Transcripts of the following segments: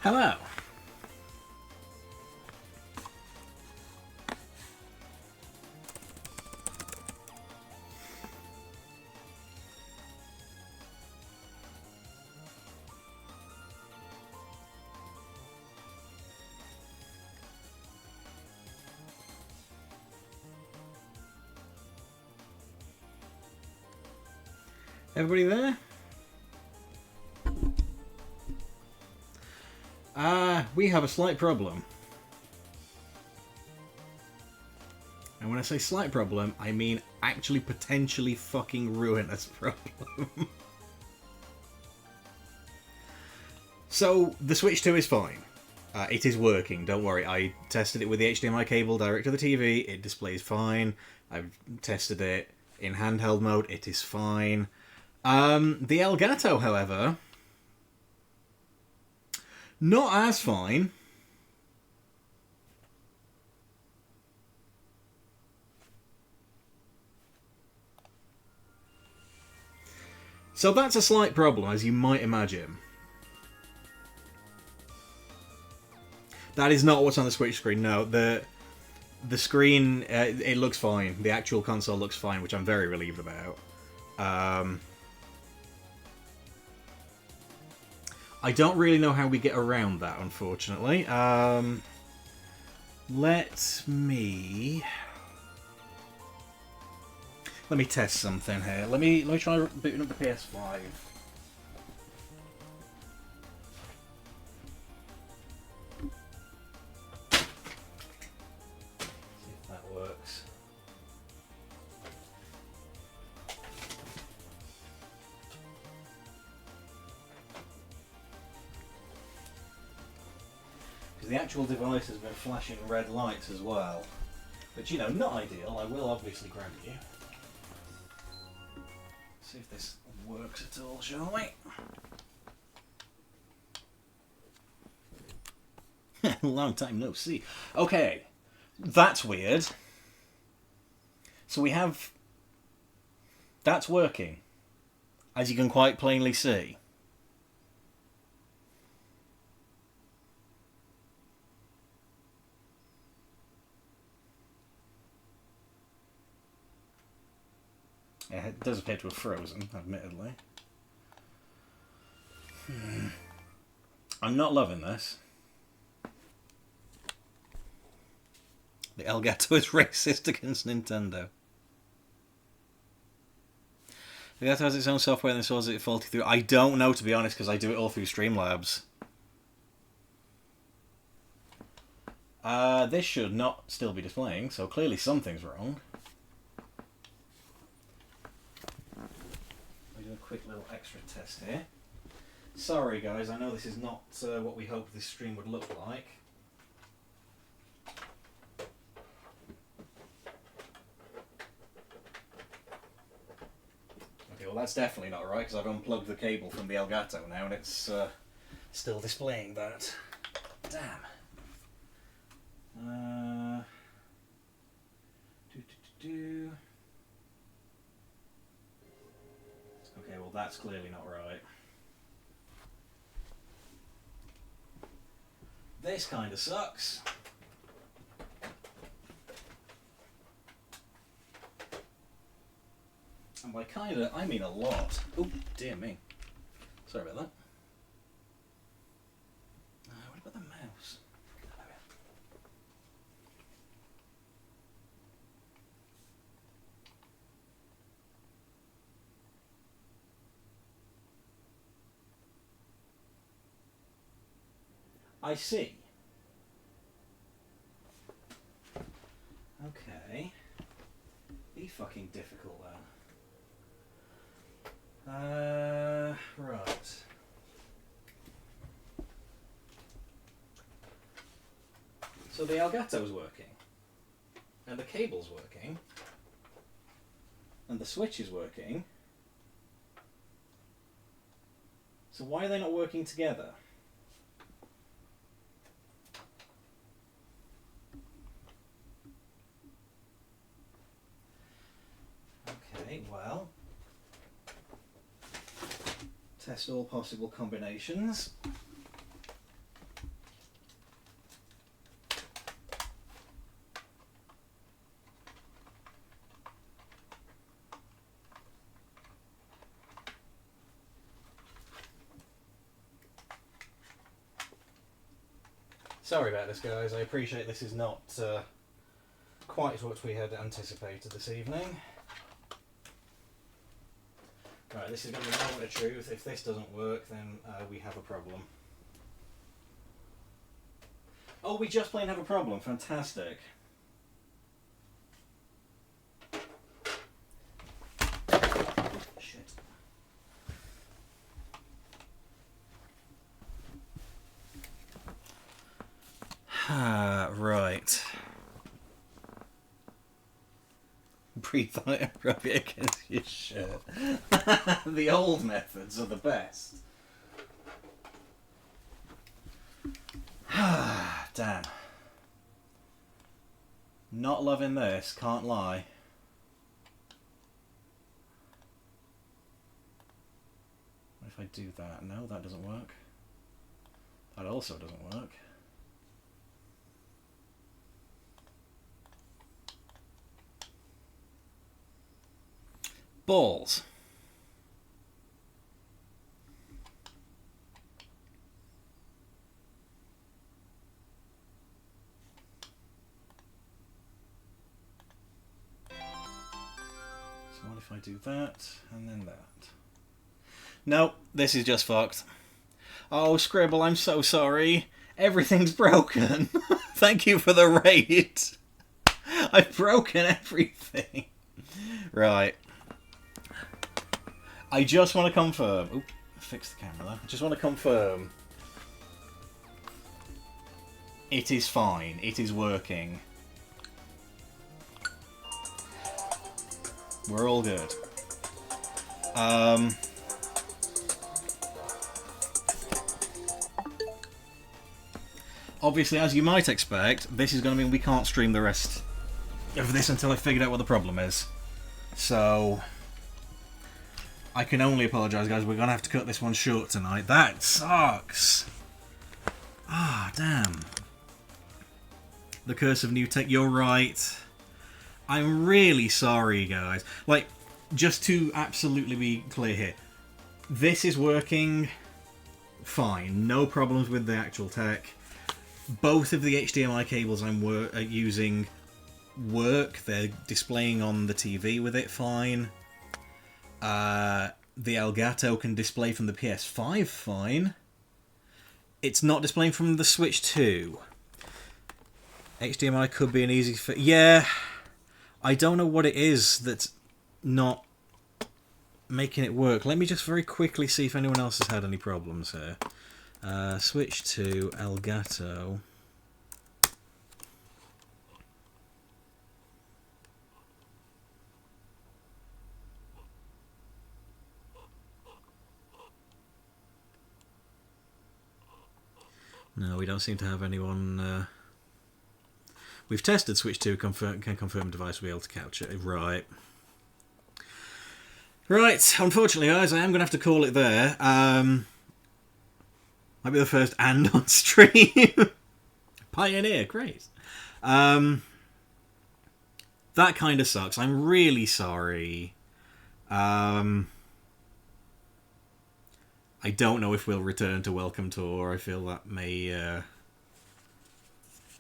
Hello. Everybody there? We have a slight problem. And when I say slight problem, I mean actually potentially fucking ruinous problem. So, the Switch 2 is fine. It is working, don't worry. I tested it with the HDMI cable direct to the TV. It displays fine. I've tested it in handheld mode. It is fine. The Elgato, however, not as fine. So that's a slight problem, as you might imagine. That is not what's on the Switch screen, no. The screen, it looks fine. The actual console looks fine, which I'm very relieved about. I don't really know how we get around that, unfortunately. Let me test something here. Let me try booting up the PS5. See if that works. Because the actual device has been flashing red lights as well. But, you know, not ideal. I will obviously grab you. See if this works at all, shall we? Long time no see. Okay, that's weird. So we have... That's working, as you can quite plainly see. Yeah, it does appear to have frozen, admittedly. I'm not loving this. The Elgato is racist against Nintendo. The Elgato has its own software and installs it faulty through. I don't know, to be honest, because I do it all through Streamlabs. This should not still be displaying, so clearly something's wrong. I'll do a quick little extra test here. Sorry guys, I know this is not what we hoped this stream would look like. Okay, well that's definitely not right, because I've unplugged the cable from the Elgato now and it's still displaying that. Damn. Okay, well that's clearly not right. This kind of sucks. And by kinda, I mean a lot. Oh, dear me. Sorry about that. What about the mouse? I see. Okay. Be fucking difficult then. Right. So the Elgato's working. And the cable's working. And the switch is working. So why are they not working together? Okay, well, test all possible combinations. Sorry about this, guys. I appreciate this is not quite what we had anticipated this evening. Right, this is going to be the moment of truth. If this doesn't work, then we have a problem. Oh, we just plain have a problem. Fantastic. Shit. Right. Breathe on it, rub it against your shirt. The old methods are the best. Damn. Not loving this, can't lie. What if I do that? No, that doesn't work. That also doesn't work. Balls. So what if I do that and then that? Nope, this is just fucked. Oh, Scribble, I'm so sorry. Everything's broken. Thank you for the raid. I've broken everything. Right. I just want to confirm. Oop, fix the camera there. I just want to confirm. It is fine. It is working. We're all good. Obviously, as you might expect, this is going to mean we can't stream the rest of this until I figured out what the problem is. So I can only apologise, guys. We're going to have to cut this one short tonight. That sucks. Ah, damn. The curse of new tech. You're right. I'm really sorry, guys. Like, just to absolutely be clear here, this is working fine. No problems with the actual tech. Both of the HDMI cables I'm using work. They're displaying on the TV with it fine. The Elgato can display from the PS5 fine. It's not displaying from the Switch 2. HDMI could be an easy fix. Yeah, I don't know what it is that's not making it work. Let me just very quickly see if anyone else has had any problems here. Switch to Elgato. No, we don't seem to have anyone. We've tested Switch 2 can confirm device will be able to capture it. Right. Right, unfortunately, guys, I am going to have to call it there. Might be the first and on stream. Pioneer, great. That kind of sucks. I'm really sorry. I don't know if we'll return to Welcome Tour. I feel that may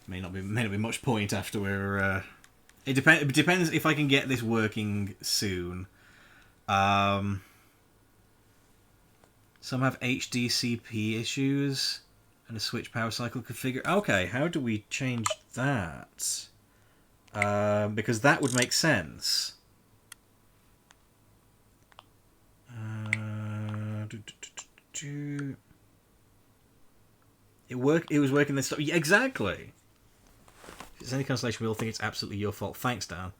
not be much point after we're. It depends if I can get this working soon. Some have HDCP issues and a switch power cycle configure. Okay, how do we change that? Because that would make sense. It was working this stuff. Yeah, exactly. If it's any consolation, we all think it's absolutely your fault. Thanks, Dan.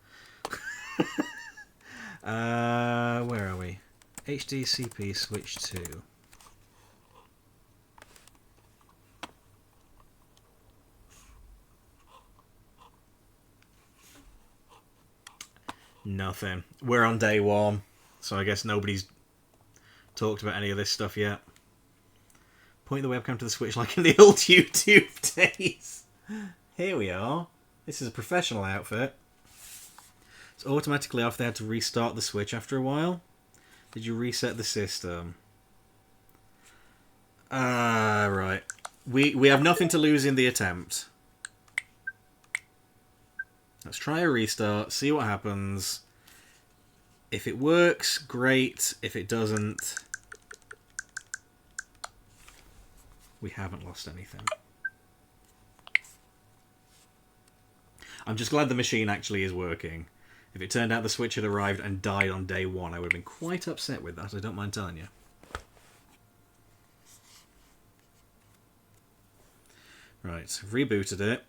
Where are we? HDCP switch 2. Nothing. We're on day one, so I guess nobody's talked about any of this stuff yet. Point the webcam to the switch like in the old YouTube days. Here we are. This is a professional outfit. It's automatically off. They had to restart the switch after a while. Did you reset the system? Right. We have nothing to lose in the attempt. Let's try a restart, see what happens. If it works, great. If it doesn't, we haven't lost anything. I'm just glad the machine actually is working. If it turned out the Switch had arrived and died on day one, I would have been quite upset with that, I don't mind telling you. Right, rebooted it.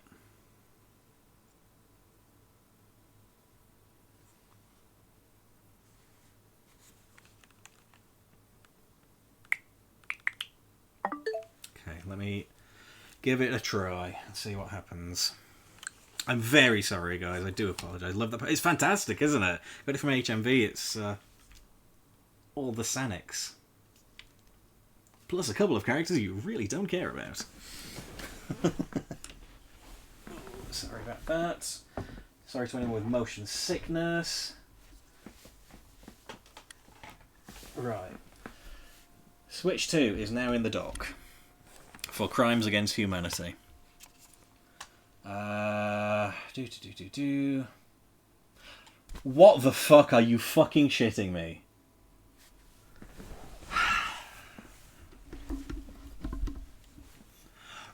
Okay, let me give it a try and see what happens. I'm very sorry, guys. I do apologise. Love that. It's fantastic, isn't it? Got it from HMV. It's all the Sanics. Plus a couple of characters you really don't care about. Sorry about that. Sorry to anyone with motion sickness. Right. Switch 2 is now in the dock for Crimes Against Humanity. What the fuck are you fucking shitting me?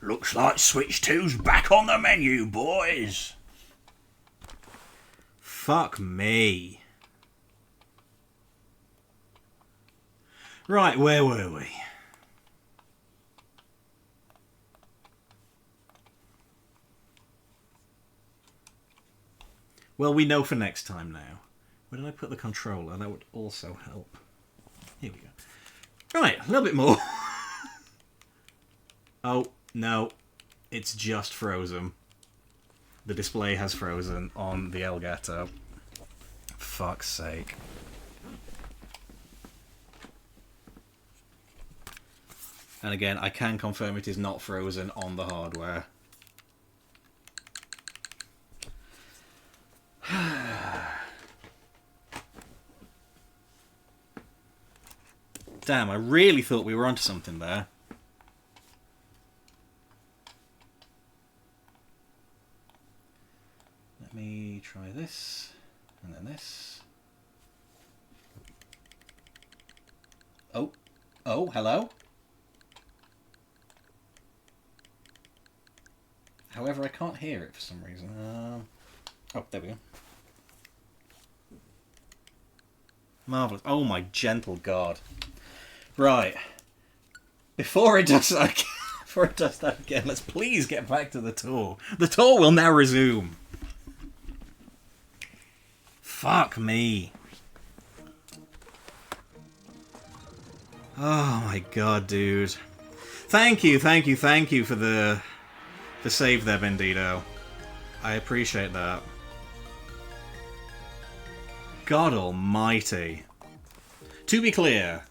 Looks like Switch 2's back on the menu, boys. Fuck me. Right, where were we? Well, we know for next time now. Where did I put the controller? That would also help. Here we go. Right, a little bit more. Oh, no. It's just frozen. The display has frozen on the Elgato. Fuck's sake. And again, I can confirm it is not frozen on the hardware. Damn, I really thought we were onto something there. Let me try this, and then this. Oh, hello? However, I can't hear it for some reason. Oh, there we go. Marvellous. Oh my gentle God. Right. Before it does that again, let's please get back to the tour. The tour will now resume. Fuck me. Oh my God, dude. Thank you for the save there, Bendito. I appreciate that. God almighty. To be clear,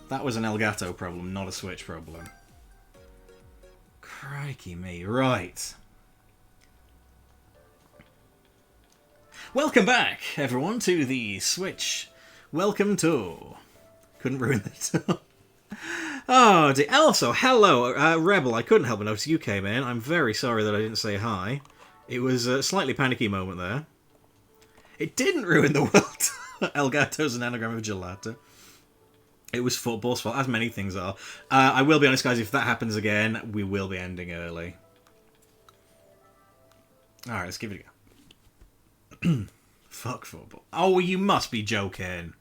that was an Elgato problem, not a Switch problem. Crikey me. Right. Welcome back, everyone, to the Switch Welcome Tour. Couldn't ruin the tour. Oh, dear. Also, hello, Rebel. I couldn't help but notice you came in. I'm very sorry that I didn't say hi. It was a slightly panicky moment there. It didn't ruin the world. Elgato's an anagram of gelato. It was football's fault, as many things are. I will be honest, guys, if that happens again, we will be ending early. Alright, let's give it a go. Fuck football. Oh, you must be joking.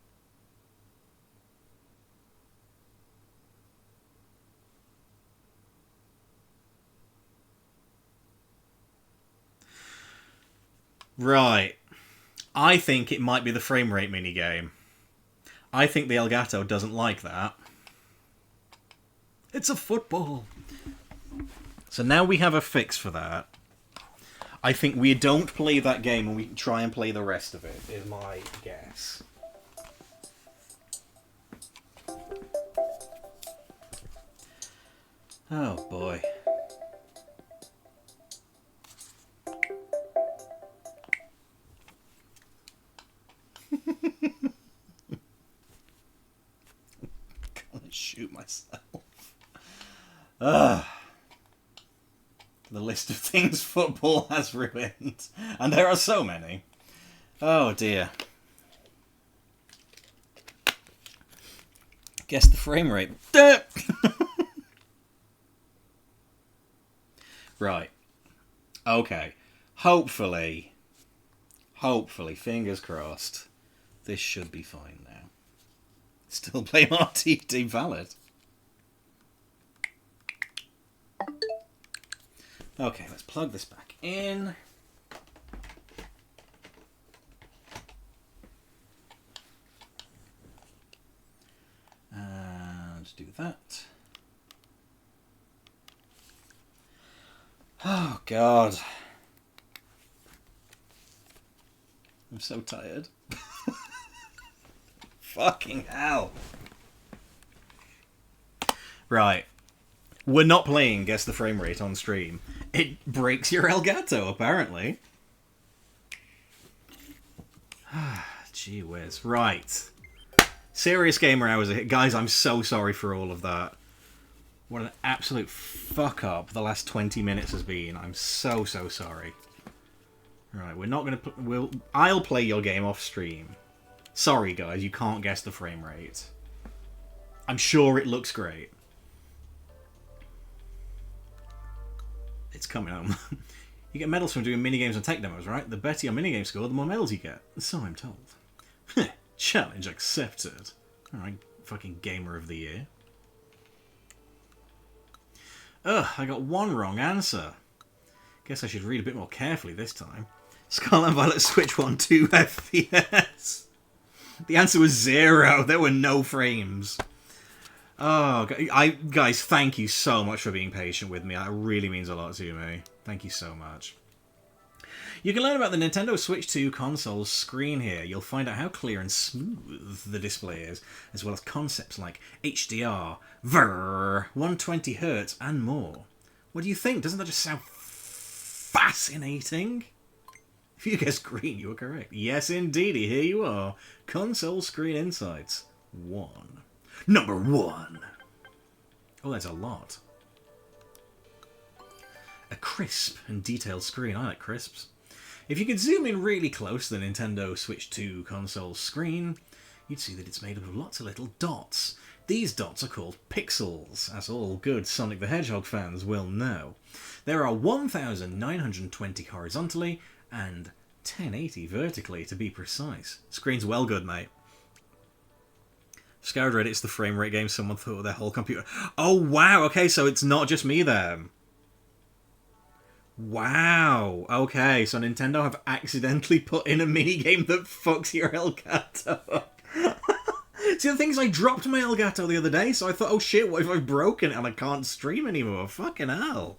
Right. I think it might be the frame rate minigame. I think the Elgato doesn't like that. It's a football. So now we have a fix for that. I think we don't play that game and we try and play the rest of it, is my guess. Oh boy. Shoot myself. Ugh. The list of things football has ruined. And there are so many. Oh dear. Guess the frame rate. Right. Okay. Hopefully, fingers crossed, this should be fine now. Still playing RTD valid. Okay, let's plug this back in. And do that. Oh, God. I'm so tired. Fucking hell. Right. We're not playing Guess the Frame Rate on stream. It breaks your Elgato, apparently. Gee whiz. Right. Serious Gamer Hours. Guys, I'm so sorry for all of that. What an absolute fuck up the last 20 minutes has been. I'm so sorry. Right, we're not going to... I'll play your game off stream. Sorry, guys, you can't guess the frame rate. I'm sure it looks great. It's coming home. You get medals from doing minigames and tech demos, right? The better your minigame score, the more medals you get. So I'm told. Challenge accepted. Alright, fucking Gamer of the Year. Ugh, I got one wrong answer. Guess I should read a bit more carefully this time. Scarlet and Violet Switch 1 2 FPS. The answer was 0. There were no frames. Oh, guys, thank you so much for being patient with me. That really means a lot to me. Thank you so much. You can learn about the Nintendo Switch 2 console's screen here. You'll find out how clear and smooth the display is, as well as concepts like HDR, VRR, 120Hz, and more. What do you think? Doesn't that just sound fascinating? If you guessed green, you were correct. Yes, indeedy, here you are. Console Screen Insights 1. Number 1. Oh, that's a lot. A crisp and detailed screen. I like crisps. If you could zoom in really close to the Nintendo Switch 2 console screen, you'd see that it's made up of lots of little dots. These dots are called pixels, as all good Sonic the Hedgehog fans will know. There are 1,920 horizontally and 1080 vertically, to be precise. Screen's well good, mate. Scoured Reddit's the frame rate game someone thought of their whole computer. Oh, wow, okay, so it's not just me then. Wow, okay, so Nintendo have accidentally put in a minigame that fucks your Elgato up. See, the thing is, I dropped my Elgato the other day, so I thought, oh shit, what if I've broken it and I can't stream anymore? Fucking hell.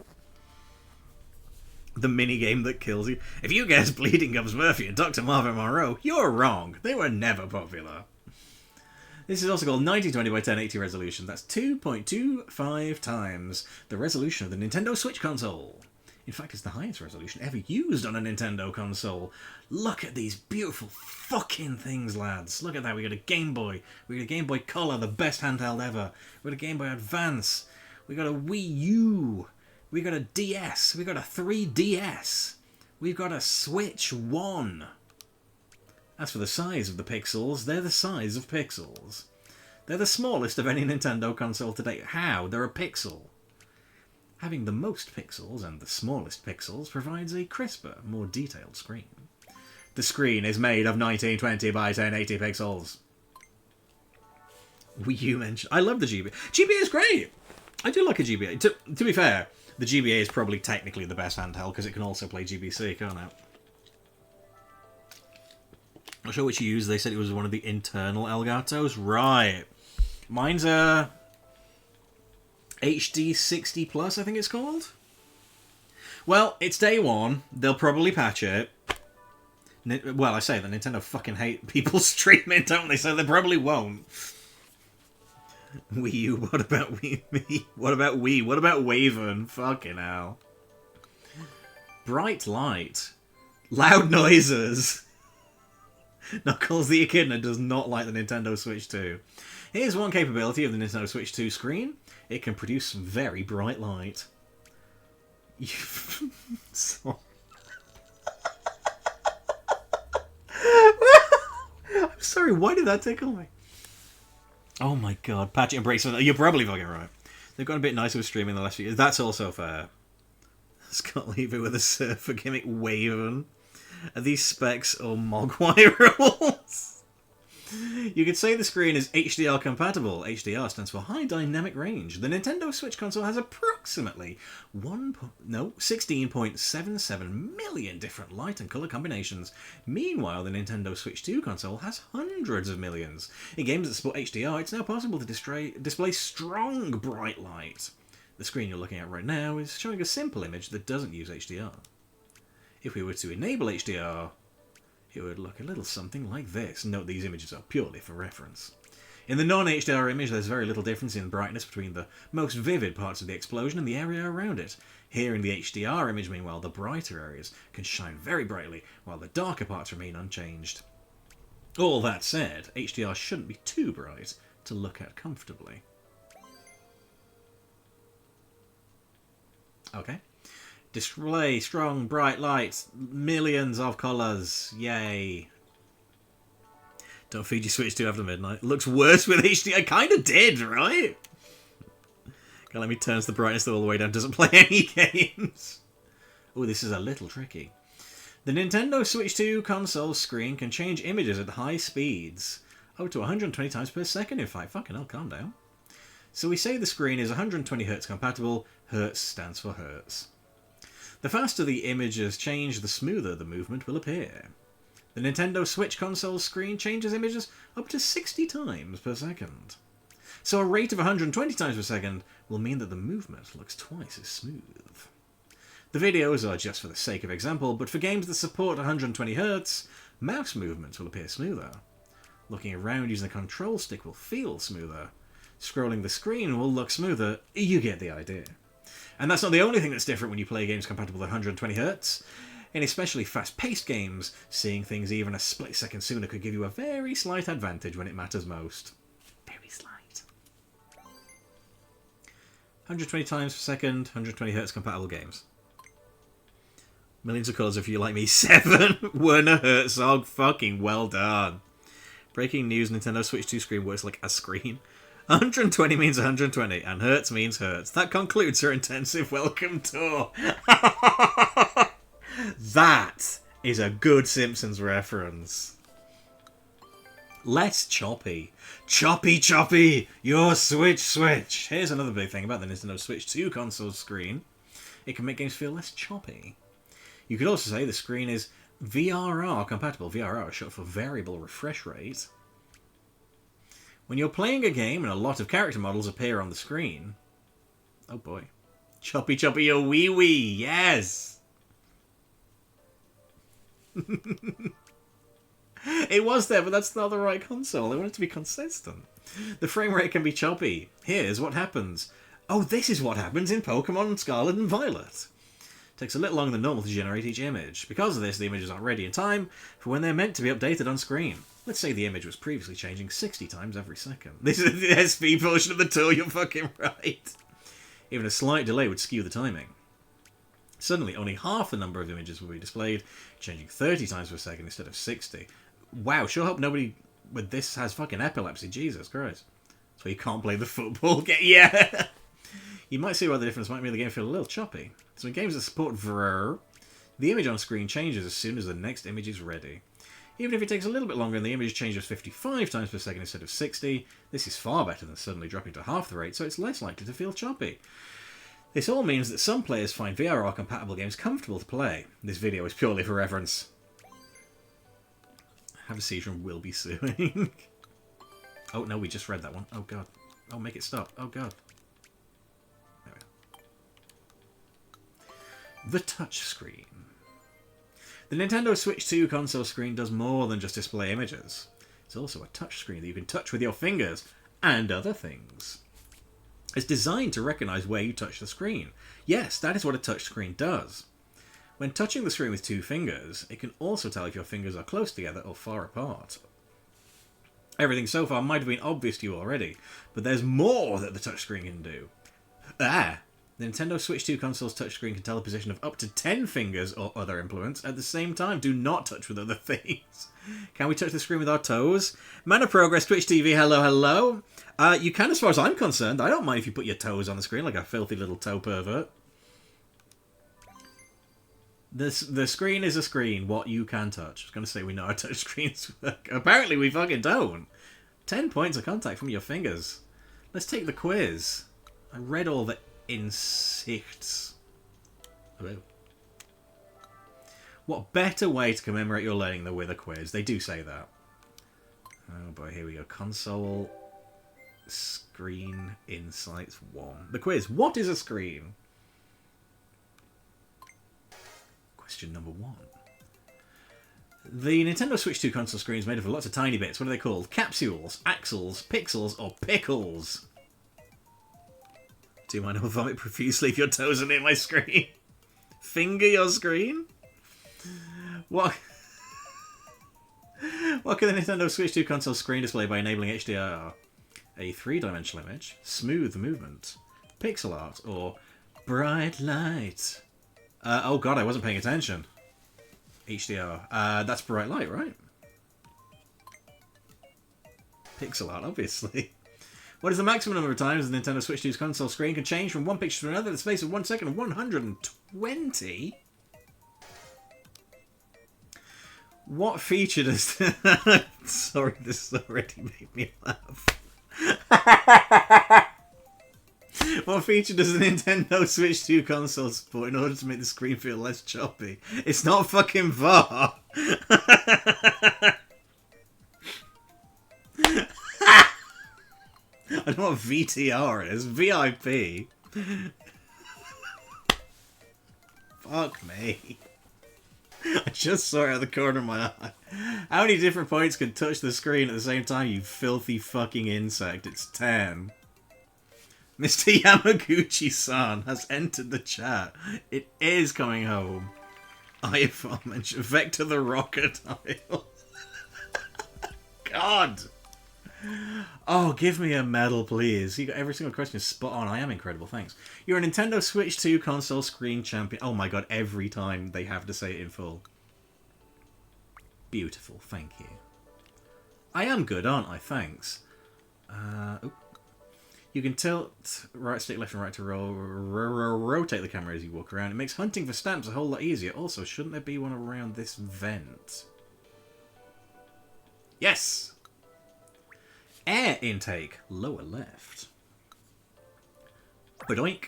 The minigame that kills you. If you guessed Bleeding Gums Murphy and Dr. Marvin Monroe, you're wrong. They were never popular. This is also called 1920 by 1080 resolution. That's 2.25 times the resolution of the Nintendo Switch console. In fact, it's the highest resolution ever used on a Nintendo console. Look at these beautiful fucking things, lads. Look at that. We got a Game Boy. We got a Game Boy Color, the best handheld ever. We got a Game Boy Advance. We got a Wii U. We got a DS. We got a 3DS. We've got a Switch 1. As for the size of the pixels, they're the size of pixels. They're the smallest of any Nintendo console to date. How? They're a pixel. Having the most pixels and the smallest pixels provides a crisper, more detailed screen. The screen is made of 1920 by 1080 pixels. Wii U mentioned. I love the GBA. GBA is great! I do like a GBA. To be fair, the GBA is probably technically the best handheld because it can also play GBC, can't it? Not sure which you used. They said it was one of the internal Elgatos. Right. Mine's a HD 60 Plus, I think it's called. Well, it's day one. They'll probably patch it. Well, I say that Nintendo fucking hate people streaming, don't they? So they probably won't. Wii U, what about Wii Me? What about Wii? What about Waven? Fucking hell. Bright light. Loud noises. Knuckles the Echidna does not like the Nintendo Switch 2. Here's one capability of the Nintendo Switch 2 screen. It can produce some very bright light. So... I'm sorry, why did that tickle me? Oh my god, patch it and break something. You're probably fucking right. They've got a bit nicer with streaming the last few years. That's also fair. Scott Lever with a surfer gimmick waving. Are these specs or Mogwai rules? You could say the screen is HDR compatible. HDR stands for High Dynamic Range. The Nintendo Switch console has approximately 16.77 million different light and colour combinations. Meanwhile, the Nintendo Switch 2 console has hundreds of millions. In games that support HDR, it's now possible to display strong bright light. The screen you're looking at right now is showing a simple image that doesn't use HDR. If we were to enable HDR, it would look a little something like this. Note these images are purely for reference. In the non-HDR image, there's very little difference in brightness between the most vivid parts of the explosion and the area around it. Here in the HDR image, meanwhile, the brighter areas can shine very brightly, while the darker parts remain unchanged. All that said, HDR shouldn't be too bright to look at comfortably. Okay. Display strong, bright lights, millions of colours, yay. Don't feed your Switch 2 after midnight. Looks worse with HD. I kind of did, right? Okay, let me turn the brightness all the way down. Doesn't play any games. Oh, this is a little tricky. The Nintendo Switch 2 console screen can change images at high speeds. Up to 120 times per second, in fact. Fucking hell, calm down. So we say the screen is 120 Hz compatible. Hertz stands for Hertz. The faster the images change, the smoother the movement will appear. The Nintendo Switch console screen changes images up to 60 times per second. So a rate of 120 times per second will mean that the movement looks twice as smooth. The videos are just for the sake of example, but for games that support 120 Hz, mouse movements will appear smoother. Looking around using the control stick will feel smoother. Scrolling the screen will look smoother. You get the idea. And that's not the only thing that's different when you play games compatible with 120 Hz. In especially fast-paced games, seeing things even a split second sooner could give you a very slight advantage when it matters most. Very slight. 120 times per second, 120 Hz compatible games. Millions of colours if you like me. 7 Werner Herzog. Fucking well done. Breaking news, Nintendo Switch 2 screen works like a screen. 120 means 120, and Hertz means Hertz. That concludes her intensive welcome tour. That is a good Simpsons reference. Less choppy. Choppy, choppy! Your Switch! Here's another big thing about the Nintendo Switch 2 console screen. It can make games feel less choppy. You could also say the screen is VRR compatible. VRR is short for Variable Refresh Rate. When you're playing a game and a lot of character models appear on the screen... Oh boy. Choppy choppy your wee wee, yes! It was there, but that's not the right console. I want it to be consistent. The frame rate can be choppy. Here's what happens. Oh, this is what happens in Pokemon Scarlet and Violet. It takes a little longer than normal to generate each image. Because of this, the images aren't ready in time for when they're meant to be updated on screen. Let's say the image was previously changing 60 times every second. This is the SP portion of the tour, you're fucking right. Even a slight delay would skew the timing. Suddenly, only half the number of images will be displayed, changing 30 times per second instead of 60. Wow, sure hope nobody with this has fucking epilepsy, Jesus Christ. So you can't play the football game, yeah! You might see why the difference might make the game feel a little choppy. So in games that support VRR, the image on screen changes as soon as the next image is ready. Even if it takes a little bit longer and the image changes 55 times per second instead of 60, this is far better than suddenly dropping to half the rate, so it's less likely to feel choppy. This all means that some players find VRR-compatible games comfortable to play. This video is purely for reference. Have a seizure and will be suing. Oh no, we just read that one. Oh god. Oh, make it stop. Oh god. There we go. The touchscreen. The Nintendo Switch 2 console screen does more than just display images. It's also a touchscreen that you can touch with your fingers, and other things. It's designed to recognise where you touch the screen. Yes, that is what a touchscreen does. When touching the screen with 2 fingers, it can also tell if your fingers are close together or far apart. Everything so far might have been obvious to you already, but there's more that the touchscreen can do. The Nintendo Switch 2 console's touchscreen can tell the position of up to 10 fingers or other implements at the same time. Do not touch with other things. Can we touch the screen with our toes? Man of Progress, Twitch TV, hello, hello. You can, as far as I'm concerned. I don't mind if you put your toes on the screen like a filthy little toe pervert. The screen is a screen. What you can touch. I was going to say we know how touch screens work. Apparently we fucking don't. 10 points of contact from your fingers. Let's take the quiz. I read all the insects. Hello. What better way to commemorate your learning than with a quiz? They do say that. Oh boy, here we go. Console Screen Insights 1. The quiz. What is a screen? Question number 1. The Nintendo Switch 2 console screen is made up of lots of tiny bits. What are they called? Capsules, axles, pixels, or pickles? Do you mind if I vomit profusely if your toes are near my screen? Finger your screen? What can the Nintendo Switch 2 console screen display by enabling HDR? A 3-dimensional image, smooth movement, pixel art, or bright light? Oh god, I wasn't paying attention. HDR. That's bright light, right? Pixel art, obviously. What is the maximum number of times the Nintendo Switch 2's console screen can change from one picture to another in the space of 1 second? 120? What feature does... Sorry, this has already made me laugh. What feature does the Nintendo Switch 2 console support in order to make the screen feel less choppy? It's not fucking VAR. I don't know what VTR is. VIP. Fuck me. I just saw it out of the corner of my eye. How many different points can touch the screen at the same time, you filthy fucking insect? It's 10. Mr. Yamaguchi-san has entered the chat. It is coming home. iPhone, Vector the Rocket. God. Oh, give me a medal, please. You got every single question spot on. I am incredible, thanks. You're a Nintendo Switch 2 console screen champion. Oh my god, every time they have to say it in full. Beautiful, thank you. I am good, aren't I? Thanks. You can tilt right stick left and right to rotate the camera as you walk around. It makes hunting for stamps a whole lot easier. Also, shouldn't there be one around this vent? Yes! Air intake, lower left. Badoink.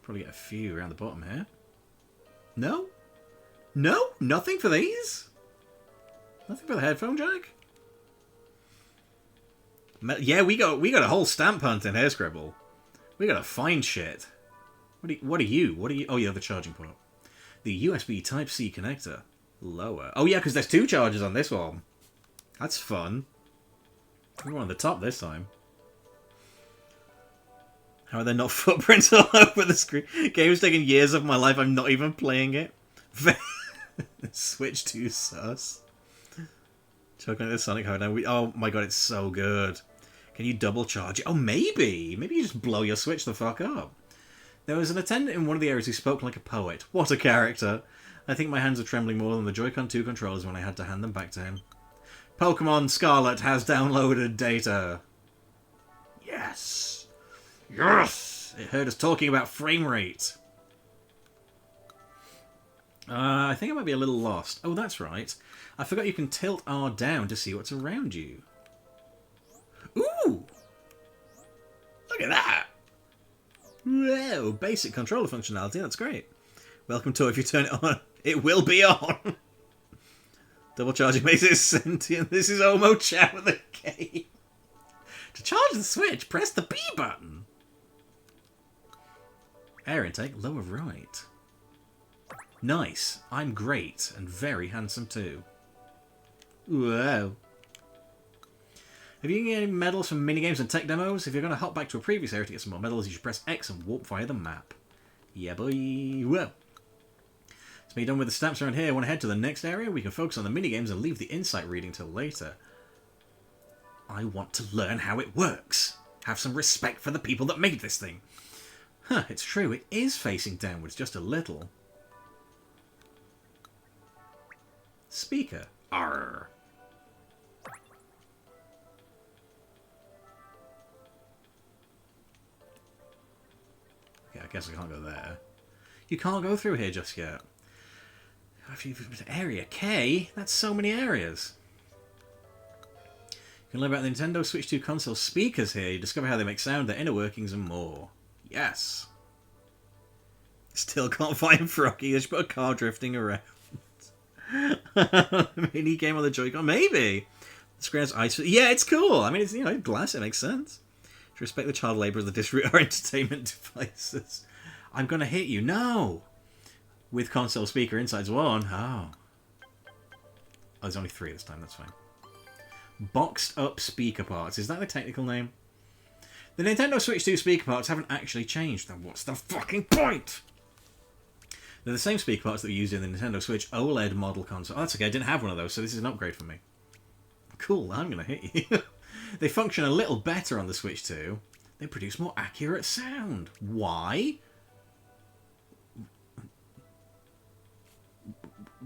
Probably get a few around the bottom here. No? No? Nothing for these? Nothing for the headphone jack? Yeah, we got a whole stamp hunt in Hairscribble. We gotta find shit. What are you? Oh yeah, the charging port. The USB Type-C connector. Lower. Oh yeah, because there's 2 chargers on this one. That's fun. We're on the top this time. How are there not footprints all over the screen? Game's taking years of my life. I'm not even playing it. Switch 2 sus. Choking at the Sonic Hoedown. Oh my god, it's so good. Can you double charge it? Oh, maybe. Maybe you just blow your Switch the fuck up. There was an attendant in one of the areas who spoke like a poet. What a character. I think my hands are trembling more than the Joy-Con 2 controllers when I had to hand them back to him. Pokemon Scarlet has downloaded data. Yes. Yes! It heard us talking about frame rate. I think I might be a little lost. Oh, that's right. I forgot you can tilt R down to see what's around you. Ooh! Look at that! Whoa, basic controller functionality. That's great. Welcome to if you turn it on, it will be on. Double charging makes it sentient. This is Omo Chat with a K. To charge the Switch, press the B button. Air intake, lower right. Nice. I'm great and very handsome too. Whoa. Have you getting any medals from minigames and tech demos? If you're going to hop back to a previous area to get some more medals, you should press X and warp via the map. Yeah, boy. Whoa. So you're done with the stamps around here. Want to head to the next area? We can focus on the minigames and leave the insight reading till later. I want to learn how it works. Have some respect for the people that made this thing. Huh, it's true. It is facing downwards just a little. Speaker. Arr. Okay, I guess I can't go there. You can't go through here just yet. Area K? That's so many areas. You can learn about the Nintendo Switch 2 console speakers here. You discover how they make sound, their inner workings, and more. Yes. Still can't find Froggy. They just put a car drifting around. Mini game on the Joy-Con? Maybe. The screen has ice. Yeah, it's cool. I mean, it's, you know, glass. It makes sense. To respect the child labourers that disroot our entertainment devices. I'm going to hit you. No. With console speaker insides 1. Oh. There's only 3 this time. That's fine. Boxed up speaker parts. Is that the technical name? The Nintendo Switch 2 speaker parts haven't actually changed. Then what's the fucking point? They're the same speaker parts that were used in the Nintendo Switch OLED model console. Oh, that's okay. I didn't have one of those, so this is an upgrade for me. Cool. I'm going to hit you. They function a little better on the Switch 2. They produce more accurate sound. Why?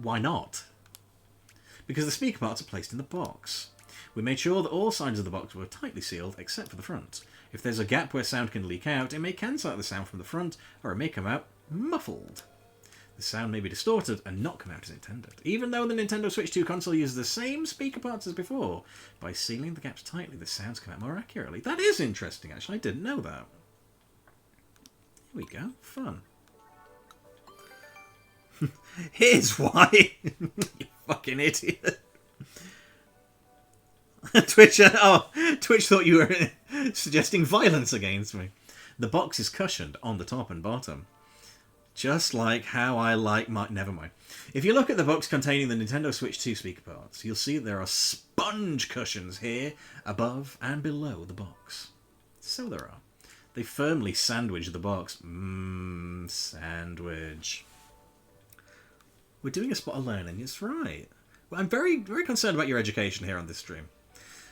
Why not? Because the speaker parts are placed in the box. We made sure that all sides of the box were tightly sealed except for the front. If there's a gap where sound can leak out, it may cancel out the sound from the front, or it may come out muffled. The sound may be distorted and not come out as intended. Even though the Nintendo Switch 2 console uses the same speaker parts as before, by sealing the gaps tightly, the sounds come out more accurately. That is interesting, actually. I didn't know that. Here we go. Fun. Here's why. You fucking idiot. Twitch thought you were suggesting violence against me. The box is cushioned on the top and bottom. Just like how I like my... Never mind. If you look at the box containing the Nintendo Switch 2 speaker parts, you'll see there are sponge cushions here, above and below the box. So there are. They firmly sandwich the box. Sandwich. We're doing a spot of learning, it's right. Well, I'm very, very concerned about your education here on this stream.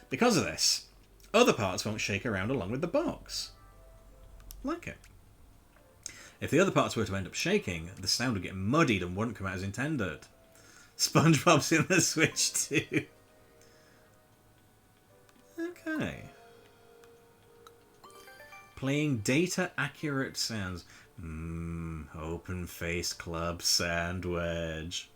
Because of this, other parts won't shake around along with the box. Like it. If the other parts were to end up shaking, the sound would get muddied and wouldn't come out as intended. SpongeBob's in the Switch too. Okay. Playing data-accurate sounds. Open-faced club sandwich.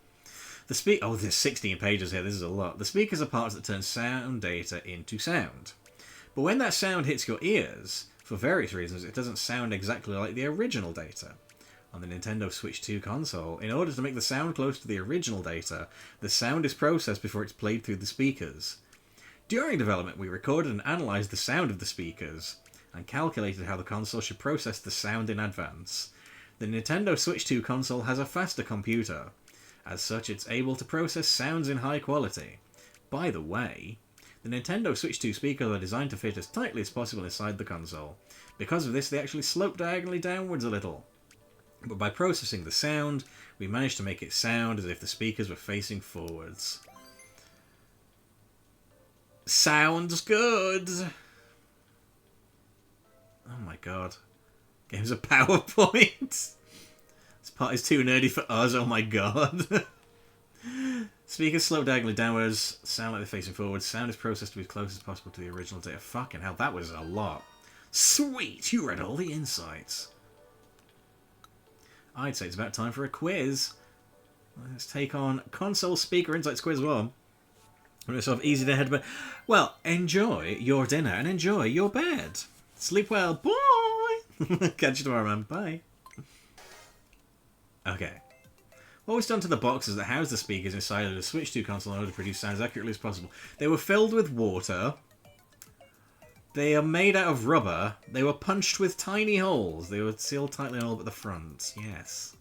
Oh, there's 16 pages here. This is a lot. The speakers are parts that turn sound data into sound. But when that sound hits your ears, for various reasons, it doesn't sound exactly like the original data. On the Nintendo Switch 2 console, in order to make the sound close to the original data, the sound is processed before it's played through the speakers. During development, we recorded and analysed the sound of the speakers, and calculated how the console should process the sound in advance. The Nintendo Switch 2 console has a faster computer. As such, it's able to process sounds in high quality. By the way, the Nintendo Switch 2 speakers are designed to fit as tightly as possible inside the console. Because of this, they actually slope diagonally downwards a little. But by processing the sound, we managed to make it sound as if the speakers were facing forwards. Sounds good! Oh my god. Game's a PowerPoint! This part is too nerdy for us, oh my god. Speakers slope diagonally downwards, sound like they're facing forwards. Sound is processed to be as close as possible to the original data. Fucking hell, that was a lot. Sweet! You read all the insights. I'd say it's about time for a quiz. Let's take on Console Speaker Insights Quiz 1. It's sort of easy to head to bed. Well, enjoy your dinner and enjoy your bed. Sleep well. Bye! Catch you tomorrow, man. Bye. Okay. What was done to the boxes that house the speakers inside of the Switch 2 console in order to produce sound as accurately as possible? They were filled with water. They are made out of rubber. They were punched with tiny holes. They were sealed tightly all but the front. Yes.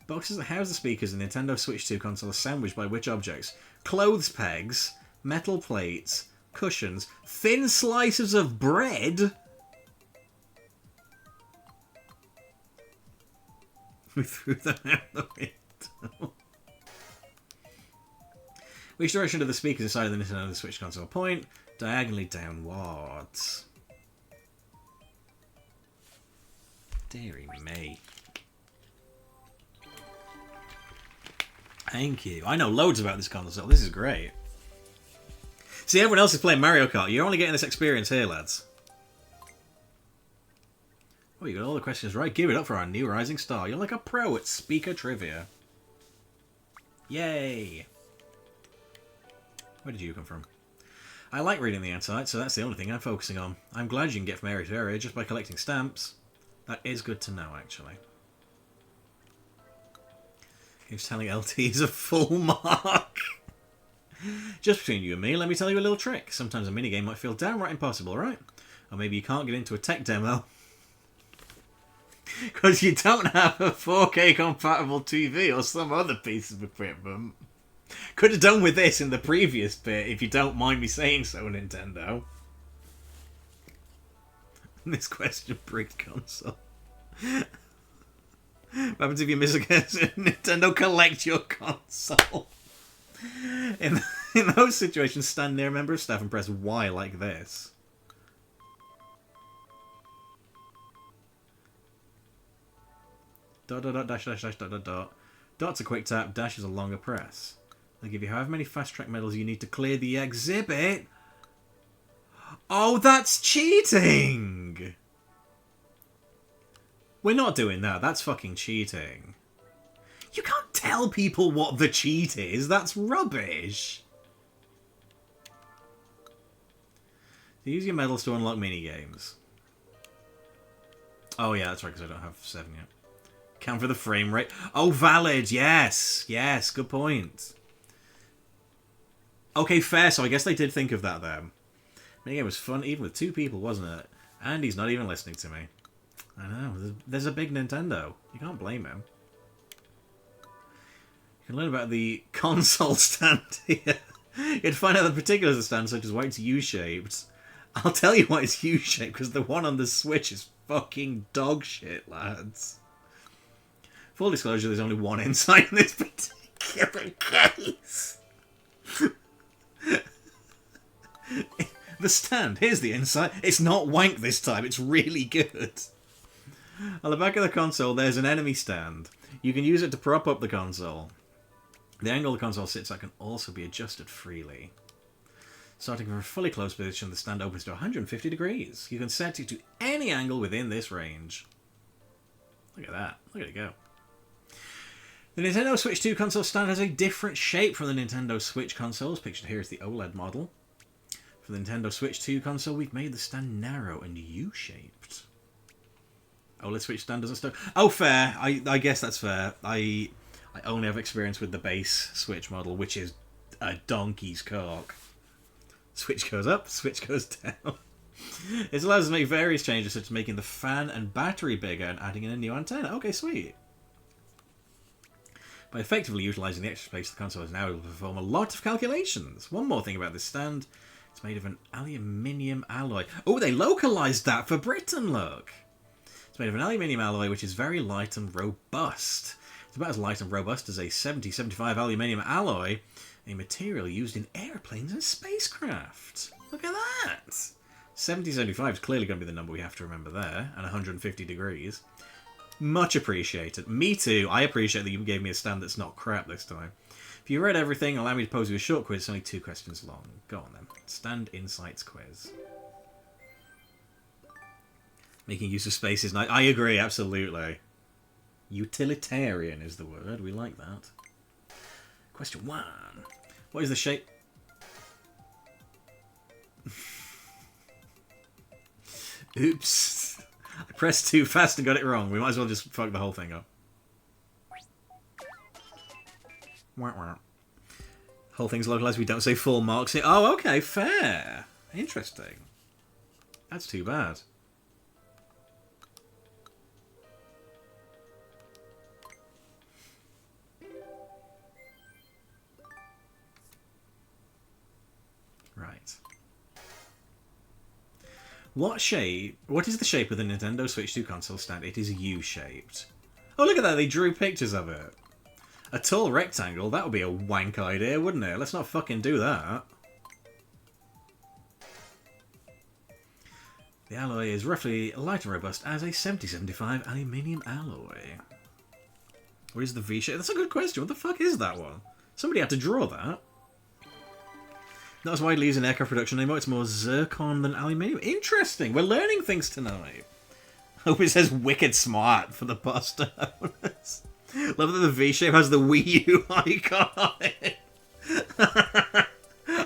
Boxes that house the speakers in the Nintendo Switch 2 console are sandwiched by which objects? Clothes pegs, metal plates, cushions, thin slices of bread. We threw them out the window. Which direction do the speakers inside of the Nintendo Switch console point? Diagonally downwards. Dearie me. Thank you. I know loads about this console. This is great. See, everyone else is playing Mario Kart. You're only getting this experience here, lads. Oh, you got all the questions right. Give it up for our new rising star. You're like a pro at speaker trivia. Yay. Where did you come from? I like reading the inside, so that's the only thing I'm focusing on. I'm glad you can get from area to area just by collecting stamps. That is good to know, actually. Who's telling LT is a full mark? Just between you and me, let me tell you a little trick. Sometimes a minigame might feel downright impossible, right? Or maybe you can't get into a tech demo because you don't have a 4K compatible TV or some other piece of equipment. Could have done with this in the previous bit, if you don't mind me saying so, Nintendo. This question bricked console. What happens if you miss a guess? Nintendo collect your console. In those situations, stand near a member of staff and press Y like this. Dot dot dot dash dash dash dot dot dot. Dot's a quick tap, dash is a longer press. They'll give you however many fast track medals you need to clear the exhibit. Oh, that's cheating! We're not doing that. That's fucking cheating. You can't tell people what the cheat is. That's rubbish. So use your medals to unlock minigames. Oh yeah, that's right, because I don't have 7 yet. Count for the frame rate. Oh, valid. Yes. Yes, good point. Okay, fair. So I guess they did think of that then. Minigame was fun even with 2 people, wasn't it? And he's not even listening to me. I know. There's a big Nintendo. You can't blame him. You can learn about the console stand here. You'd find out the particulars of the stand, such as why it's U-shaped. I'll tell you why it's U-shaped, because the one on the Switch is fucking dog shit, lads. Full disclosure, there's only one inside in this particular case. The stand, here's the inside. It's not wank this time, it's really good. On the back of the console, there's an enemy stand. You can use it to prop up the console. The angle the console sits at can also be adjusted freely. Starting from a fully closed position, the stand opens to 150 degrees. You can set it to any angle within this range. Look at that. Look at it go. The Nintendo Switch 2 console stand has a different shape from the Nintendo Switch consoles. Pictured here is the OLED model. For the Nintendo Switch 2 console, we've made the stand narrow and U-shaped. OLED Switch stand doesn't stand. Oh, fair. I guess that's fair. I only have experience with the base Switch model, which is a donkey's cock. Switch goes up, Switch goes down. It allows us to make various changes, such as making the fan and battery bigger and adding in a new antenna. Okay, sweet. By effectively utilising the extra space, the console is now able to perform a lot of calculations. One more thing about this stand. It's made of an aluminium alloy. Oh, they localised that for Britain, look! It's made of an aluminium alloy which is very light and robust. It's about as light and robust as a 70-75 aluminium alloy, a material used in airplanes and spacecraft. Look at that! 70-75 is clearly going to be the number we have to remember there, and 150 degrees. Much appreciated. Me too. I appreciate that you gave me a stand that's not crap this time. If you read everything, allow me to pose you a short quiz. It's only 2 questions long. Go on then. Stand Insights quiz. Making use of space is nice. I agree, absolutely. Utilitarian is the word. We like that. Question 1. What is the shape... Oops. I pressed too fast and got it wrong. We might as well just fuck the whole thing up. Whole thing's localized. We don't say full marks here. Oh, okay, fair. Interesting. That's too bad. Right. What is the shape of the Nintendo Switch 2 console stand? It is U-shaped. Oh, look at that. They drew pictures of it. A tall rectangle? That would be a wank idea, wouldn't it? Let's not fucking do that. The alloy is roughly light and robust as a 7075 aluminium alloy. What is the V-shape? That's a good question. What the fuck is that one? Somebody had to draw that. Not as widely used in aircraft production anymore. It's more zircon than aluminium. Interesting. We're learning things tonight. Hope it says wicked smart for the poster owners. Love that the V-shape has the Wii U icon on it.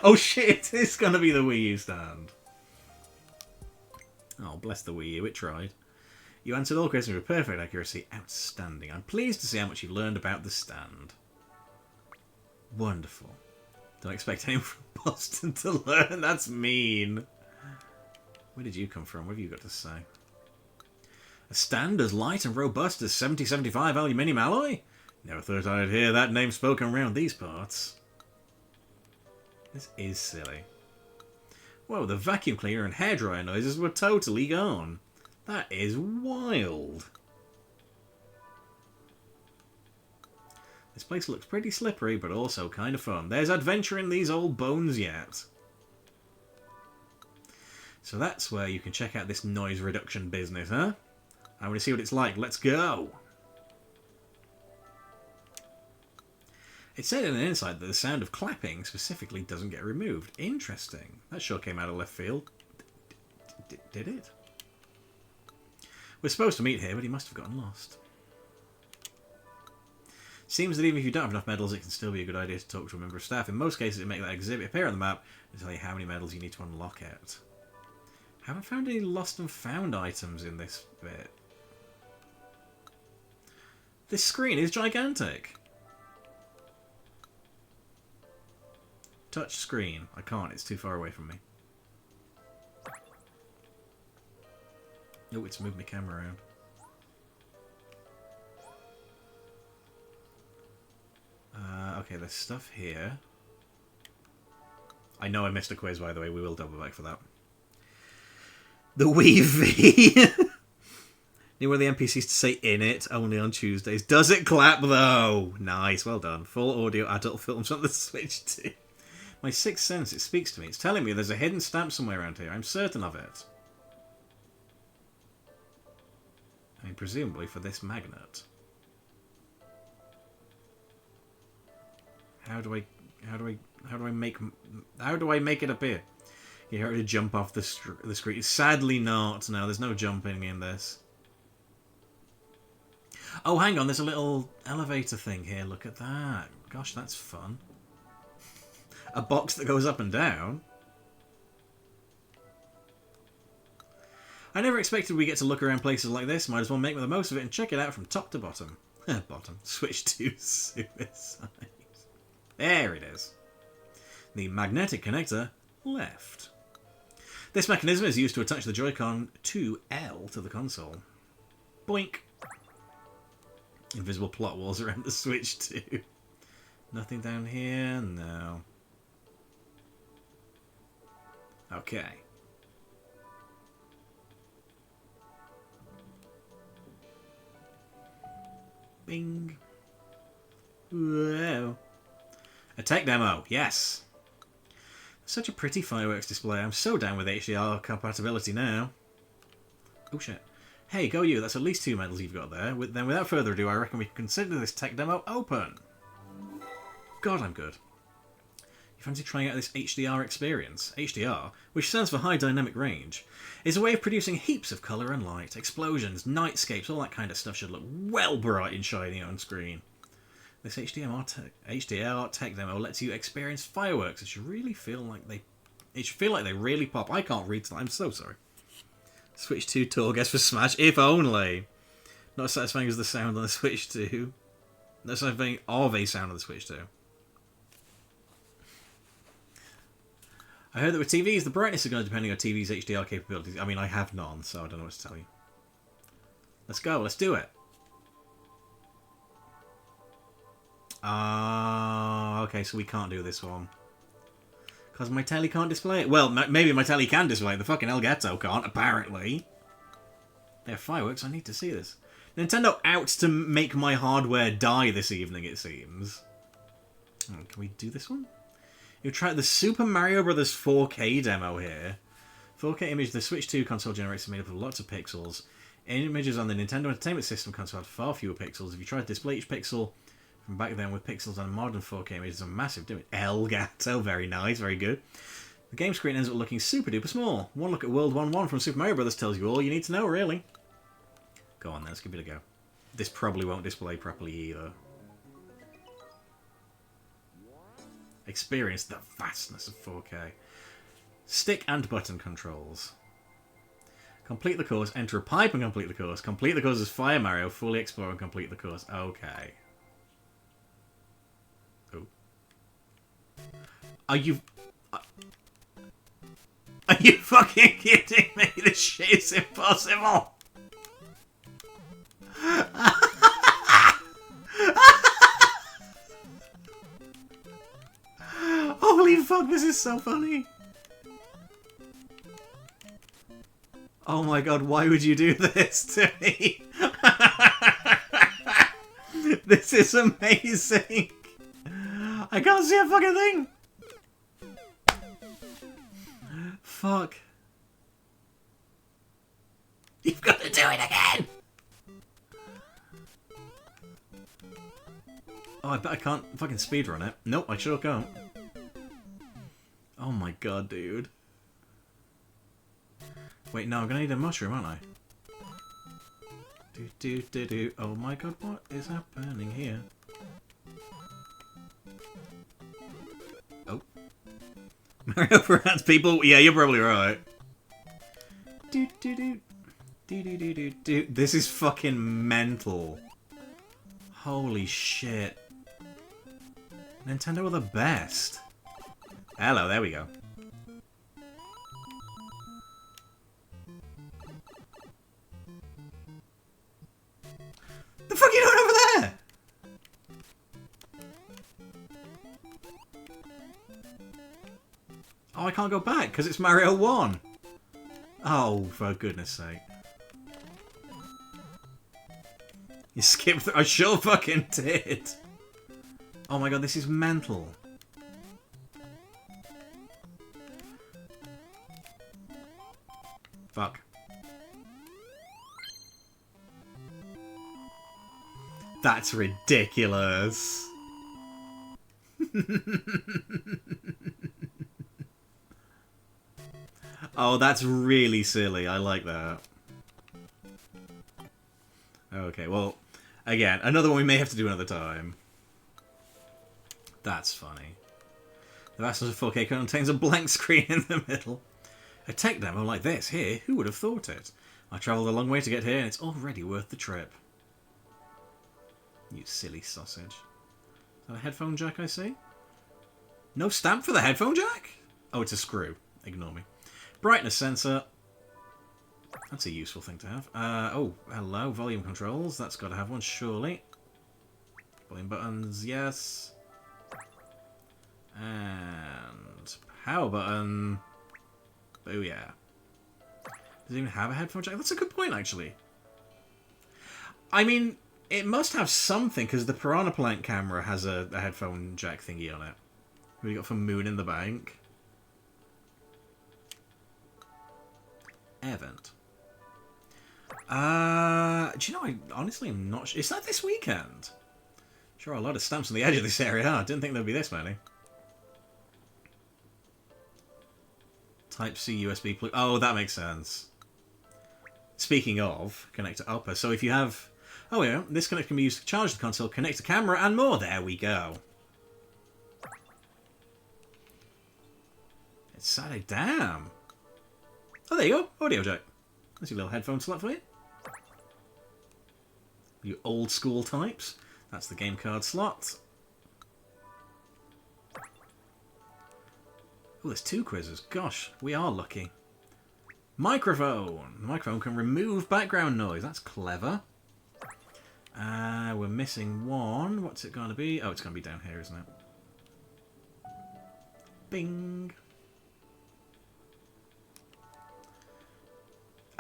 Oh shit, it's gonna be the Wii U stand. Oh, bless the Wii U, it tried. You answered all questions with perfect accuracy. Outstanding. I'm pleased to see how much you've learned about the stand. Wonderful. Don't expect anyone from Boston to learn. That's mean. Where did you come from? What have you got to say? A stand as light and robust as 7075 aluminium alloy? Never thought I'd hear that name spoken around these parts. This is silly. Whoa, the vacuum cleaner and hairdryer noises were totally gone. That is wild. This place looks pretty slippery, but also kind of fun. There's adventure in these old bones yet. So that's where you can check out this noise reduction business, huh? I want to see what it's like. Let's go! It said in an insight that the sound of clapping specifically doesn't get removed. Interesting. That sure came out of left field. Did it? We're supposed to meet here, but he must have gotten lost. Seems that even if you don't have enough medals, it can still be a good idea to talk to a member of staff. In most cases, it makes that exhibit appear on the map and tell you how many medals you need to unlock it. Haven't found any lost and found items in this bit. This screen is gigantic. Touch screen. I can't, it's too far away from me. Oh, it's moved my camera around. Okay, there's stuff here. I know I missed a quiz, by the way. We will double back for that. The Wii V. Knew one of the NPCs to say in it, only on Tuesdays. Does it clap, though? Nice, well done. Full audio adult films on the Switch, too. My sixth sense, it speaks to me. It's telling me there's a hidden stamp somewhere around here. I'm certain of it. I mean, presumably for this magnet. How do I make it appear? You hear it jump off the screen. Sadly not. No, there's no jumping in this. Oh, hang on. There's a little elevator thing here. Look at that. Gosh, that's fun. A box that goes up and down. I never expected we get to look around places like this. Might as well make the most of it and check it out from top to bottom. Bottom. Switch to suicide. There it is. The magnetic connector left. This mechanism is used to attach the Joy-Con to L to the console. Boink. Invisible plot walls around the Switch too. Nothing down here? No. Okay. Bing. Whoa. A tech demo, yes. Such a pretty fireworks display. I'm so down with HDR compatibility now. Oh shit. Hey, go you. That's at least 2 medals you've got there. Then without further ado, I reckon we can consider this tech demo open. God, I'm good. You fancy trying out this HDR experience? HDR, which stands for High Dynamic Range, is a way of producing heaps of colour and light. Explosions, nightscapes, all that kind of stuff should look well bright and shiny on screen. This HDR tech demo lets you experience fireworks. It should feel like they really pop. I can't read tonight. I'm so sorry. Switch 2 tour guest for Smash, if only. Not as satisfying as the sound on the Switch 2. Not satisfying of a sound on the Switch 2. I heard that with TVs, the brightness is going to depend on your TV's HDR capabilities. I mean, I have none, so I don't know what to tell you. Let's go. Let's do it. Okay, so we can't do this one. Because my telly can't display it. Well, maybe my telly can display it. The fucking Elgato can't, apparently. They're fireworks. I need to see this. Nintendo out to make my hardware die this evening, it seems. Oh, can we do this one? You try the Super Mario Bros. 4K demo here. 4K image, the Switch 2 console generates made up of lots of pixels. Images on the Nintendo Entertainment System console had far fewer pixels. If you tried to display each pixel from back then with pixels on a modern 4K image, it's a massive difference. Elgato, very nice, very good. The game screen ends up looking super duper small. One look at World 1-1 from Super Mario Bros. Tells you all you need to know, really. Go on then, let's give it a go. This probably won't display properly either. Experience the vastness of 4K. Stick and button controls. Complete the course, enter a pipe and complete the course. Complete the course as Fire Mario, fully explore and complete the course. Okay. Oh. Are you fucking kidding me? This shit is impossible! Holy fuck, this is so funny! Oh my god, why would you do this to me? This is amazing! I can't see a fucking thing! Fuck. You've got to do it again! Oh, I bet I can't fucking speedrun it. Nope, I sure can't. Oh my god, dude. Wait, no, I'm gonna need a mushroom, aren't I? Do. Oh my god, what is happening here? Oh. Mario Parats people? Yeah, you're probably right. Do. This is fucking mental. Holy shit. Nintendo are the best. Hello, there we go. The fuck are you doing over there? Oh, I can't go back because it's Mario 1. Oh, for goodness sake. You skipped I sure fucking did. Oh my god, this is mental. Fuck. That's ridiculous. Oh, that's really silly. I like that. Okay, well, again, another one we may have to do another time. That's funny. The vastness of 4K contains a blank screen in the middle. A tech demo like this here, who would have thought it? I travelled a long way to get here and it's already worth the trip. You silly sausage. Is that a headphone jack I see? No stamp for the headphone jack? Oh, it's a screw. Ignore me. Brightness sensor. That's a useful thing to have. Oh, hello. Volume controls. That's got to have one, surely. Volume buttons, yes. And power button. Booyah. Does it even have a headphone jack? That's a good point, actually. I mean, it must have something, because the Piranha Plant camera has a headphone jack thingy on it. What do you got for Moon in the Bank? Event. Do you know, I honestly am not sure. Is that this weekend? Sure, a lot of stamps on the edge of this area. I didn't think there'd be this many. Type-C USB plug. Oh, that makes sense. Speaking of, connector upper. So if you have... Oh, yeah. This connector can be used to charge the console, connect the camera, and more. There we go. It's Saturday. Damn. Oh, there you go. Audio jack. There's your little headphone slot for you. You old school types. That's the game card slot. Oh, there's 2 quizzes. Gosh, we are lucky. Microphone. The microphone can remove background noise. That's clever. We're missing one. What's it going to be? Oh, it's going to be down here, isn't it? Bing.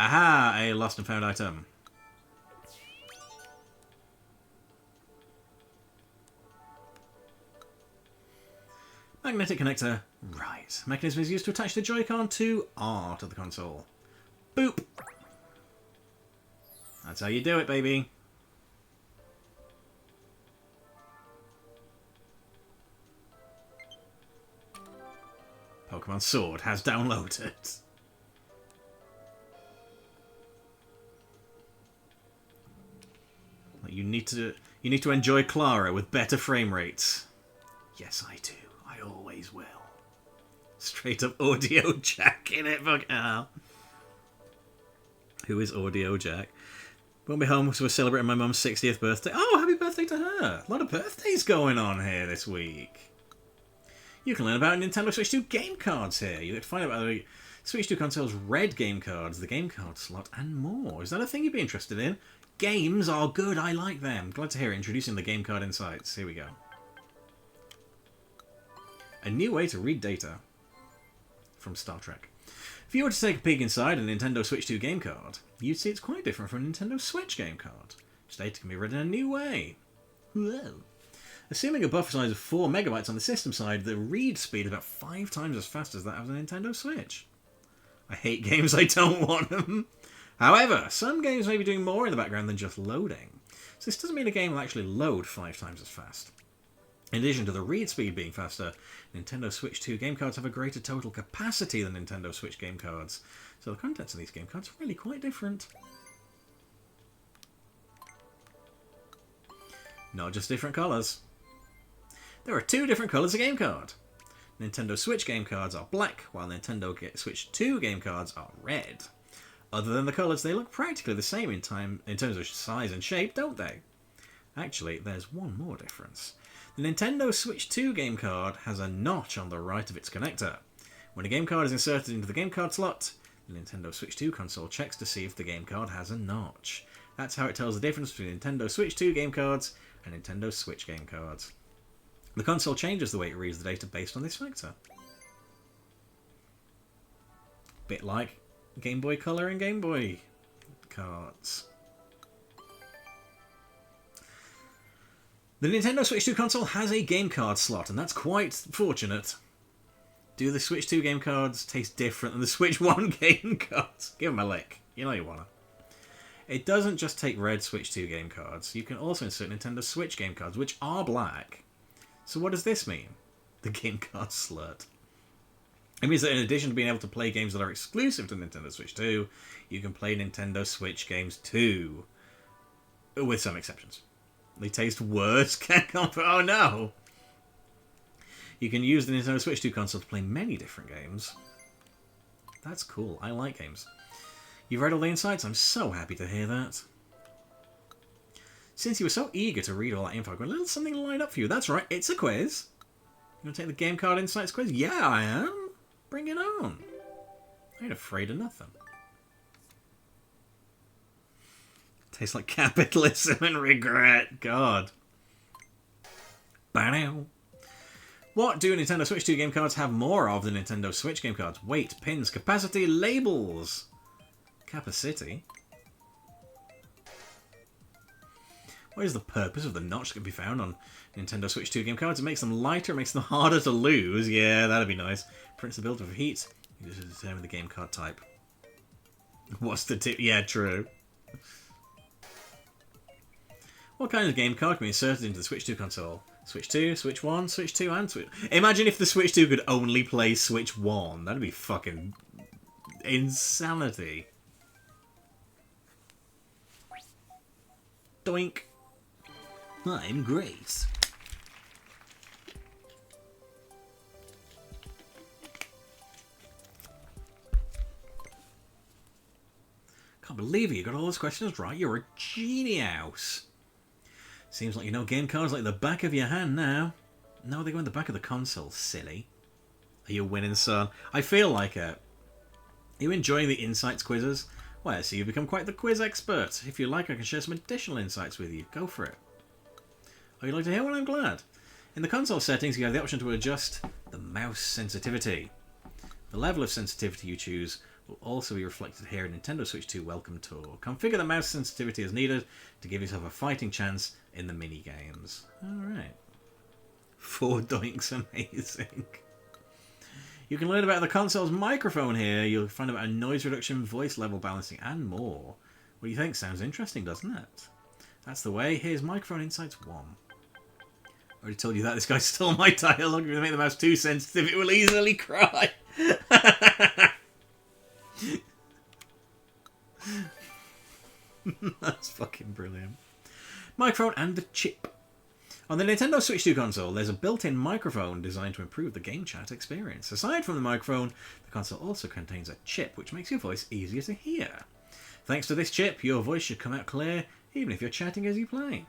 Aha! A lost and found item. Magnetic connector, right. Mechanism is used to attach the Joy-Con to R to the console. Boop! That's how you do it, baby. Pokemon Sword has downloaded. You need to enjoy Clara with better frame rates. Yes, I do. I always will. Straight up Audio Jack in it, fuck hell. Who is Audio Jack? Won't be home, so we're celebrating my mum's 60th birthday. Oh, happy birthday to her! A lot of birthdays going on here this week. You can learn about Nintendo Switch 2 game cards here. You can find out about the Switch 2 console's red game cards, the game card slot, and more. Is that a thing you'd be interested in? Games are good, I like them. Glad to hear it. Introducing the game card insights. Here we go. A new way to read data from Star Trek. If you were to take a peek inside a Nintendo Switch 2 game card, you'd see it's quite different from a Nintendo Switch game card. Its data can be read in a new way. Whoa. Assuming a buffer size of 4 megabytes on the system side, the read speed is about 5 times as fast as that of the Nintendo Switch. I hate games, I don't want them. However, some games may be doing more in the background than just loading. So this doesn't mean a game will actually load 5 times as fast. In addition to the read speed being faster, Nintendo Switch 2 game cards have a greater total capacity than Nintendo Switch game cards. So the contents of these game cards are really quite different. Not just different colours. There are 2 different colours of game card. Nintendo Switch game cards are black, while Nintendo Switch 2 game cards are red. Other than the colours, they look practically the same in terms of size and shape, don't they? Actually, there's one more difference. The Nintendo Switch 2 game card has a notch on the right of its connector. When a game card is inserted into the game card slot, the Nintendo Switch 2 console checks to see if the game card has a notch. That's how it tells the difference between Nintendo Switch 2 game cards and Nintendo Switch game cards. The console changes the way it reads the data based on this factor. Bit like Game Boy Color and Game Boy cards. The Nintendo Switch 2 console has a game card slot, and that's quite fortunate. Do the Switch 2 game cards taste different than the Switch 1 game cards? Give them a lick. You know you wanna. It doesn't just take red Switch 2 game cards. You can also insert Nintendo Switch game cards, which are black. So what does this mean? The game card slot. It means that in addition to being able to play games that are exclusive to Nintendo Switch 2, you can play Nintendo Switch games too. With some exceptions. They taste worse. Can't comfort. Oh no! You can use the Nintendo Switch 2 console to play many different games. That's cool. I like games. You've read all the insights? I'm so happy to hear that. Since you were so eager to read all that info, I've got a little something lined up for you. That's right, it's a quiz. You want to take the Game Card Insights quiz? Yeah, I am. Bring it on. I ain't afraid of nothing. Tastes like capitalism and regret. God. Ba-dow. What do Nintendo Switch 2 game cards have more of than Nintendo Switch game cards? Weight, pins, capacity, labels. Capacity? What is the purpose of the notch that can be found on Nintendo Switch 2 game cards? It makes them lighter, it makes them harder to lose. Yeah, that'd be nice. Principality of heat. You just determine the game card type. What's the tip? Yeah, true. What kind of game card can be inserted into the Switch 2 console? Switch 2, Switch 1, Switch 2, and Switch... Imagine if the Switch 2 could only play Switch 1. That'd be fucking insanity. Doink. I'm great. Can't believe it, you got all those questions right. You're a genius. Seems like you know game cards like the back of your hand now. No, they go in the back of the console, silly. Are you winning, son? I feel like it. Are you enjoying the insights quizzes? Well, I see you've become quite the quiz expert. If you like, I can share some additional insights with you. Go for it. Oh, you'd like to hear one? I'm glad. In the console settings, you have the option to adjust the mouse sensitivity. The level of sensitivity you choose will also be reflected here in Nintendo Switch 2 Welcome Tour. Configure the mouse sensitivity as needed to give yourself a fighting chance in the mini-games. Alright. 4 doinks amazing. You can learn about the console's microphone here. You'll find about noise reduction, voice level balancing, and more. What do you think? Sounds interesting, doesn't it? That's the way. Here's Microphone Insights 1. I already told you that. This guy stole my dialogue. If you make the mouse too sensitive, it will easily cry. That's fucking brilliant. Microphone and the chip. On the Nintendo Switch 2 console, there's a built-in microphone designed to improve the game chat experience. Aside from the microphone, the console also contains a chip which makes your voice easier to hear. Thanks to this chip, your voice should come out clear, even if you're chatting as you play.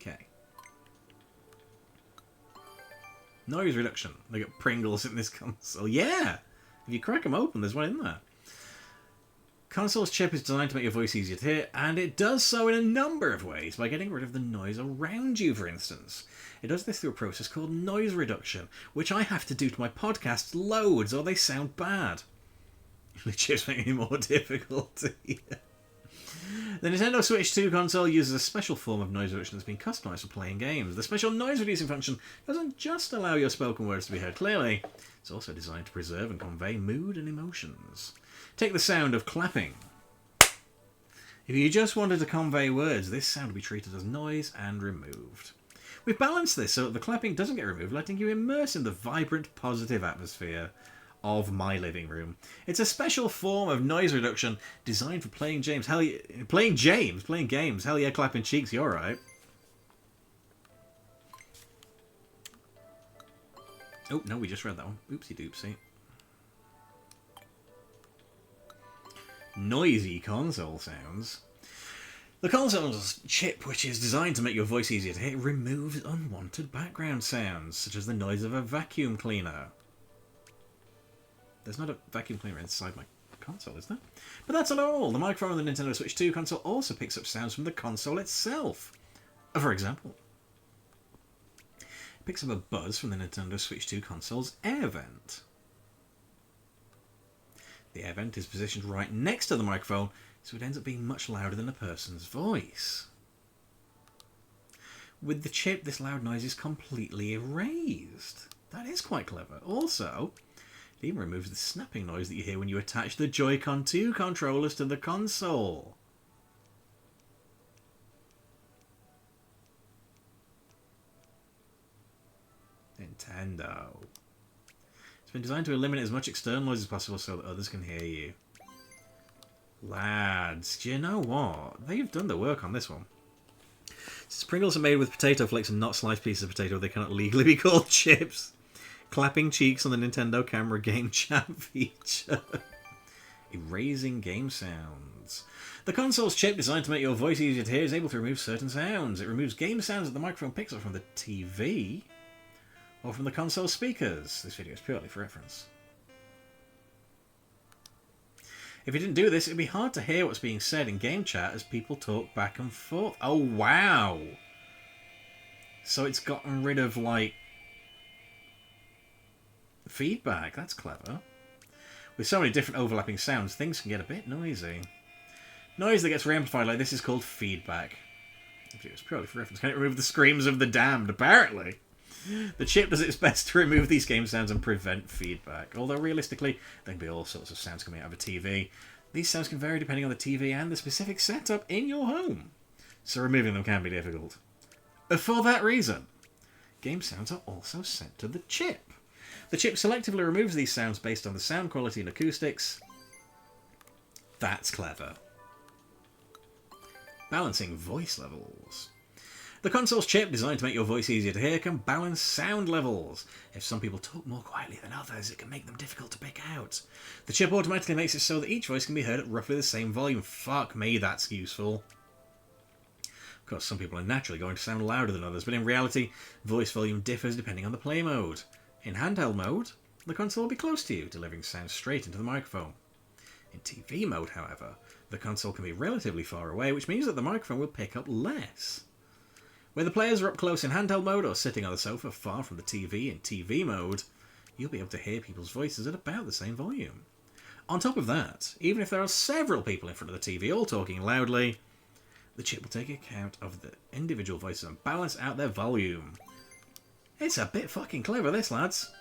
Okay. Noise reduction. They got Pringles in this console. Yeah! If you crack them open, there's one in there. Console's chip is designed to make your voice easier to hear, and it does so in a number of ways, by getting rid of the noise around you, for instance. It does this through a process called noise reduction, which I have to do to my podcasts loads, or they sound bad. The chip's making it more difficult to hear. The Nintendo Switch 2 console uses a special form of noise reduction that's been customised for playing games. The special noise reducing function doesn't just allow your spoken words to be heard clearly, it's also designed to preserve and convey mood and emotions. Take the sound of clapping. If you just wanted to convey words, this sound will be treated as noise and removed. We've balanced this so that the clapping doesn't get removed, letting you immerse in the vibrant, positive atmosphere of my living room. It's a special form of noise reduction designed for playing games. Hell yeah, playing games. Hell yeah, clapping cheeks, you're right. Oh, no, we just read that one. Oopsie doopsie. Noisy console sounds. The console's chip, which is designed to make your voice easier to hear, removes unwanted background sounds, such as the noise of a vacuum cleaner. There's not a vacuum cleaner inside my console, is there? But that's not all. The microphone on the Nintendo Switch 2 console also picks up sounds from the console itself. For example, it picks up a buzz from the Nintendo Switch 2 console's air vent. The air vent is positioned right next to the microphone, so it ends up being much louder than a person's voice. With the chip, this loud noise is completely erased. That is quite clever. Also, it even removes the snapping noise that you hear when you attach the Joy-Con 2 controllers to the console. Nintendo. It's been designed to eliminate as much external noise as possible so that others can hear you. Lads, do you know what? They've done the work on this one. Since Pringles are made with potato flakes and not sliced pieces of potato, they cannot legally be called chips. Clapping cheeks on the Nintendo camera game chat feature. Erasing game sounds. The console's chip, designed to make your voice easier to hear, is able to remove certain sounds. It removes game sounds that the microphone picks up from the TV or from the console speakers. This video is purely for reference. If you didn't do this, it'd be hard to hear what's being said in game chat as people talk back and forth. Oh, wow! So it's gotten rid of, like, feedback. That's clever. With so many different overlapping sounds, things can get a bit noisy. Noise that gets re-amplified like this is called feedback. If it was purely for reference, can it remove the screams of the damned? Apparently. The chip does its best to remove these game sounds and prevent feedback. Although realistically, there can be all sorts of sounds coming out of a TV. These sounds can vary depending on the TV and the specific setup in your home. So removing them can be difficult. For that reason, game sounds are also sent to the chip. The chip selectively removes these sounds based on the sound quality and acoustics. That's clever. Balancing voice levels. The console's chip, designed to make your voice easier to hear, can balance sound levels. If some people talk more quietly than others, it can make them difficult to pick out. The chip automatically makes it so that each voice can be heard at roughly the same volume. Fuck me, that's useful. Of course, some people are naturally going to sound louder than others, but in reality, voice volume differs depending on the play mode. In handheld mode, the console will be close to you, delivering sound straight into the microphone. In TV mode, however, the console can be relatively far away, which means that the microphone will pick up less. When the players are up close in handheld mode or sitting on the sofa far from the TV in TV mode, you'll be able to hear people's voices at about the same volume. On top of that, even if there are several people in front of the TV all talking loudly, the chip will take account of the individual voices and balance out their volume. It's a bit fucking clever, this, lads.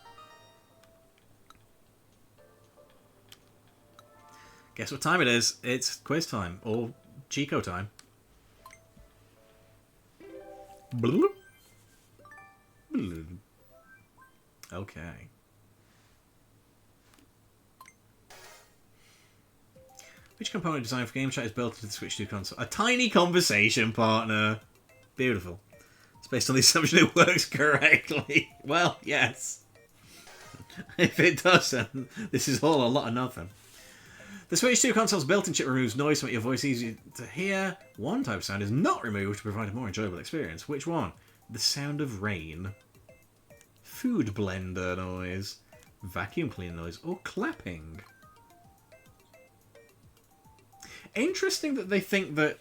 Guess what time it is? It's quiz time, or Chico time. Okay. Which component designed for Game Chat is built into the Switch 2 console? A tiny conversation partner. Beautiful. It's based on the assumption it works correctly. Well, yes. If it doesn't, this is all a lot of nothing. The Switch 2 console's built-in chip removes noise to make your voice easier to hear. One type of sound is not removed to provide a more enjoyable experience. Which one? The sound of rain. Food blender noise. Vacuum cleaner noise. Or clapping. Interesting that they think that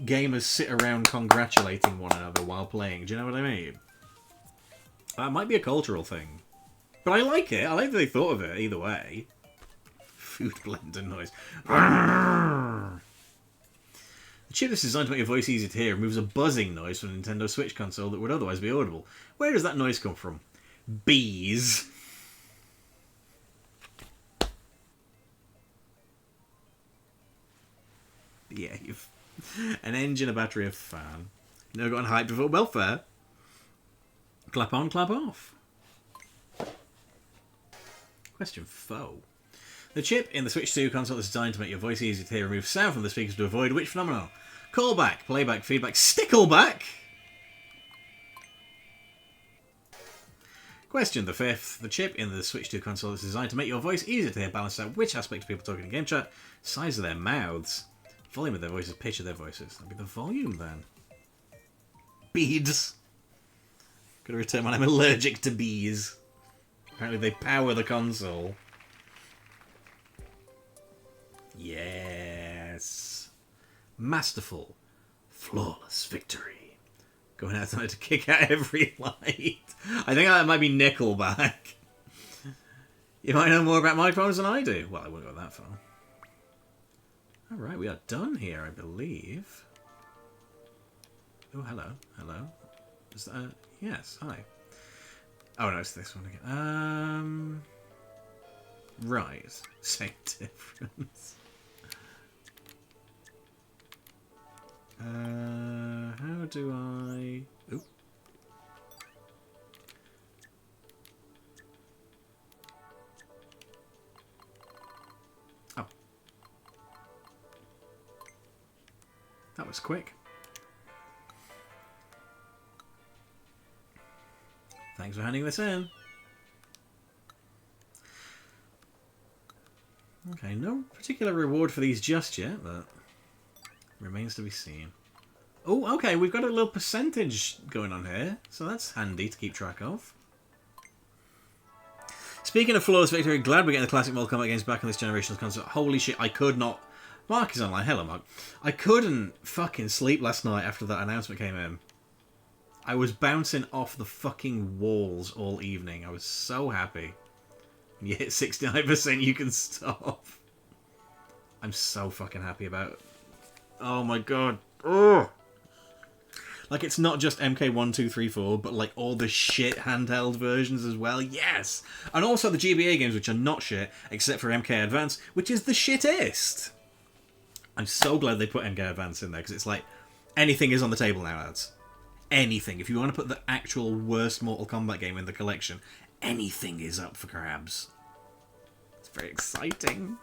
gamers sit around congratulating one another while playing. Do you know what I mean? That might be a cultural thing. But I like it. I like that they thought of it either way. Food blender noise. The chip that's designed to make your voice easy to hear removes a buzzing noise from the Nintendo Switch console that would otherwise be audible. Where does that noise come from? Bees. Behave. An engine, a battery, a fan. Never gotten hyped before. Well, fair. Clap on, clap off. Question 4. The chip in the Switch 2 console is designed to make your voice easy to hear, remove sound from the speakers to avoid which phenomenon? Callback, playback, feedback, stickleback? Question the 5th. The chip in the Switch 2 console is designed to make your voice easier to hear, balance out which aspect of people talking in game chat? Size of their mouths. Volume of their voices, pitch of their voices. That'd be the volume then. Beads. Gotta return when I'm allergic to bees. Apparently they power the console. Yes. Masterful. Flawless victory. Going out tonight to kick out every light. I think that might be Nickelback. You might know more about microphones than I do. Well, I wouldn't go that far. Alright, we are done here, I believe. Oh, hello. Hello. Is that a... Yes, hi. Oh, no, it's this one again. Right. Same difference. How do I... Oop. Oh. That was quick. Thanks for handing this in. Okay, no particular reward for these just yet, but remains to be seen. Oh, okay, we've got a little percentage going on here, so that's handy to keep track of. Speaking of flawless victory, glad we're getting the classic Mortal Kombat games back on this generation's console. Holy shit, I could not... Mark is online. Hello, Mark. I couldn't fucking sleep last night after that announcement came in. I was bouncing off the fucking walls all evening. I was so happy. You hit 69%, you can stop. I'm so fucking happy about it. Oh my god. Ugh. Like, it's not just MK1234, but like all the shit handheld versions as well. Yes! And also the GBA games, which are not shit, except for MK Advance, which is the shittest. I'm so glad they put MK Advance in there, because it's like, anything is on the table now, lads. Anything. If you want to put the actual worst Mortal Kombat game in the collection, anything is up for grabs. It's very exciting.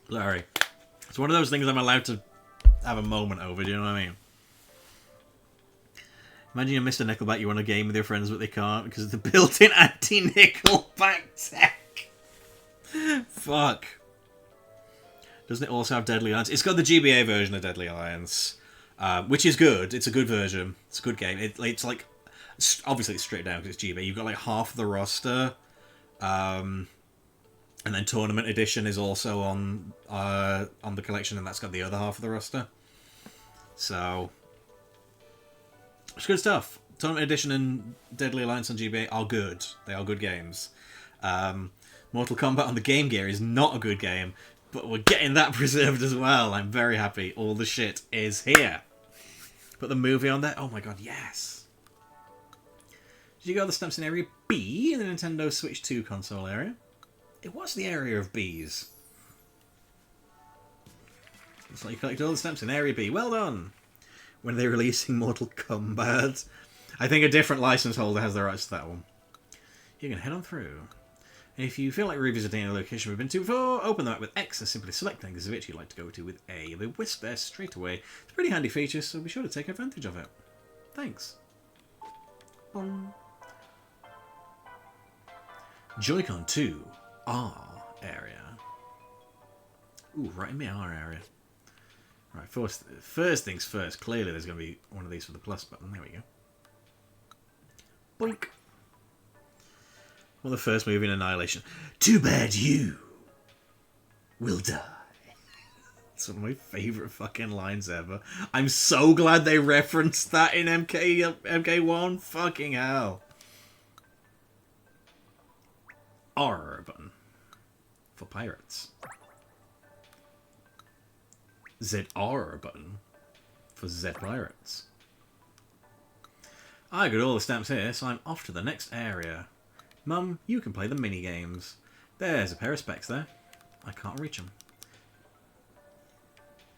Sorry. It's one of those things I'm allowed to have a moment over, do you know what I mean? Imagine you're Mr. Nickelback, you want a game with your friends, but they can't because of the built-in anti-Nickelback tech. Fuck. Doesn't it also have Deadly Alliance? It's got the GBA version of Deadly Alliance, which is good. It's a good version. It's a good game. It's like... Obviously, it's stripped down because it's GBA. You've got like half the roster. And then Tournament Edition is also on the collection, and that's got the other half of the roster. So... It's good stuff. Tournament Edition and Deadly Alliance on GBA are good. They are good games. Mortal Kombat on the Game Gear is not a good game, but we're getting that preserved as well. I'm very happy. All the shit is here. Put the movie on there. Oh my god, yes. Did you go to the stamps in Area B in the Nintendo Switch 2 console area? It was the area of Bs. Looks like you collected all the stamps in Area B. Well done! When are they releasing Mortal Kombat? I think a different license holder has the rights to that one. You can head on through. And if you feel like revisiting a location we've been to before, open the map with X and simply select an exhibit you'd like to go to with A. They whisk there straight away. It's a pretty handy feature, so be sure to take advantage of it. Thanks. Bong. Joy-Con 2 R area. Ooh, right in the R area. Right, first things first. Clearly there's going to be one of these for the plus button. There we go. Boink. Well, the first move in Annihilation. Too bad you will die. It's one of my favourite fucking lines ever. I'm so glad they referenced that in MK1. Fucking hell. R button. For pirates. ZR button. For Z pirates. I got all the stamps here, so I'm off to the next area. Mum, you can play the mini-games. There's a pair of specs there. I can't reach them.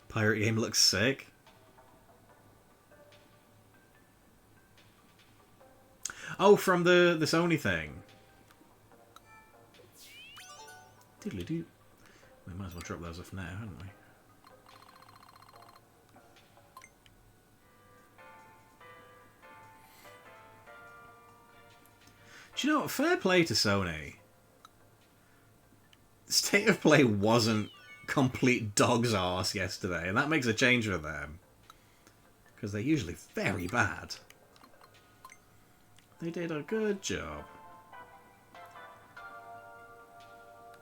Pirate game looks sick. Oh, from the Sony thing. Diddly-doo. We might as well drop those off now, hadn't we? Do you know what? Fair play to Sony. State of Play wasn't complete dog's arse yesterday, and that makes a change for them. Because they're usually very bad. They did a good job.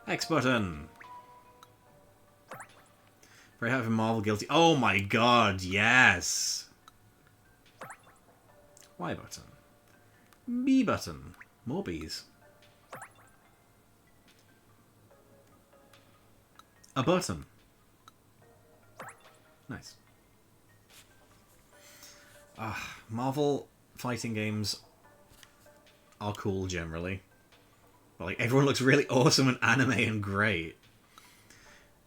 X button. Very happy for Marvel Guilty. Oh my god, yes! Y button. B button. More bees. A button. Nice. Marvel fighting games are cool generally. But, like, everyone looks really awesome and anime and great.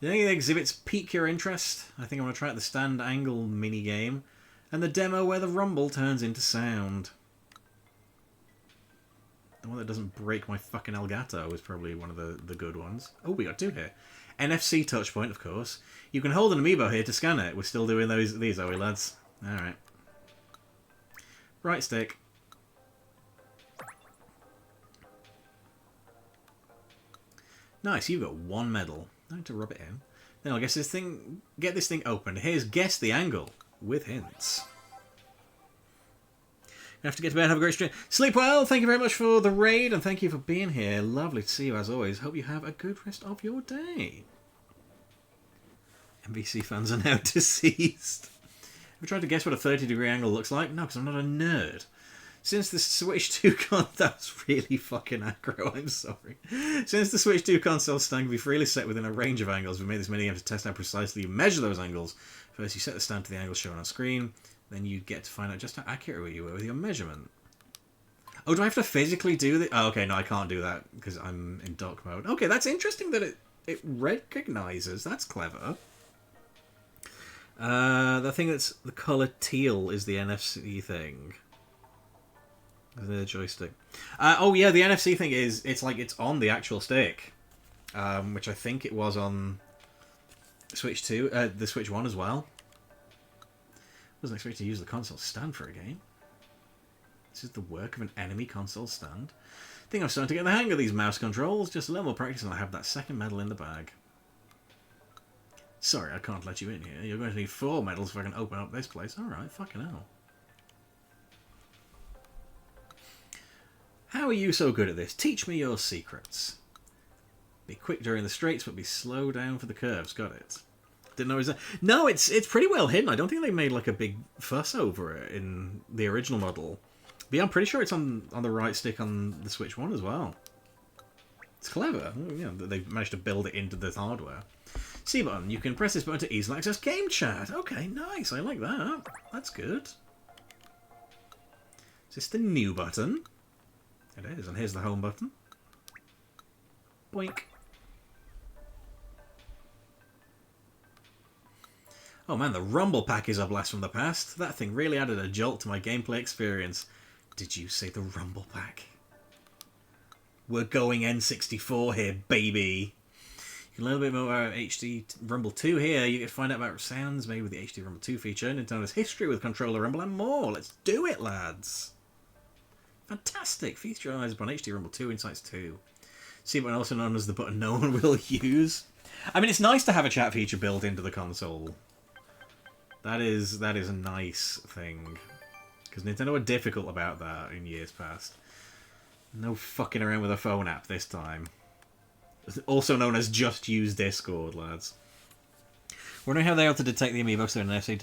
Do any of the exhibits pique your interest? I think I'm going to try out the stand angle mini game and the demo where the rumble turns into sound. The one that doesn't break my fucking Elgato is probably one of the good ones. Oh, we got two here. NFC touchpoint, of course. You can hold an amiibo here to scan it. We're still doing these, are we, lads? Alright. Right stick. Nice, you've got one medal. I need to rub it in. Then I'll get this thing open. Here's Guess the Angle with hints. You have to get to bed, have a great stream. Sleep well, thank you very much for the raid, and thank you for being here. Lovely to see you as always. Hope you have a good rest of your day. MVC fans are now deceased. Have you tried to guess what a 30-degree angle looks like? No, because I'm not a nerd. Since the Switch 2 that's really fucking aggro, I'm sorry. Since the Switch 2 console stand can be freely set within a range of angles, we made this mini game to test how precisely you measure those angles. First, you set the stand to the angle shown on screen. Then you get to find out just how accurate you were with your measurement. Oh, do I have to physically do this? Oh, okay, no, I can't do that because I'm in dock mode. Okay, that's interesting that it recognizes. That's clever. The thing that's the colour teal is the NFC thing. The joystick. Oh, yeah, the NFC thing is, it's on the actual stick. Which I think it was on Switch 2, the Switch 1 as well. Wasn't expecting to use the console stand for a game. This is the work of an enemy console stand. I think I'm starting to get the hang of these mouse controls. Just a little more practice and I'll have that second medal in the bag. Sorry, I can't let you in here. You're going to need 4 medals if I can open up this place. Alright, fucking hell. How are you so good at this? Teach me your secrets. Be quick during the straights, but be slow down for the curves. Got it. Didn't know it was there. No, it's pretty well hidden. I don't think they made like a big fuss over it in the original model. But yeah, I'm pretty sure it's on the right stick on the Switch 1 as well. It's clever. You know, they've managed to build it into the hardware. C button. You can press this button to easily access game chat. Okay, nice. I like that. That's good. Is this the new button? It is, and here's the home button. Boink. Oh man, the Rumble Pack is a blast from the past. That thing really added a jolt to my gameplay experience. Did you say the Rumble Pack? We're going N64 here, baby. You can learn a bit more about HD Rumble 2 here. You can find out about sounds made with the HD Rumble 2 feature, Nintendo's history with Controller Rumble, and more. Let's do it, lads. Fantastic. Featureized on HD Rumble 2 Insights 2. See button, also known as the button no one will use. I mean, it's nice to have a chat feature built into the console. That is a nice thing. Because Nintendo were difficult about that in years past. No fucking around with a phone app this time. Also known as just use Discord, lads. Wondering how they ought to detect the amiibo so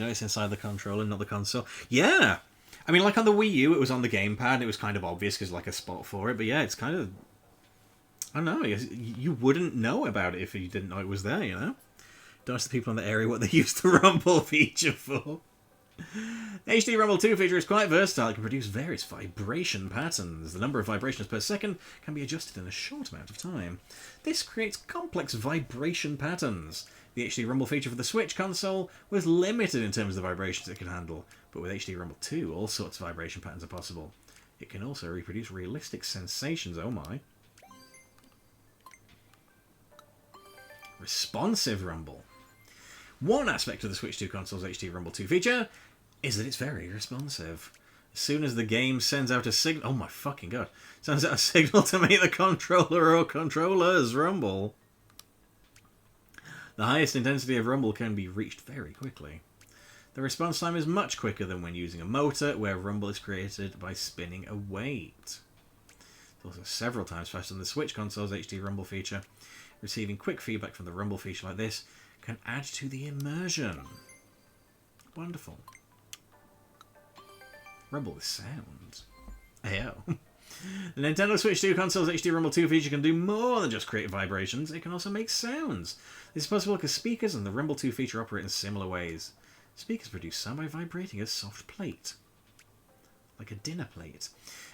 it's inside the controller, not the console. Yeah! I mean, like on the Wii U, it was on the gamepad, it was kind of obvious because like a spot for it, but yeah, it's kind of... I don't know, you wouldn't know about it if you didn't know it was there, you know? Don't ask the people in the area what they used the Rumble feature for. The HD Rumble 2 feature is quite versatile. It can produce various vibration patterns. The number of vibrations per second can be adjusted in a short amount of time. This creates complex vibration patterns. The HD Rumble feature for the Switch console was limited in terms of the vibrations it could handle, but with HD Rumble 2, all sorts of vibration patterns are possible. It can also reproduce realistic sensations, oh my. Responsive Rumble. One aspect of the Switch 2 console's HD Rumble 2 feature is that it's very responsive. As soon as the game sends out a signal... Oh my fucking god. Sends out a signal to make the controller or controllers rumble. The highest intensity of rumble can be reached very quickly. The response time is much quicker than when using a motor, where rumble is created by spinning a weight. It's also several times faster than the Switch console's HD Rumble feature. Receiving quick feedback from the Rumble feature like this can add to the immersion. Wonderful. Rumble with sound. Ayo. The Nintendo Switch 2 console's HD Rumble 2 feature can do more than just create vibrations. It can also make sounds. This is possible because speakers and the Rumble 2 feature operate in similar ways. Speakers produce sound by vibrating a soft plate. Like a dinner plate.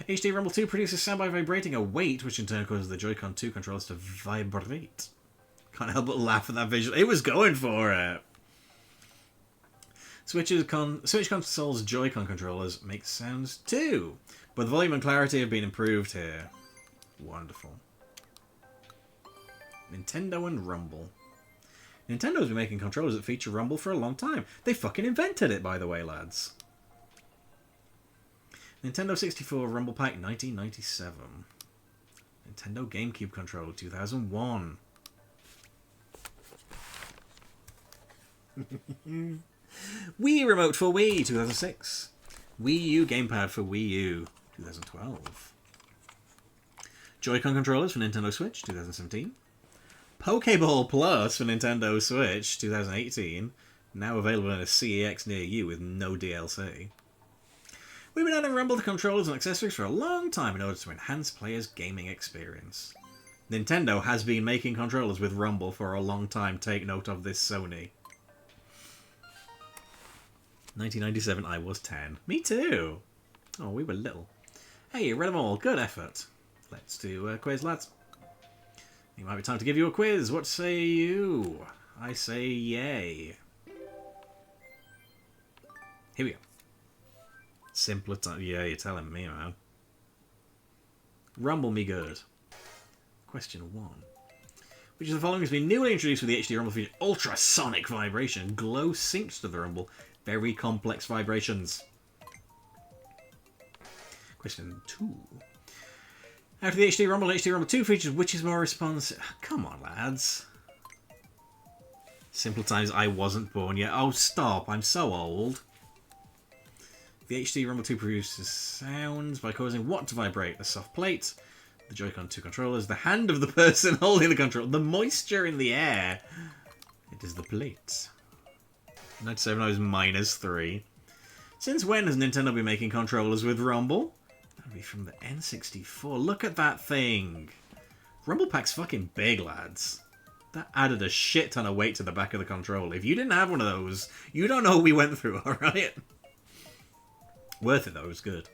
HD Rumble 2 produces sound by vibrating a weight, which in turn causes the Joy-Con 2 controllers to vibrate. Can't help but laugh at that visual. It was going for it! Switch console's Joy-Con controllers make sounds too, but the volume and clarity have been improved here. Wonderful. Nintendo and Rumble. Nintendo's been making controllers that feature Rumble for a long time. They fucking invented it, by the way, lads. Nintendo 64 Rumble Pack 1997. Nintendo GameCube controller 2001. Wii Remote for Wii 2006. Wii U Gamepad for Wii U 2012. Joy-Con controllers for Nintendo Switch 2017. Pokeball Plus for Nintendo Switch 2018. Now available in a CEX near you with no DLC. We've been adding Rumble to controllers and accessories for a long time in order to enhance players' gaming experience. Nintendo has been making controllers with Rumble for a long time. Take note of this, Sony. 1997, I was 10. Me too. Oh, we were little. Hey, you read them all. Good effort. Let's do a quiz, lads. It might be time to give you a quiz. What say you? I say yay. Here we go. Simpler time. Yeah, you're telling me, man. Rumble me good. Question 1. Which of the following has been newly introduced with the HD Rumble feature? Ultrasonic vibration. Glow syncs to the Rumble. Very complex vibrations. Question 2. After the HD Rumble and HD Rumble 2 features, which is more responsive? Come on, lads. Simple times I wasn't born yet. Oh, stop. I'm so old. The HD Rumble 2 produces sounds by causing what to vibrate? The soft plate, the Joy-Con 2 controllers, the hand of the person holding the controller, the moisture in the air. It is the plate. 97, I was -3. Since when has Nintendo been making controllers with Rumble? That would be from the N64. Look at that thing. Rumble Pack's fucking big, lads. That added a shit ton of weight to the back of the controller. If you didn't have one of those, you don't know what we went through, alright? Worth it though, it was good.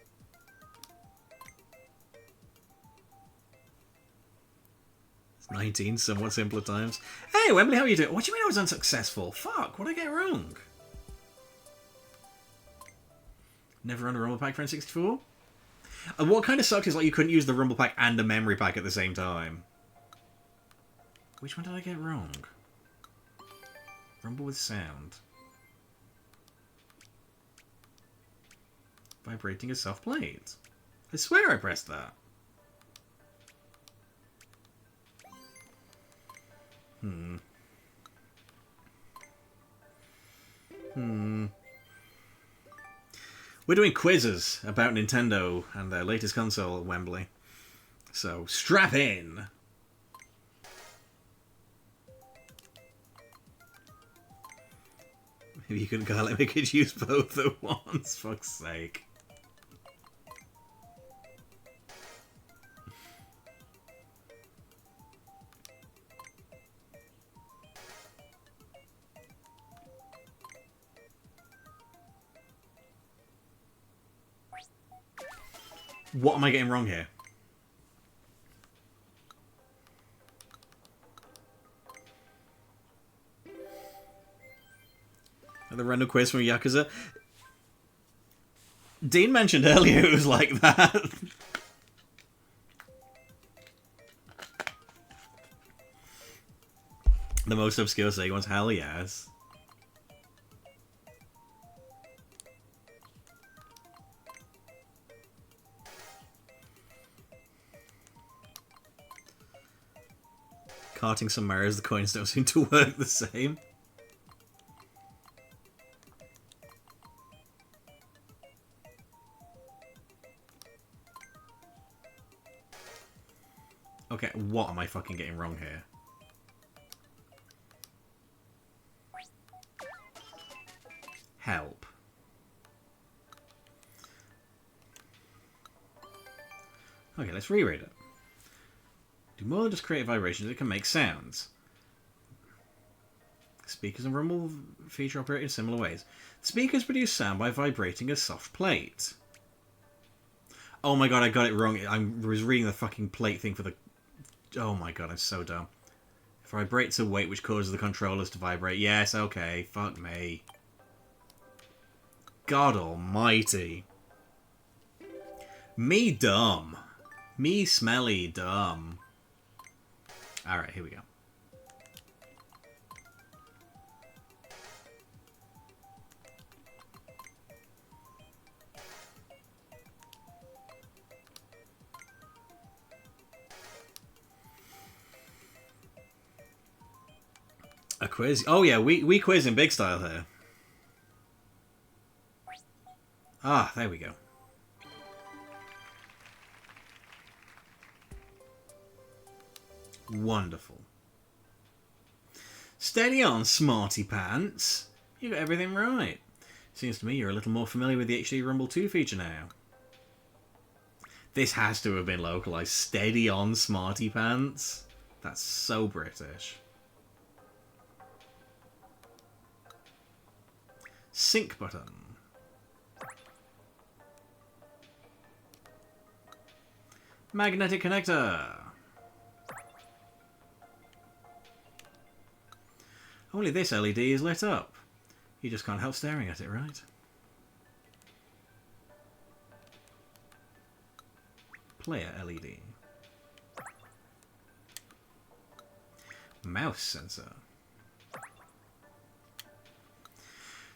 It's 19 somewhat simpler times. Hey, Wembley, how are you doing? What do you mean I was unsuccessful? Fuck, what did I get wrong? Never run a Rumble Pack for N64? And what kind of sucked is like you couldn't use the Rumble Pack and the memory pack at the same time. Which one did I get wrong? Rumble with sound. Vibrating a soft plate. I swear I pressed that. We're doing quizzes about Nintendo and their latest console, Wembley. So, strap in! Maybe you couldn't call it, we could use both at once, fuck's sake. What am I getting wrong here? The random quiz from Yakuza. Dean mentioned earlier it was like that. The most obscure Sega ones, hell yes. Carting some Marios, the coins don't seem to work the same. Okay, what am I fucking getting wrong here? Help. Okay, let's reread it. Do more than just create vibrations, it can make sounds. Speakers and Rumble feature operate in similar ways. Speakers produce sound by vibrating a soft plate. Oh my god, I got it wrong. I was reading the fucking plate thing for the... Oh my god, I'm so dumb. It vibrates a weight which causes the controllers to vibrate. Yes, okay, fuck me. God almighty. Me dumb. Me smelly dumb. Alright, here we go. A quiz? Oh yeah, we quiz in big style here. Ah, there we go. Wonderful. Steady on, smarty pants. You got everything right. Seems to me you're a little more familiar with the HD Rumble 2 feature now. This has to have been localized. Steady on, smarty pants. That's so British. Sync button. Magnetic connector. Only this LED is lit up. You just can't help staring at it, right? Player LED. Mouse sensor.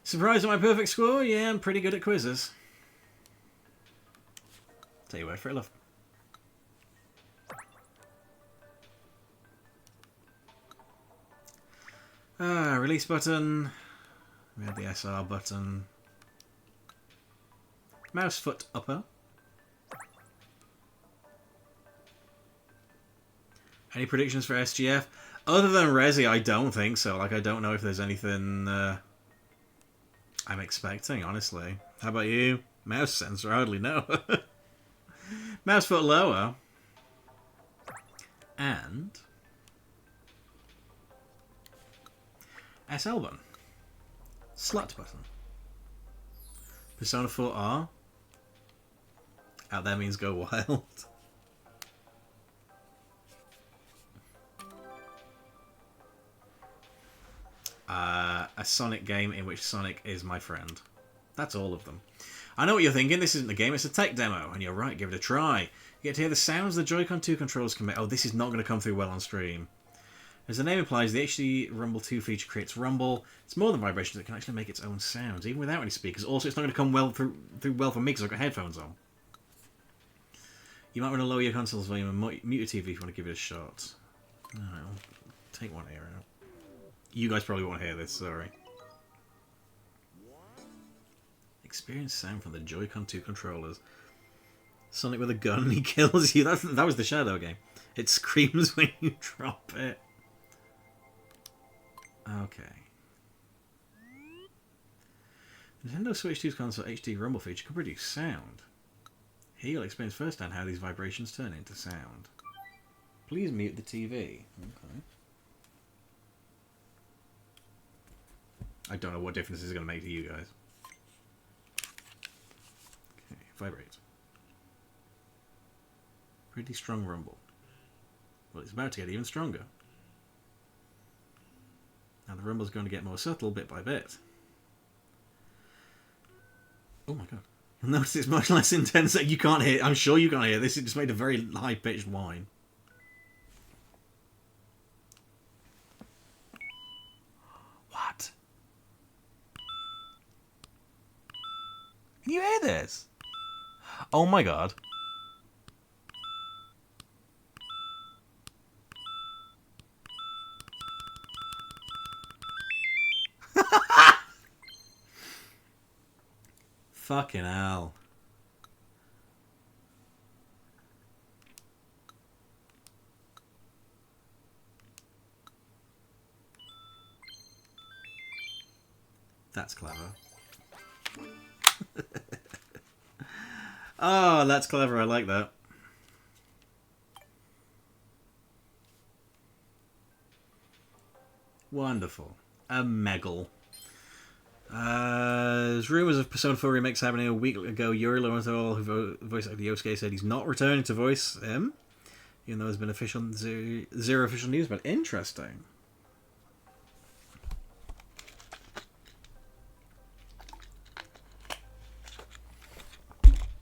Surprised at my perfect score? Yeah, I'm pretty good at quizzes. Tell you where for it, love. Release button. We have the SR button. Mouse foot upper. Any predictions for SGF? Other than Resi, I don't think so. Like, I don't know if there's anything I'm expecting, honestly. How about you? Mouse sensor, I hardly know. Mouse foot lower. And... SL button. Slut button. Persona 4R. Out there means go wild. A Sonic game in which Sonic is my friend. That's all of them. I know what you're thinking, this isn't a game, it's a tech demo. And you're right, give it a try. You get to hear the sounds the Joy-Con 2 controllers can make. Oh, this is not going to come through well on stream. As the name implies, the HD Rumble 2 feature creates rumble. It's more than vibrations, it can actually make its own sounds, even without any speakers. Also, it's not going to come well through well for me because I've got headphones on. You might want to lower your console's volume and mute your TV if you want to give it a shot. Alright, I'll take one ear out. You guys probably won't hear this, sorry. Experience sound from the Joy-Con 2 controllers. Sonic with a gun, he kills you. That was the Shadow game. It screams when you drop it. Okay. Nintendo Switch 2's console HD Rumble feature can produce sound. Here you'll experience firsthand how these vibrations turn into sound. Please mute the TV. Okay. I don't know what difference this is going to make to you guys. Okay, vibrate. Pretty strong rumble. Well, it's about to get even stronger. Now the rumble's going to get more subtle bit by bit. Oh my god. You'll notice it's much less intense. You can't hear. I'm sure you can't hear this. It just made a very high-pitched whine. What? Can you hear this? Oh my god. Fucking hell. That's clever. Oh, that's clever. I like that. Wonderful. A Megal. There's rumours of Persona 4 remakes happening a week ago. Yuri Lowenthal, who voiced Yosuke, said he's not returning to voice him, even though there's been zero official news. But interesting.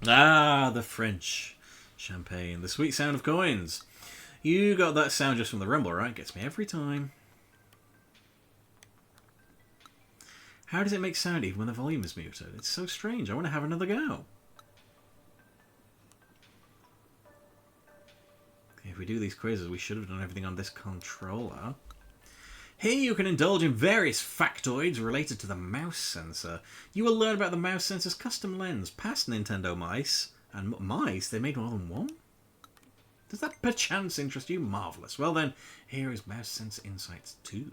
Ah, the French champagne, the sweet sound of coins. You got that sound just from the rumble, right? Gets me every time. How does it make sound even when the volume is muted? It's so strange. I want to have another go. If we do these quizzes, we should have done everything on this controller. Here you can indulge in various factoids related to the mouse sensor. You will learn about the mouse sensor's custom lens, past Nintendo mice. And mice? They made more than one? Does that perchance interest you? Marvellous. Well then, here is Mouse Sensor Insights 2.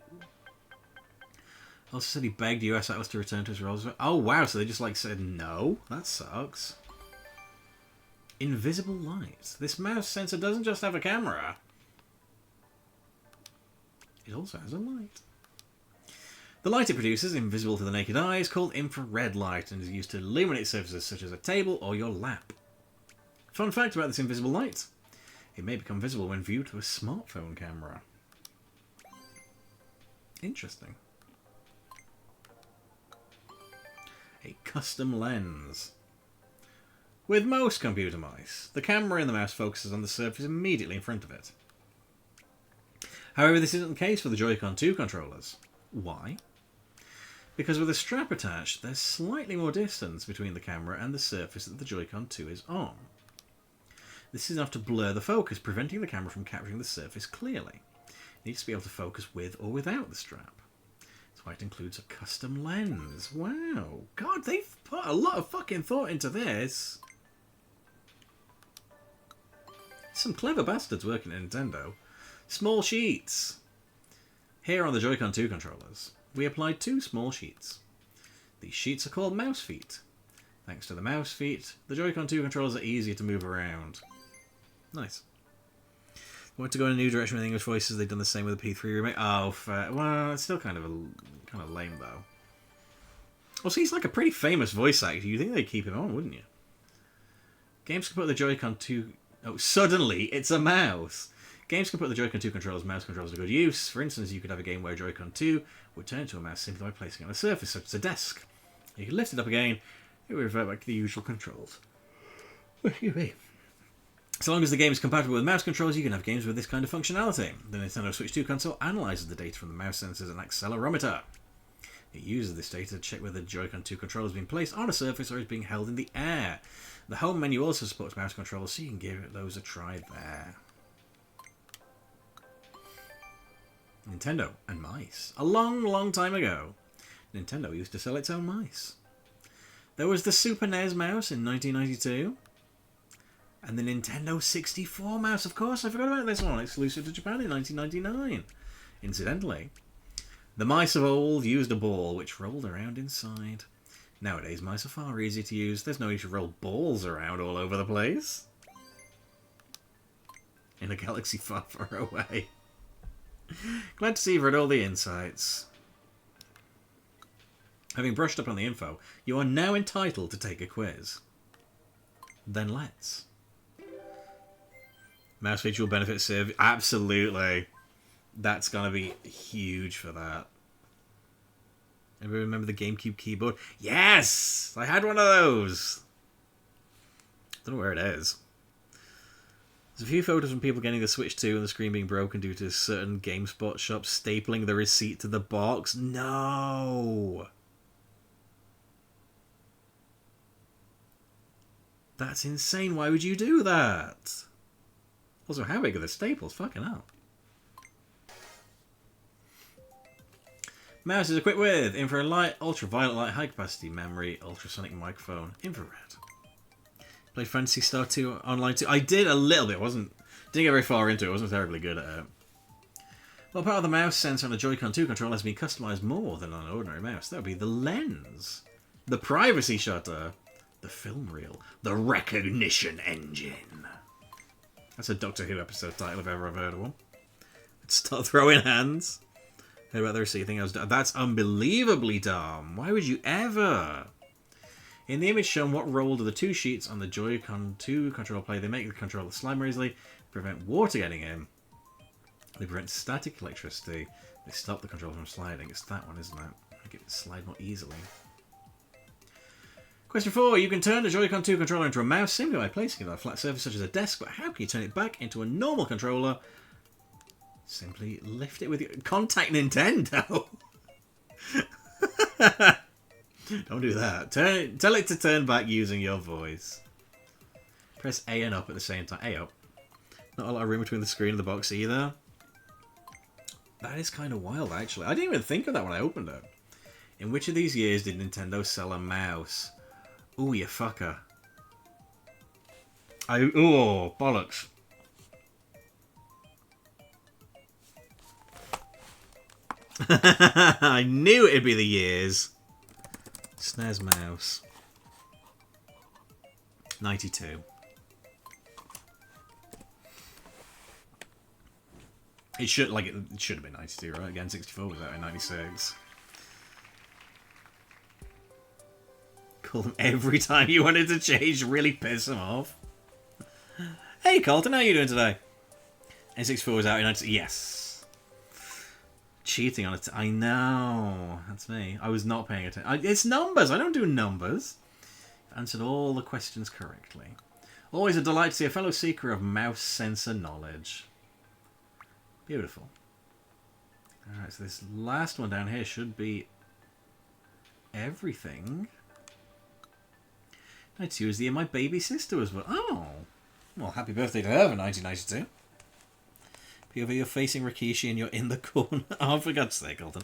Also said he begged US Atlas to return to his roles. Oh wow, so they just like said no? That sucks. Invisible light. This mouse sensor doesn't just have a camera. It also has a light. The light it produces, invisible to the naked eye, is called infrared light and is used to illuminate surfaces such as a table or your lap. Fun fact about this invisible light. It may become visible when viewed to a smartphone camera. Interesting. A custom lens. With most computer mice, the camera in the mouse focuses on the surface immediately in front of it. However, this isn't the case for the Joy-Con 2 controllers. Why? Because with a strap attached, there's slightly more distance between the camera and the surface that the Joy-Con 2 is on. This is enough to blur the focus, preventing the camera from capturing the surface clearly. It needs to be able to focus with or without the strap. That's why it includes a custom lens. Wow. God, they've put a lot of fucking thought into this. Some clever bastards working at Nintendo. Small sheets. Here on the Joy-Con 2 controllers, we applied 2 small sheets. These sheets are called mouse feet. Thanks to the mouse feet, the Joy-Con 2 controllers are easier to move around. Nice. Want to go in a new direction with English voices? They've done the same with the P3 remake. Oh, fair. Well, it's still kind of Kind of lame, though. Also, he's like a pretty famous voice actor. You'd think they'd keep him on, wouldn't you? Games can put the Joy-Con 2... Oh, suddenly, it's a mouse! Games can put the Joy-Con 2 controllers mouse controls to good use. For instance, you could have a game where Joy-Con 2 would turn into a mouse simply by placing it on a surface, such as a desk. You can lift it up again, it would revert back to the usual controls. Excuse me. So long as the game is compatible with mouse controls, you can have games with this kind of functionality. The Nintendo Switch 2 console analyzes the data from the mouse sensors and accelerometer. It uses this data to check whether the Joy-Con 2 controller has been placed on a surface or is being held in the air. The home menu also supports mouse controls, so you can give those a try there. Nintendo and mice. A long, long time ago, Nintendo used to sell its own mice. There was the Super NES mouse in 1992. And the Nintendo 64 mouse, of course, I forgot about this one, exclusive to Japan in 1999. Incidentally, the mice of old used a ball which rolled around inside. Nowadays, mice are far easier to use. There's no need to roll balls around all over the place. In a galaxy far, far away. Glad to see you've read all the insights. Having brushed up on the info, you are now entitled to take a quiz. Then let's. Mouse feature will benefit Civ. Absolutely. That's going to be huge for that. Everybody remember the GameCube keyboard? Yes! I had one of those. Don't know where it is. There's a few photos from people getting the Switch 2 and the screen being broken due to certain GameSpot shops stapling the receipt to the box. No! That's insane. Why would you do that? Also, how big are the staples? Fucking hell. Mouse is equipped with infrared light, ultraviolet light, high capacity memory, ultrasonic microphone, infrared. Played Phantasy Star 2 online too. I did a little bit. Didn't get very far into it. I wasn't terribly good at it. Well, part of the mouse sensor on the Joy-Con 2 controller has been customized more than on an ordinary mouse. That would be the lens, the privacy shutter, the film reel, the recognition engine. That's a Doctor Who episode title if ever I've heard of one. Let's start throwing hands. Heard about the receipt thing. That's unbelievably dumb. Why would you ever? In the image shown, what role do the two sheets on the Joy-Con 2 controller play? They make the controller slide more easily, prevent water getting in. They prevent static electricity. They stop the controller from sliding. It's that one, isn't it? Make it slide more easily. Question 4. You can turn the Joy-Con 2 controller into a mouse simply by placing it on a flat surface such as a desk, but how can you turn it back into a normal controller? Simply lift it with your... Contact Nintendo! Don't do that. Tell it to turn back using your voice. Press A and up at the same time. A up. Not a lot of room between the screen and the box either. That is kind of wild, actually. I didn't even think of that when I opened it. In which of these years did Nintendo sell a mouse? Ooh, you fucker. Oh, bollocks. I knew it'd be the years. SNES mouse. 92. It should have been 92, right? Again, 64 was out in 96. Call them every time you wanted to change, really piss them off. Hey Carlton, how are you doing today? N64 was out in 96. Yes. Cheating on it. I know. That's me. I was not paying attention. It's numbers. I don't do numbers. Answered all the questions correctly. Always a delight to see a fellow seeker of mouse sensor knowledge. Beautiful. Alright, so this last one down here should be everything. 92 is the year my baby sister was born. Oh! Well, happy birthday to her for 1992. POV, you're facing Rikishi and you're in the corner. Oh, for God's sake, Alton.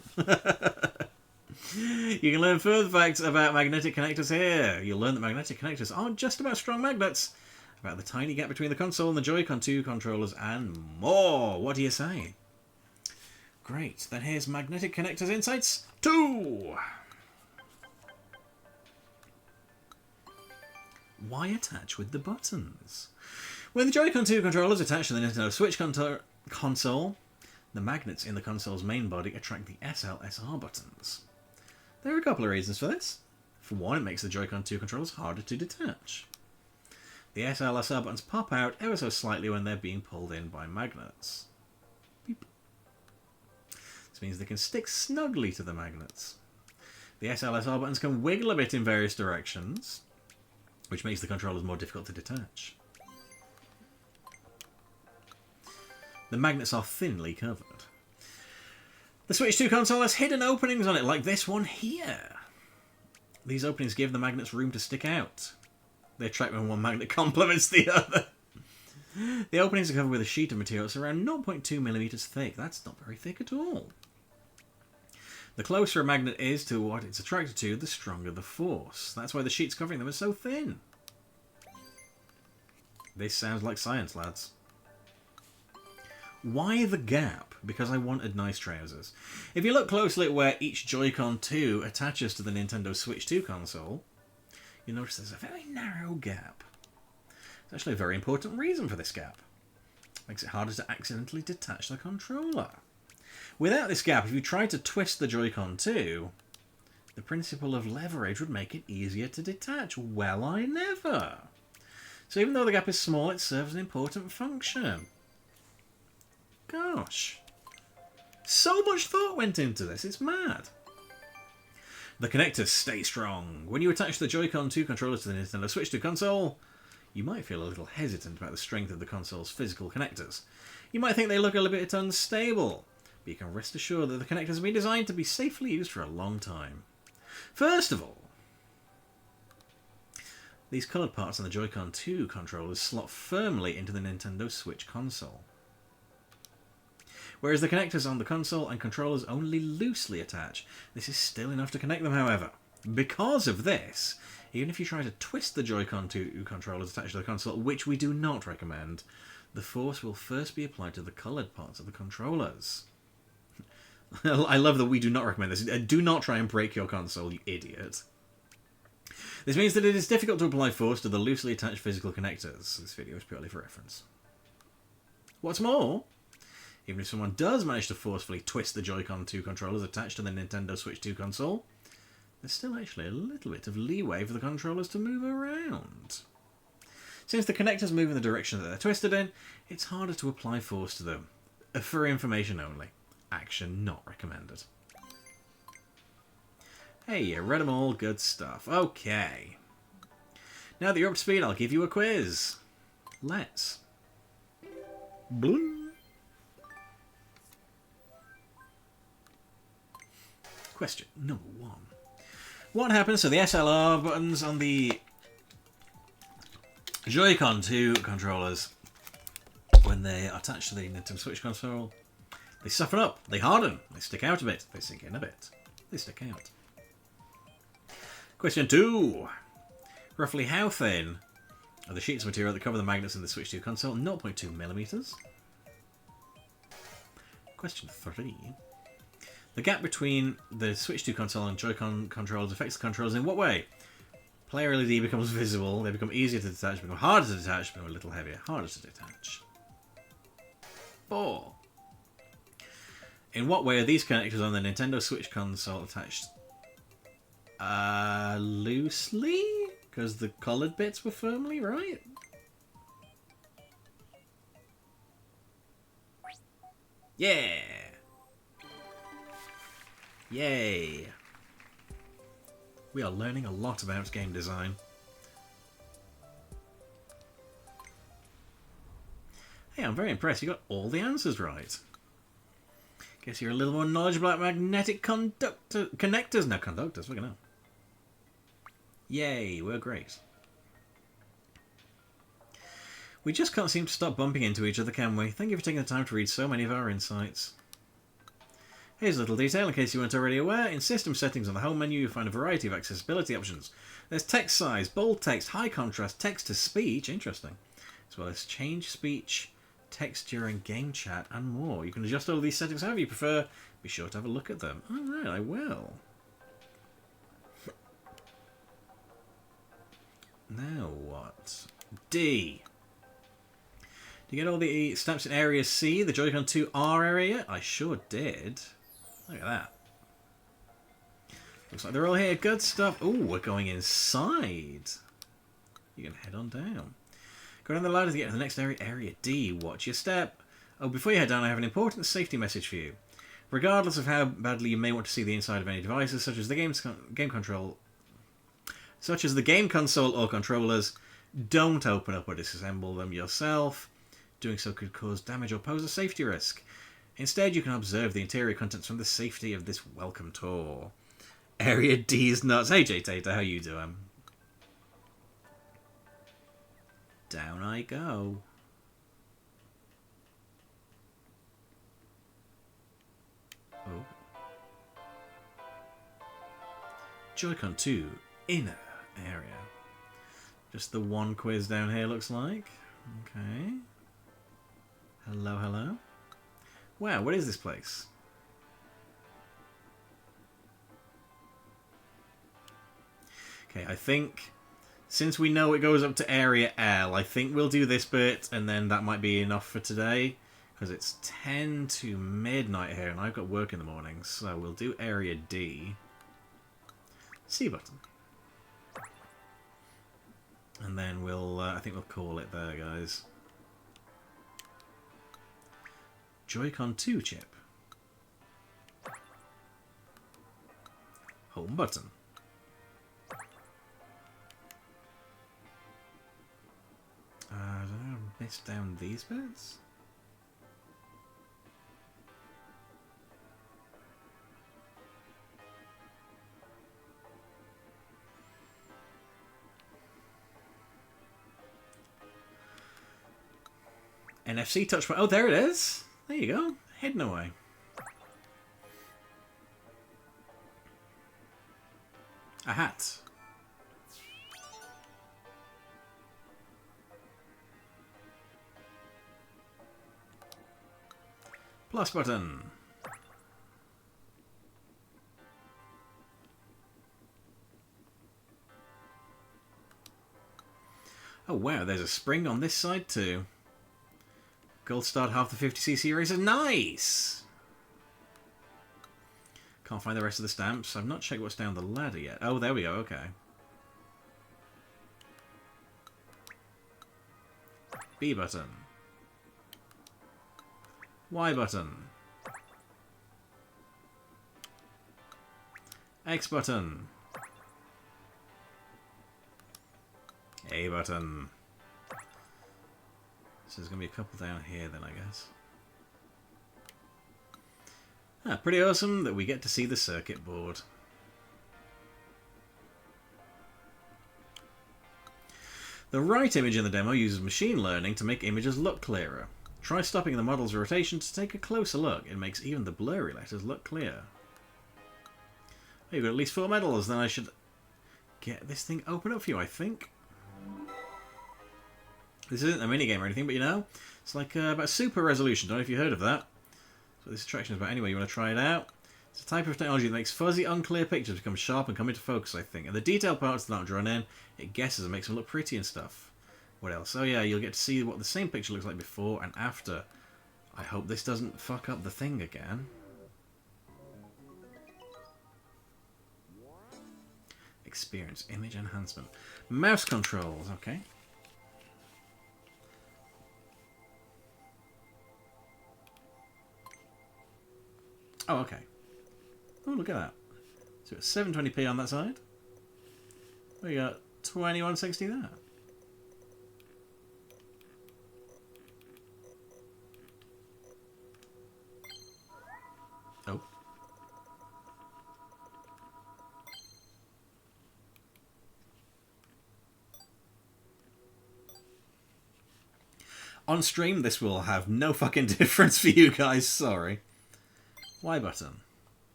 You can learn further facts about magnetic connectors here. You'll learn that magnetic connectors aren't just about strong magnets, about the tiny gap between the console and the Joy-Con 2 controllers, and more. What do you say? Great. Then here's Magnetic Connectors Insights 2. Why attach with the buttons? When the Joy-Con 2 controller is attached to the Nintendo Switch console, The magnets in the console's main body attract the SL/SR buttons. There are a couple of reasons for this. For one, it makes the Joy-Con 2 controllers harder to detach. The SL/SR buttons pop out ever so slightly when they're being pulled in by magnets. Beep. This means they can stick snugly to the magnets. The SL/SR buttons can wiggle a bit in various directions, which makes the controllers more difficult to detach. The magnets are thinly covered. The Switch 2 console has hidden openings on it, like this one here. These openings give the magnets room to stick out. They attract when one magnet complements the other. The openings are covered with a sheet of material that's around 0.2mm thick. That's not very thick at all. The closer a magnet is to what it's attracted to, the stronger the force. That's why the sheets covering them are so thin. This sounds like science, lads. Why the gap? Because I wanted nice trousers. If you look closely at where each Joy-Con 2 attaches to the Nintendo Switch 2 console, you'll notice there's a very narrow gap. There's actually a very important reason for this gap. It makes it harder to accidentally detach the controller. Without this gap, if you tried to twist the Joy-Con 2, the principle of leverage would make it easier to detach. Well, I never. So even though the gap is small, it serves an important function. Gosh. So much thought went into this, it's mad. The connectors stay strong. When you attach the Joy-Con 2 controller to the Nintendo Switch 2 console, you might feel a little hesitant about the strength of the console's physical connectors. You might think they look a little bit unstable, but you can rest assured that the connectors have been designed to be safely used for a long time. First of all, these coloured parts on the Joy-Con 2 controllers slot firmly into the Nintendo Switch console, whereas the connectors on the console and controllers only loosely attach. This is still enough to connect them, however. Because of this, even if you try to twist the Joy-Con 2 controllers attached to the console, which we do not recommend, the force will first be applied to the coloured parts of the controllers. I love that we do not recommend this. Do not try and break your console, you idiot. This means that it is difficult to apply force to the loosely attached physical connectors. This video is purely for reference. What's more, even if someone does manage to forcefully twist the Joy-Con 2 controllers attached to the Nintendo Switch 2 console, there's still actually a little bit of leeway for the controllers to move around. Since the connectors move in the direction that they're twisted in, it's harder to apply force to them. For information only. Action not recommended. Hey, you read them all, good stuff. Okay. Now that you're up to speed, I'll give you a quiz. Let's. Bloom. Question number 1. What happens to the SLR buttons on the Joy-Con 2 controllers when they are attached to the Nintendo Switch console? They soften up, they harden, they stick out a bit, they sink in a bit, they stick out. Question 2. Roughly how thin are the sheets of material that cover the magnets in the Switch 2 console? 0.2mm. Question 3. The gap between the Switch 2 console and Joy-Con controllers affects the controllers in what way? Player LED becomes visible, they become easier to detach, become harder to detach, become a little heavier, harder to detach. 4. In what way are these connectors on the Nintendo Switch console attached? Loosely? Because the coloured bits were firmly, right? Yeah! Yay! We are learning a lot about game design. Hey, I'm very impressed. You got all the answers right. Guess you're a little more knowledgeable about magnetic connectors. No, conductors. Look at that. Yay, we're great. We just can't seem to stop bumping into each other, can we? Thank you for taking the time to read so many of our insights. Here's a little detail in case you weren't already aware. In system settings on the home menu, you'll find a variety of accessibility options. There's text size, bold text, high contrast, text to speech, interesting, as well as change speech, text during game chat, and more. You can adjust all of these settings however you prefer. Be sure to have a look at them. Alright, I will. Now what? D. you get all the stamps in Area C, the Joy-Con 2 R area? I sure did. Look at that. Looks like they're all here. Good stuff. Oh, we're going inside. You can head on down. Go down the ladder to get to the next area, Area D. Watch your step. Oh, before you head down, I have an important safety message for you. Regardless of how badly you may want to see the inside of any devices, such as the game console or controllers, don't open up or disassemble them yourself. Doing so could cause damage or pose a safety risk. Instead, you can observe the interior contents from the safety of this welcome tour. Area D is nuts. Hey, J-Tater, how you doing? Down I go. Oh. Joy-Con 2 inner area. Just the one quiz down here, looks like. Okay. Hello, hello. Wow, what is this place? Okay, I think since we know it goes up to Area L, I think we'll do this bit and then that might be enough for today. Because it's 10 to midnight here and I've got work in the morning. So we'll do Area D. C button. And then we'll, I think we'll call it there, guys. Joy-Con 2 chip. Home button. Did I miss down these bits? NFC touchpad. Oh, there it is. There you go. Hidden away. A hat. Plus button. Oh wow, there's a spring on this side too. Gold starred half the 50cc eraser. Nice! Can't find the rest of the stamps. I've not checked what's down the ladder yet. Oh, there we go. Okay. B button. Y button. X button. A button. So there's going to be a couple down here then, I guess. Ah, pretty awesome that we get to see the circuit board. The right image in the demo uses machine learning to make images look clearer. Try stopping the model's rotation to take a closer look. It makes even the blurry letters look clear. Oh, you've got at least 4 medals, then I should get this thing open up for you, I think. This isn't a minigame or anything, but you know, it's like about super resolution. Don't know if you heard of that. That's what this attraction is about. Anyway, you want to try it out? It's a type of technology that makes fuzzy, unclear pictures become sharp and come into focus, I think. And the detailed parts that aren't drawn in, it guesses and makes them look pretty and stuff. What else? Oh yeah, you'll get to see what the same picture looks like before and after. I hope this doesn't fuck up the thing again. Experience image enhancement. Mouse controls, okay. Oh, okay. Oh, look at that. So it's 720p on that side. We got 2160 there. Oh. On stream, this will have no fucking difference for you guys. Sorry. Y button.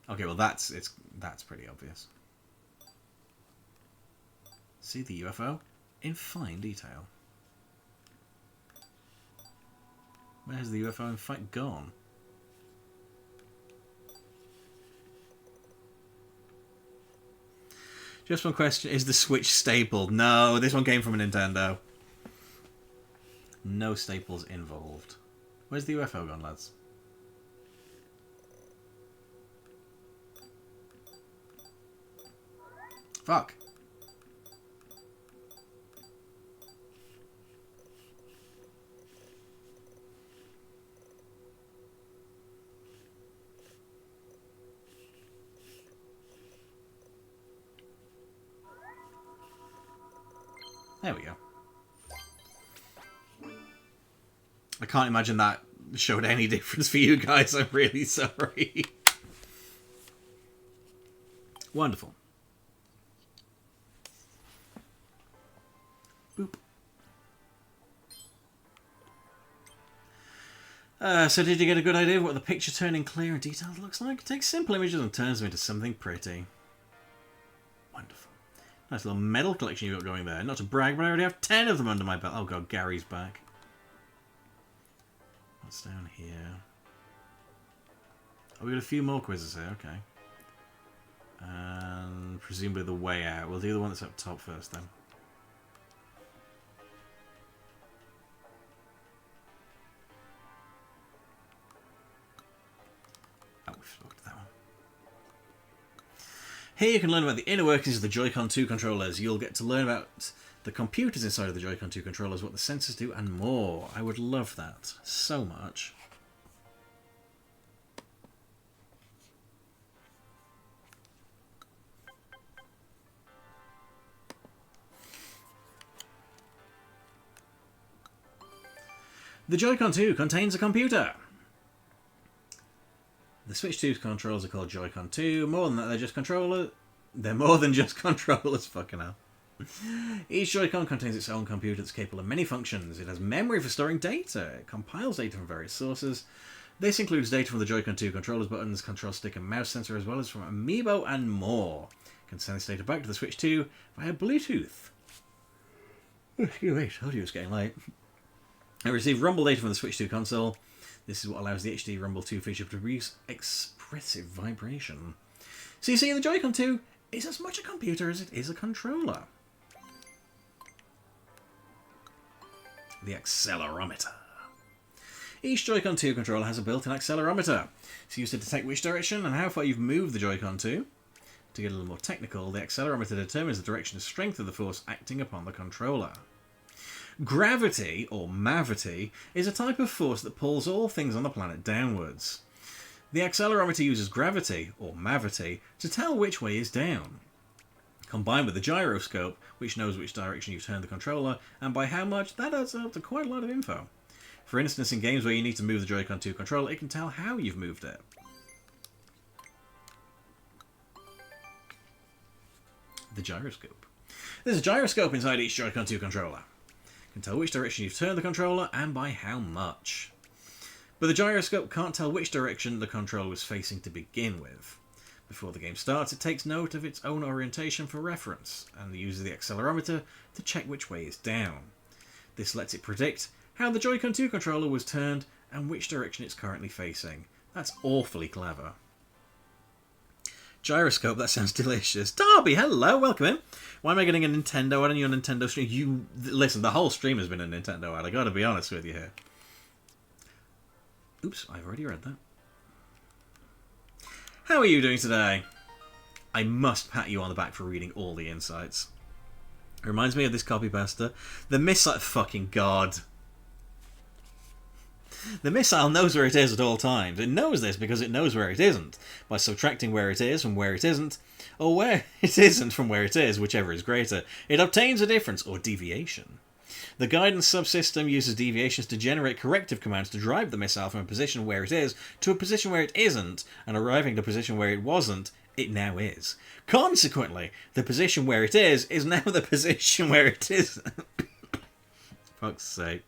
Okay, well that's pretty obvious. See the UFO in fine detail. Where's the UFO in fact gone? Just one question: is the Switch stable? No, this one came from a Nintendo. No staples involved. Where's the UFO gone, lads? Fuck. There we go. I can't imagine that showed any difference for you guys. I'm really sorry. Wonderful. Boop. So did you get a good idea of what the picture turning clear and detailed looks like? It takes simple images and turns them into something pretty. Wonderful. Nice little medal collection you've got going there. Not to brag, but I already have 10 of them under my belt. Oh god, Gary's back. What's down here? Oh, we got a few more quizzes here, okay. And presumably the way out. We'll do the one that's up top first then. Oh, we've looked at that one. Here you can learn about the inner workings of the Joy-Con 2 controllers. You'll get to learn about the computers inside of the Joy-Con 2 controllers, what the sensors do, and more. I would love that so much. The Joy-Con 2 contains a computer. The Switch 2 controllers are called Joy-Con 2. More than that, they're just controllers. They're more than just controllers, fucking hell. Each Joy-Con contains its own computer that's capable of many functions. It has memory for storing data. It compiles data from various sources. This includes data from the Joy-Con 2 controllers, buttons, control stick and mouse sensor, as well as from Amiibo and more. You can send this data back to the Switch 2 via Bluetooth. Excuse me, I told you it's getting late. I received rumble data from the Switch 2 console. This is what allows the HD Rumble 2 feature to produce expressive vibration. So you see, the Joy-Con 2 is as much a computer as it is a controller. The accelerometer. Each Joy-Con 2 controller has a built-in accelerometer. It's used to detect which direction and how far you've moved the Joy-Con 2. To get a little more technical, the accelerometer determines the direction and strength of the force acting upon the controller. Gravity, or mavity, is a type of force that pulls all things on the planet downwards. The accelerometer uses gravity, or mavity, to tell which way is down. Combined with the gyroscope, which knows which direction you've turned the controller, and by how much, that adds up to quite a lot of info. For instance, in games where you need to move the Joy-Con 2 controller, it can tell how you've moved it. The gyroscope. There's a gyroscope inside each Joy-Con 2 controller. It can tell which direction you've turned the controller and by how much. But the gyroscope can't tell which direction the controller was facing to begin with. Before the game starts, it takes note of its own orientation for reference, and uses the accelerometer to check which way is down. This lets it predict how the Joy-Con 2 controller was turned and which direction it's currently facing. That's awfully clever. Gyroscope, that sounds delicious. Darby, hello, welcome in. Why am I getting a Nintendo ad on your Nintendo stream? Listen, the whole stream has been a Nintendo ad, I gotta be honest with you here. Oops, I've already read that. How are you doing today? I must pat you on the back for reading all the insights. It reminds me of this copy pasta. The missile... Fucking God. The missile knows where it is at all times. It knows this because it knows where it isn't. By subtracting where it is from where it isn't, or where it isn't from where it is, whichever is greater, it obtains a difference, or deviation. The guidance subsystem uses deviations to generate corrective commands to drive the missile from a position where it is to a position where it isn't, and arriving at a position where it wasn't, it now is. Consequently, the position where it is now the position where it isn't. Fuck's sake.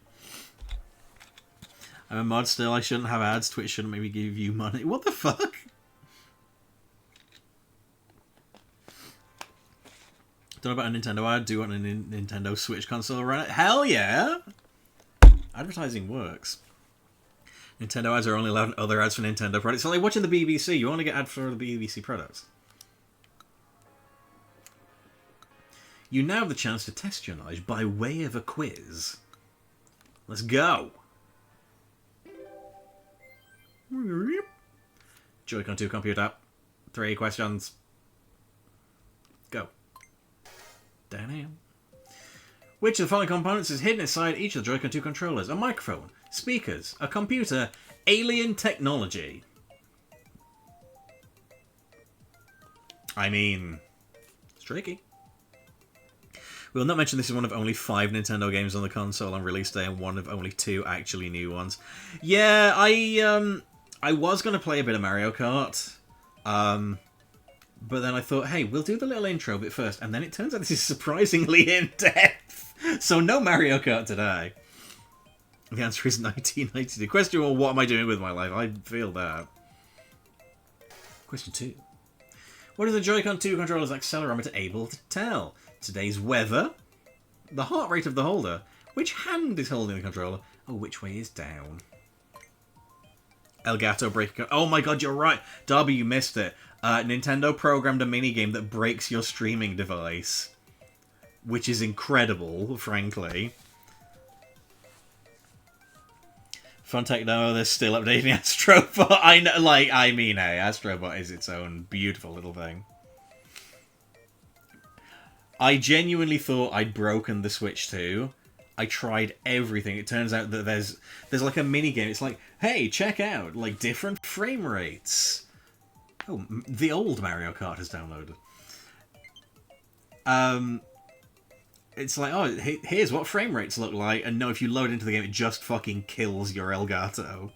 I'm a mod still, I shouldn't have ads, Twitch shouldn't maybe give you money. What the fuck? Don't know about a Nintendo ad, do you want a Nintendo Switch console run it? Hell yeah! Advertising works. Nintendo ads are only allowed in other ads for Nintendo products. So like watching the BBC, you only get ads for the BBC products. You now have the chance to test your knowledge by way of a quiz. Let's go. Joy-Con 2 computer. 3 questions. Go. Damn. Which of the following components is hidden inside each of the Joy-Con 2 controllers? A microphone, speakers, a computer, alien technology. I mean, it's tricky. We'll not mention this is one of only 5 Nintendo games on the console on release day and one of only 2 actually new ones. Yeah, I was going to play a bit of Mario Kart, but then I thought, hey, we'll do the little intro bit first, and then it turns out this is surprisingly in-depth. So no Mario Kart today. The answer is 1992. Question 1, what am I doing with my life? I feel that. Question 2. What is the Joy-Con 2 controller's accelerometer able to tell? Today's weather, the heart rate of the holder, which hand is holding the controller, or which way is down. Elgato breaking... Oh my god, you're right. Darby, you missed it. Nintendo programmed a minigame that breaks your streaming device. Which is incredible, frankly. Funtech, no, they're still updating Astrobot. I know, hey, Astrobot is its own beautiful little thing. I genuinely thought I'd broken the Switch 2. I tried everything. It turns out that there's like a mini game. It's like, hey, check out like different frame rates. Oh, the old Mario Kart has downloaded. It's like, oh, here's what frame rates look like, and no, if you load into the game, it just fucking kills your Elgato.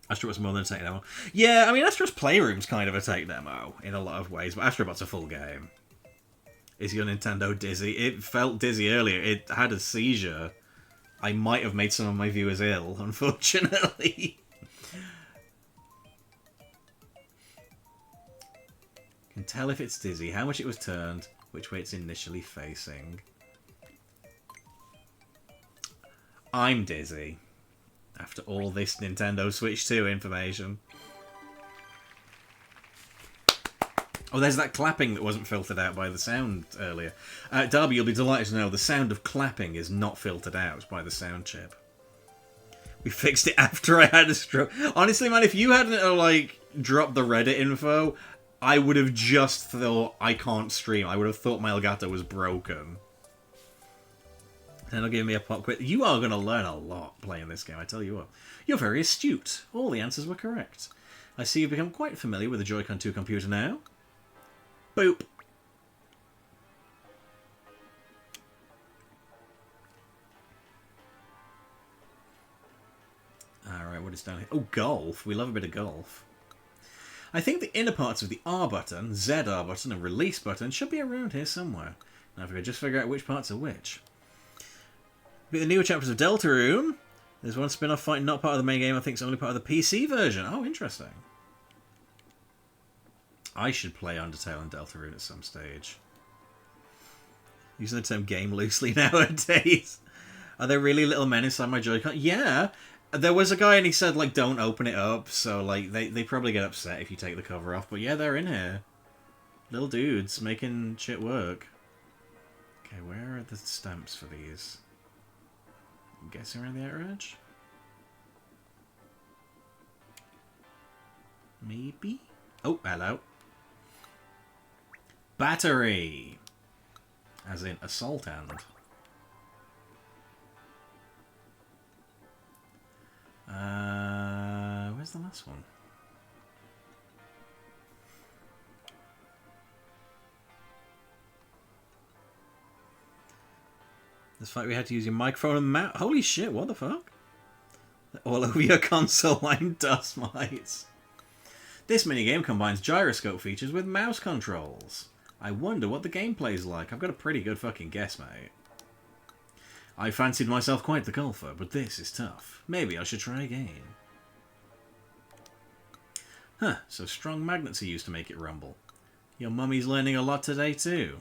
Astrobot's more than a tech demo. Yeah, I mean, Astro's Playroom's kind of a tech demo in a lot of ways, but Astrobot's a full game. Is your Nintendo dizzy? It felt dizzy earlier. It had a seizure. I might have made some of my viewers ill, unfortunately. Can tell if it's dizzy, how much it was turned, which way it's initially facing. I'm dizzy. After all this Nintendo Switch 2 information. Oh, there's that clapping that wasn't filtered out by the sound earlier. Darby, you'll be delighted to know the sound of clapping is not filtered out by the sound chip. We fixed it after I had a stroke. Honestly, man, if you hadn't, dropped the Reddit info, I would have just thought I can't stream. I would have thought my Elgato was broken. And it'll give me a pop quiz. You are going to learn a lot playing this game, I tell you what. You're very astute. All the answers were correct. I see you've become quite familiar with the Joy-Con 2 computer now. Boop. Alright, what is down here? Oh, golf. We love a bit of golf. I think the inner parts of the R button, ZR button, and release button should be around here somewhere. Now if we could just figure out which parts are which. The newer chapters of Deltarune. There's one spin-off fight not part of the main game. I think it's only part of the PC version. Oh, interesting. I should play Undertale and Deltarune at some stage. Using the term game loosely nowadays. Are there really little men inside my Joy-Con? Yeah. There was a guy and he said, don't open it up. So, they probably get upset if you take the cover off. But yeah, they're in here. Little dudes making shit work. Okay, where are the stamps for these? I'm guessing around the outer edge? Maybe? Oh, hello. Battery! As in assault hand. Where's the last one? This fight we had to use your microphone and mouse. Holy shit, what the fuck? All over your console line dust mites. This minigame combines gyroscope features with mouse controls. I wonder what the gameplay's like. I've got a pretty good fucking guess, mate. I fancied myself quite the golfer, but this is tough. Maybe I should try again. Huh, so strong magnets are used to make it rumble. Your mummy's learning a lot today too.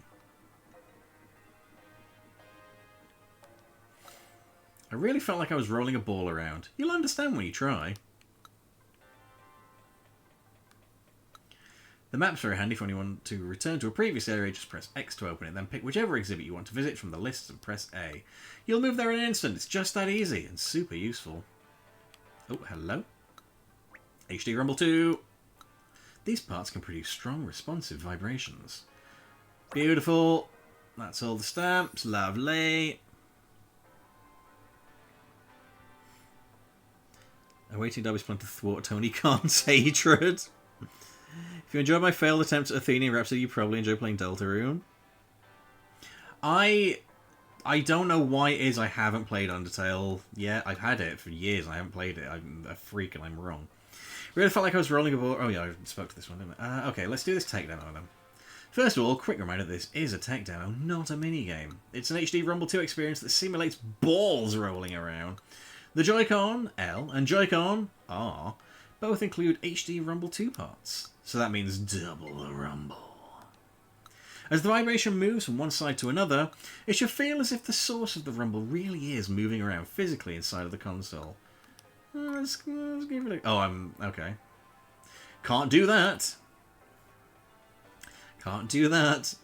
I really felt like I was rolling a ball around. You'll understand when you try. The map's very handy for when you want to return to a previous area. Just press X to open it, then pick whichever exhibit you want to visit from the list and press A. You'll move there in an instant. It's just that easy and super useful. Oh, hello. HD Rumble 2. These parts can produce strong, responsive vibrations. Beautiful. That's all the stamps. Lovely. Awaiting Dobby's plan to thwart Tony Khan's hatred. If you enjoyed my failed attempts at Athenian Rhapsody, you probably enjoy playing Deltarune. I don't know why it is I haven't played Undertale yet. I've had it for years. I haven't played it. I'm a freak and I'm wrong. Really felt like I was rolling a ball. Oh yeah, I spoke to this one, didn't I? Okay, let's do this tech demo then. First of all, quick reminder, this is a tech demo, not a minigame. It's an HD Rumble 2 experience that simulates balls rolling around. The Joy-Con, L, and Joy-Con, R, both include HD Rumble 2 parts. So that means double the rumble. As the vibration moves from one side to another, it should feel as if the source of the rumble really is moving around physically inside of the console. Let's give it a... Oh, I'm... Okay. Can't do that. Can't do that.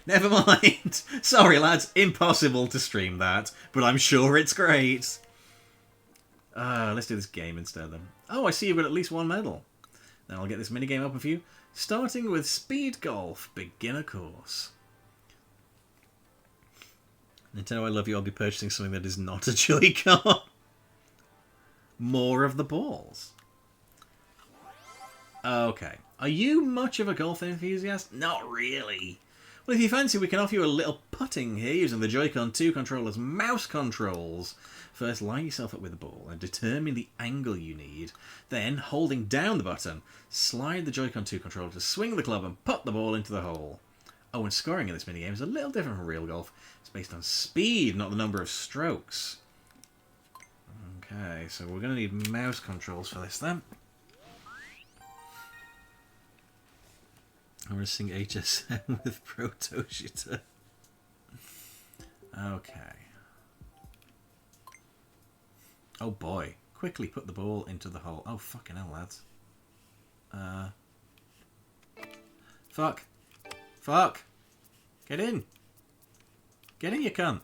Never mind. Sorry, lads. Impossible to stream that, but I'm sure it's great. Let's do this game instead, then. Oh, I see you've got at least one medal. Then I'll get this minigame up for you. Starting with Speed Golf Beginner Course. Nintendo, I love you. I'll be purchasing something that is not a Joy-Con. More of the balls. Okay. Are you much of a golf enthusiast? Not really. Well, if you fancy, we can offer you a little putting here using the Joy-Con 2 controller's mouse controls. First, line yourself up with the ball and determine the angle you need. Then, holding down the button, slide the Joy-Con 2 controller to swing the club and put the ball into the hole. Oh, and scoring in this minigame is a little different from real golf. It's based on speed, not the number of strokes. Okay, so we're going to need mouse controls for this then. I'm going to sing HSM with Protoshita. Okay. Oh boy. Quickly put the ball into the hole. Oh, fucking hell, lads. Fuck. Fuck. Get in. Get in, you cunt.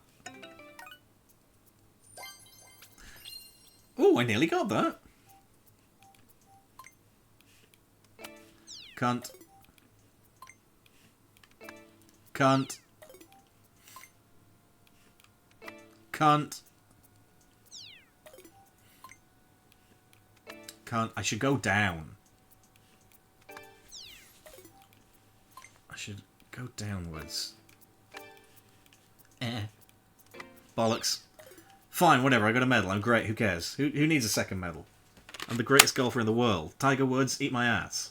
Oh, I nearly got that. Cunt. Cunt. Cunt. Cunt. I should go down. I should go downwards. Bollocks. Fine, whatever, I got a medal. I'm great, who cares? Who needs a second medal? I'm the greatest golfer in the world. Tiger Woods, eat my ass.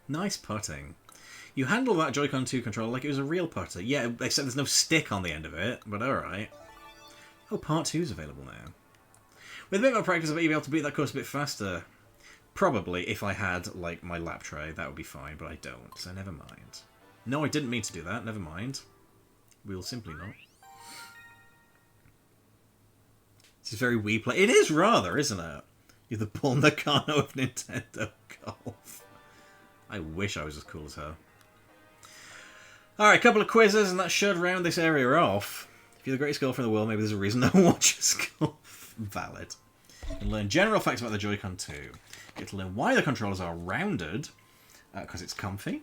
Nice putting. You handle that Joy-Con 2 controller like it was a real putter. Yeah, except there's no stick on the end of it, but alright. Oh, Part 2's available now. With a bit more practice, I bet you'll be able to beat that course a bit faster. Probably, if I had, like, my lap tray, that would be fine, but I don't, so never mind. No, I didn't mean to do that, never mind. We'll simply not. This is very Wii play. It is rather, isn't it? You're the Paul Nakano of Nintendo Golf. I wish I was as cool as her. Alright, a couple of quizzes, and that should round this area off. If you're the greatest golfer in the world, maybe there's a reason no one watches golf. Valid. You can learn general facts about the Joy-Con 2. You get to learn why the controllers are rounded, because it's comfy.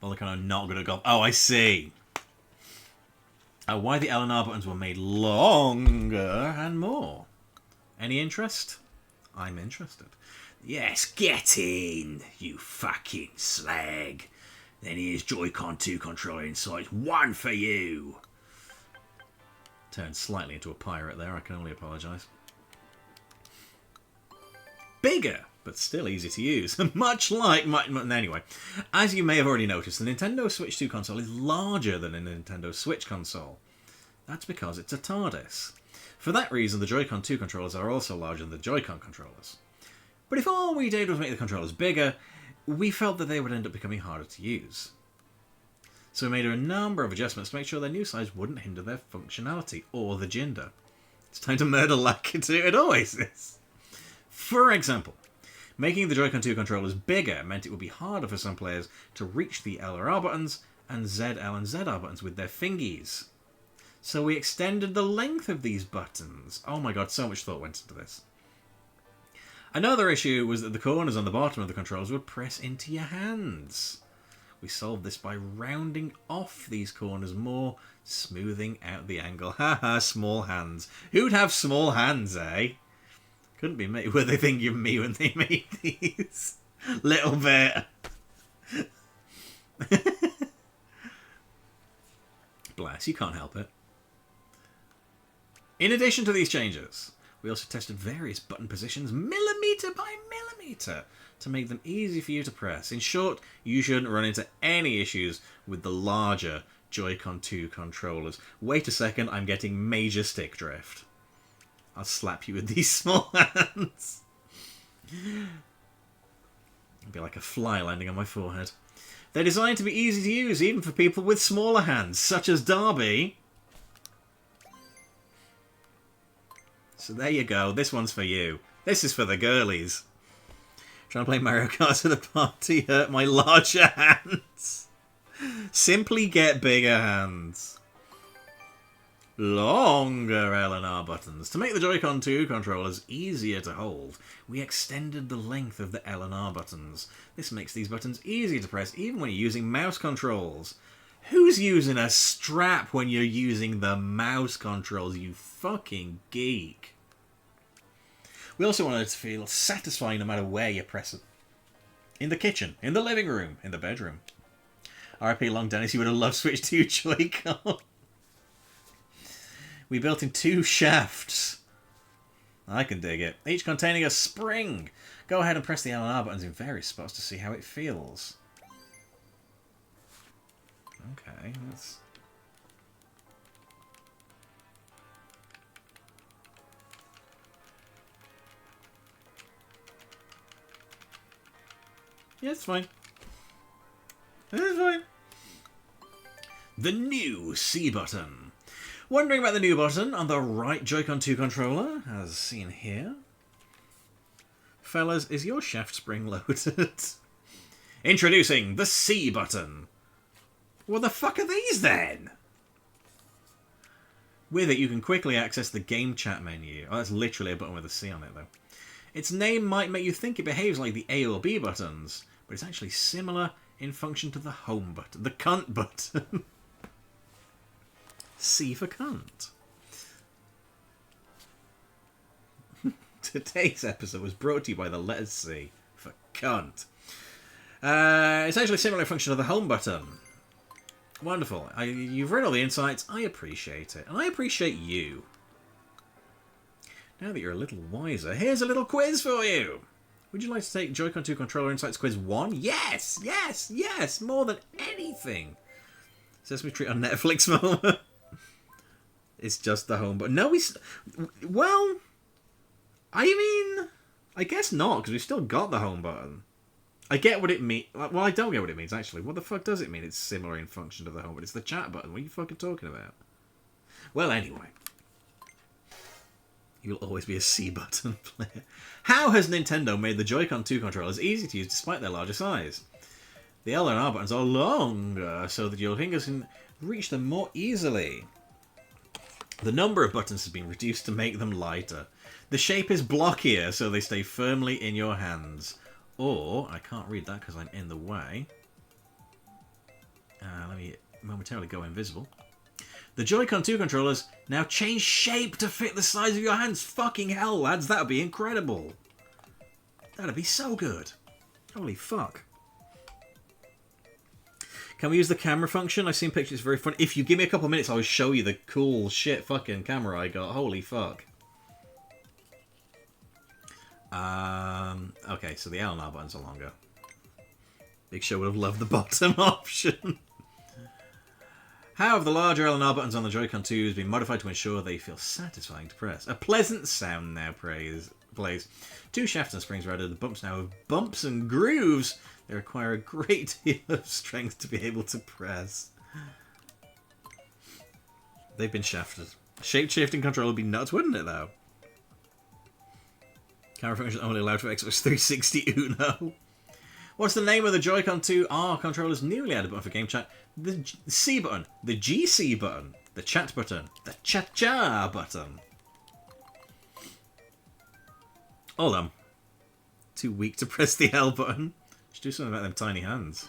Well, they're kind of not good at golf. Oh, I see. Why the L and R buttons were made longer and more. Any interest? I'm interested. Yes, get in, you fucking slag. Then here's Joy-Con 2 controller inside. One for you. Turned slightly into a pirate there. I can only apologise. Bigger, but still easy to use. Much like my... Anyway, as you may have already noticed, the Nintendo Switch 2 console is larger than a Nintendo Switch console. That's because it's a TARDIS. For that reason, the Joy-Con 2 controllers are also larger than the Joy-Con controllers. But if all we did was make the controllers bigger, we felt that they would end up becoming harder to use. So we made a number of adjustments to make sure their new size wouldn't hinder their functionality or the Jinder. It's time to murder Lakitu. It always is. For example, making the Joy-Con 2 controllers bigger meant it would be harder for some players to reach the L or R buttons and ZL and ZR buttons with their fingies. So we extended the length of these buttons. Oh my god, so much thought went into this. Another issue was that the corners on the bottom of the controllers would press into your hands. We solved this by rounding off these corners more, smoothing out the angle. Haha, small hands. Who'd have small hands, eh? Couldn't be me. Were they thinking of me when they made these? Little bit. Bless, you can't help it. In addition to these changes, we also tested various button positions millimetre by millimetre to make them easy for you to press. In short, you shouldn't run into any issues with the larger Joy-Con 2 controllers. Wait a second, I'm getting major stick drift. I'll slap you with these small hands. It'd be like a fly landing on my forehead. They're designed to be easy to use, even for people with smaller hands, such as Darby. So there you go. This one's for you. This is for the girlies. Trying to play Mario Kart at a party hurt my larger hands. Simply get bigger hands. Longer L and R buttons. To make the Joy-Con 2 controllers easier to hold, we extended the length of the L and R buttons. This makes these buttons easier to press even when you're using mouse controls. Who's using a strap when you're using the mouse controls, you fucking geek? We also wanted it to feel satisfying no matter where you press it. In the kitchen, in the living room, in the bedroom. R.I.P. Long Dennis, you would have loved Switch 2 Joy-Con. We built in 2 shafts. I can dig it. Each containing a spring. Go ahead and press the L and R buttons in various spots to see how it feels. Okay, let's... Yeah, it's fine. It's fine. The new C button. Wondering about the new button on the right Joy-Con 2 controller, as seen here? Fellas, is your shaft spring loaded? Introducing the C button. What the fuck are these then? With it, you can quickly access the game chat menu. Oh, that's literally a button with a C on it, though. Its name might make you think it behaves like the A or B buttons, but it's actually similar in function to the home button, the cunt button. C for cunt. Today's episode was brought to you by the letters C for cunt. It's actually similar in function to the home button. Wonderful. You've read all the insights. I appreciate it. And I appreciate you. Now that you're a little wiser, here's a little quiz for you. Would you like to take Joy-Con 2 Controller Insights Quiz 1? Yes! Yes! Yes! More than anything! Sesame Street on Netflix moment. It's just the home button. No, well... I mean... I guess not, because we've still got the home button. I get what it means. Well, I don't get what it means, actually. What the fuck does it mean it's similar in function to the home button? It's the chat button. What are you fucking talking about? Well, anyway. You'll always be a C button player. How has Nintendo made the Joy-Con 2 controllers easy to use despite their larger size? The L and R buttons are longer so that your fingers can reach them more easily. The number of buttons has been reduced to make them lighter. The shape is blockier so they stay firmly in your hands. Or, I can't read that because I'm in the way. Let me momentarily go invisible. The Joy-Con 2 controllers now change shape to fit the size of your hands. Fucking hell, lads, that would be incredible. That'd be so good. Holy fuck. Can we use the camera function? I've seen pictures, very fun. If you give me a couple of minutes, I'll show you the cool shit fucking camera I got. Holy fuck. Okay, so the L and R buttons are longer. Big Show would have loved the bottom option. How have the larger L and R buttons on the Joy-Con 2s been modified to ensure they feel satisfying to press? A pleasant sound now plays. 2 shafts and springs rather than bumps now have bumps and grooves. They require a great deal of strength to be able to press. They've been shafted. Shape-shifting control would be nuts, wouldn't it, though? Camera function only allowed for Xbox 360 Uno. What's the name of the Joy-Con 2R controller's newly added button for game chat? The C button, the GC button, the chat button, the cha-cha button. Hold on. Too weak to press the L button. Should do something about them tiny hands.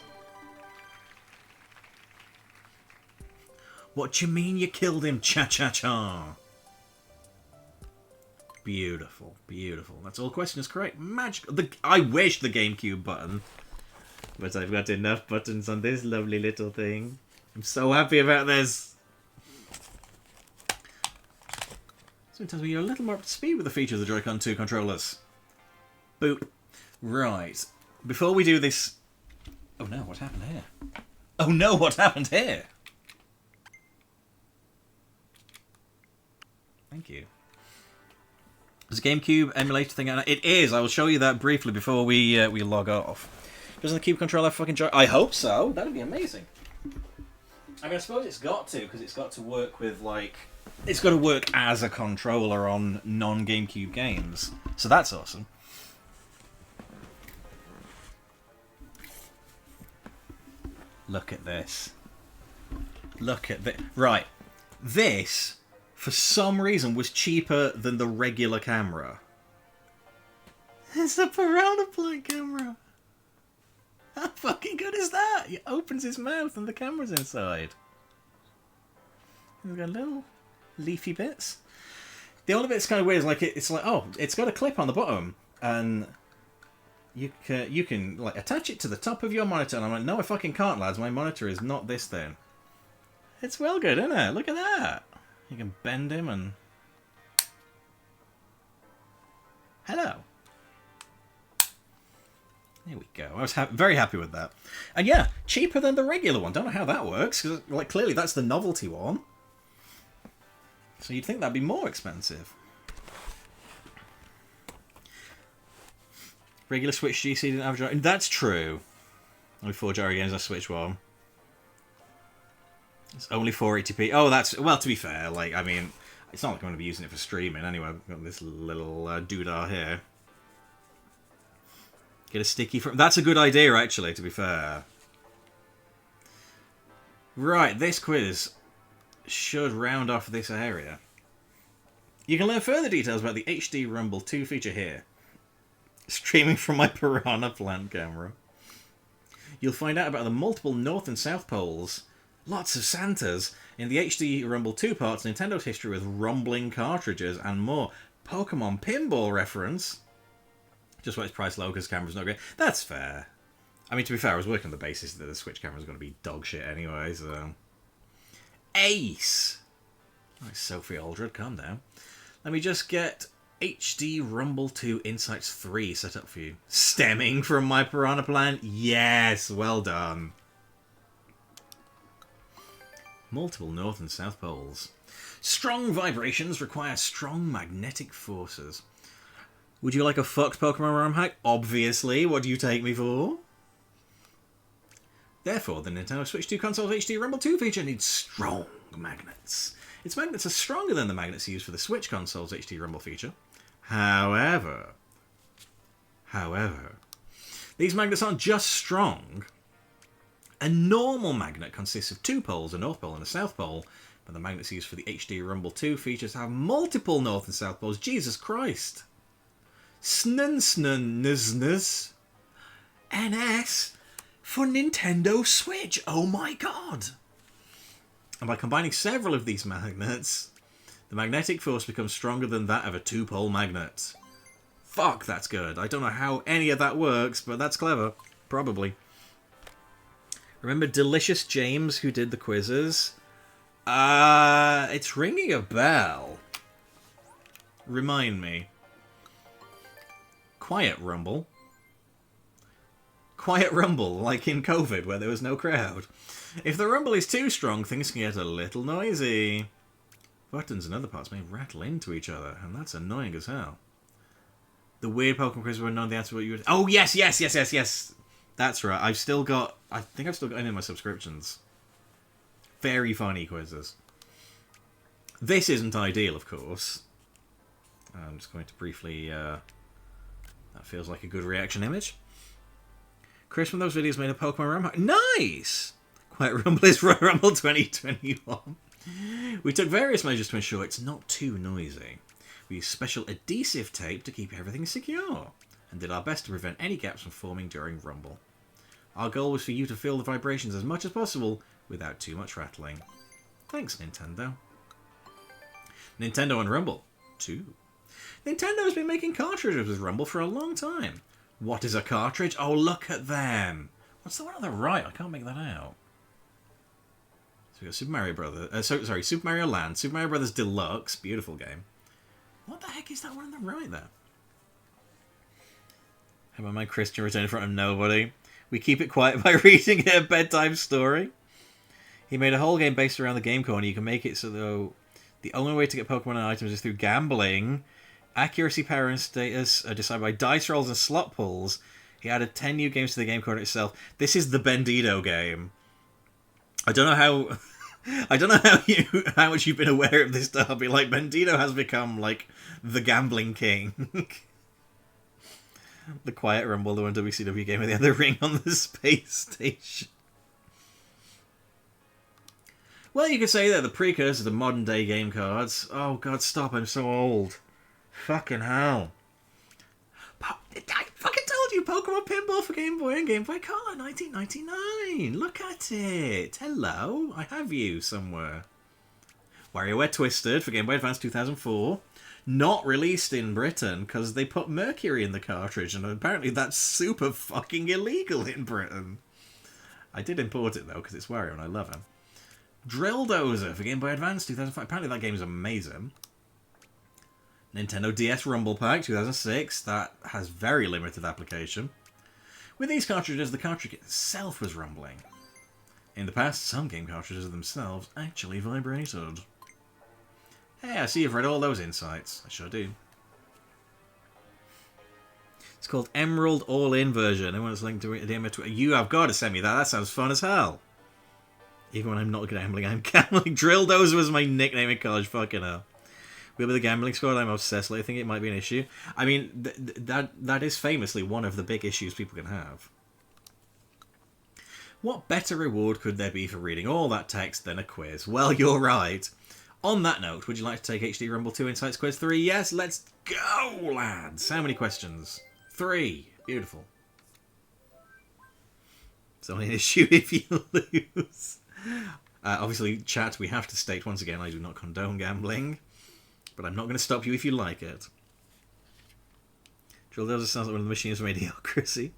What do you mean you killed him, cha-cha-cha? Beautiful, beautiful. That's all question is correct. Magical. I wish the GameCube button. But I've got enough buttons on this lovely little thing. I'm so happy about this. So it tells me you're a little more up to speed with the features of the Joy-Con 2 controllers. Boop. Right. Before we do this... Oh no, what happened here? Oh no, what happened here? Thank you. Is a GameCube emulator thing? It is. I will show you that briefly before we log off. Doesn't the Cube controller have fucking joy? I hope so. That'd be amazing. I mean, I suppose it's got to, because it's got to work with, like... It's got to work as a controller on non-GameCube games. So that's awesome. Look at this. Look at this. Right. This, for some reason, was cheaper than the regular camera. It's a Piranha Plant camera. How fucking good is that? He opens his mouth and the camera's inside. We've got little leafy bits. The only bit that's kind of weird is like it's like, oh, it's got a clip on the bottom and you can like attach it to the top of your monitor. And I'm like, no, I fucking can't, lads. My monitor is not this thin. It's well good, isn't it? Look at that. You can bend him and hello. There we go. I was very happy with that. And yeah, cheaper than the regular one. Don't know how that works, because like, clearly that's the novelty one. So you'd think that'd be more expensive. Regular Switch GC didn't have gyro. That's true. Only 4 gyro games on Switch one. It's only 480p. Oh, that's... Well, to be fair, like, I mean, it's not like I'm going to be using it for streaming. Anyway, I've got this little doodah here. Get a sticky from... That's a good idea, actually, to be fair. Right, this quiz should round off this area. You can learn further details about the HD Rumble 2 feature here. Streaming from my Piranha Plant camera. You'll find out about the multiple North and South poles, lots of Santas, in the HD Rumble 2 parts, Nintendo's history with rumbling cartridges, and more. Pokemon Pinball reference. Just why it's priced low because camera's not great. That's fair. I mean, to be fair, I was working on the basis that the Switch camera's going to be dog shit anyway, so... Ace! Right, Sophie Aldred, calm down. Let me just get HD Rumble 2 Insights 3 set up for you. Stemming from my Piranha Plant? Yes, well done. Multiple North and South poles. Strong vibrations require strong magnetic forces. Would you like a fucked Pokemon ROM hack? Obviously. What do you take me for? Therefore, the Nintendo Switch 2 console's HD Rumble 2 feature needs strong magnets. Its magnets are stronger than the magnets used for the Switch console's HD Rumble feature. However, these magnets aren't just strong. A normal magnet consists of 2 poles, a North Pole and a South Pole, but the magnets used for the HD Rumble 2 features have multiple North and South poles. Jesus Christ. Snun, NS for Nintendo Switch. Oh my god. And by combining several of these magnets, the magnetic force becomes stronger than that of a 2-pole magnet. Fuck, that's good. I don't know how any of that works, but that's clever. Probably. Remember Delicious James, who did the quizzes? It's ringing a bell. Remind me. Quiet Rumble. Quiet Rumble, like in COVID, where there was no crowd. If the rumble is too strong, things can get a little noisy. Buttons and other parts may rattle into each other, and that's annoying as hell. The weird Pokemon quiz were known the answer what you would... Oh, yes. That's right. I think I've still got any of my subscriptions. Very funny quizzes. This isn't ideal, of course. I'm just going to briefly... that feels like a good reaction image. Chris from those videos made a Pokemon Rumble. Nice! Quiet Rumble is Royal Rumble 2021. We took various measures to ensure it's not too noisy. We used special adhesive tape to keep everything secure, and did our best to prevent any gaps from forming during Rumble. Our goal was for you to feel the vibrations as much as possible without too much rattling. Thanks, Nintendo. Nintendo and Rumble 2. Nintendo's been making cartridges with Rumble for a long time. What is a cartridge? Oh, look at them. What's the one on the right? I can't make that out. So we got Super Mario Brothers. Super Mario Land. Super Mario Brothers Deluxe. Beautiful game. What the heck is that one on the right there? How about my Christian return in front of nobody? We keep it quiet by reading a bedtime story. He made a whole game based around the game corner. You can make it so though the only way to get Pokemon and items is through gambling. Accuracy, power, and status are decided by dice rolls and slot pulls. He added 10 new games to the game corner itself. This is the Bandito game. I don't know how. I don't know how much you've been aware of this, Darby. Like, Bandito has become like the gambling king. The Quiet Rumble, the one WCW game with the other ring on the space station. Well, you could say they're the precursor to modern day game cards. Oh god, stop! I'm so old. Fucking hell. I fucking told you, Pokemon Pinball for Game Boy and Game Boy Color, 1999. Look at it. Hello, I have you somewhere. WarioWare Twisted for Game Boy Advance 2004. Not released in Britain because they put mercury in the cartridge, and apparently that's super fucking illegal in Britain. I did import it though because it's Wario and I love him. Drill Dozer for Game Boy Advance 2005. Apparently that game is amazing. Nintendo DS Rumble Pack 2006. That has very limited application. With these cartridges, the cartridge itself was rumbling. In the past, some game cartridges themselves actually vibrated. Hey, I see you've read all those insights. I sure do. It's called Emerald All-In version. Everyone's linked to it. You have got to send me that. That sounds fun as hell. Even when I'm not gambling, I'm gambling. Drill Dozer was my nickname in college. Fucking hell. We'll be the gambling squad. I'm obsessed. I think it might be an issue. I mean, that is famously one of the big issues people can have. What better reward could there be for reading all that text than a quiz? Well, you're right. On that note, would you like to take HD Rumble 2 Insights Quiz 3? Yes, let's go, lads. How many questions? 3. Beautiful. It's only an issue if you lose. Obviously, chat, we have to state once again, I do not condone gambling. But I'm not going to stop you if you like it. Drill Dozer sounds like one of the machines from Idiocracy.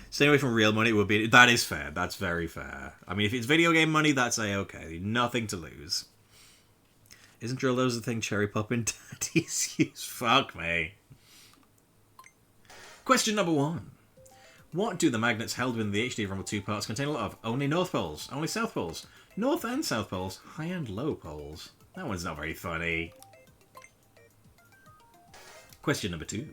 Stay away from real money would be... That is fair. That's very fair. I mean, if it's video game money, that's A-okay. Nothing to lose. Isn't Drill Dozer the thing Cherry Pop and Daddies use? Fuck me. Question number 1. What do the magnets held within the HD Rumble 2 parts contain a lot of? Only North Poles. Only South Poles. North and South Poles. High and low poles. That one's not very funny. Question number 2.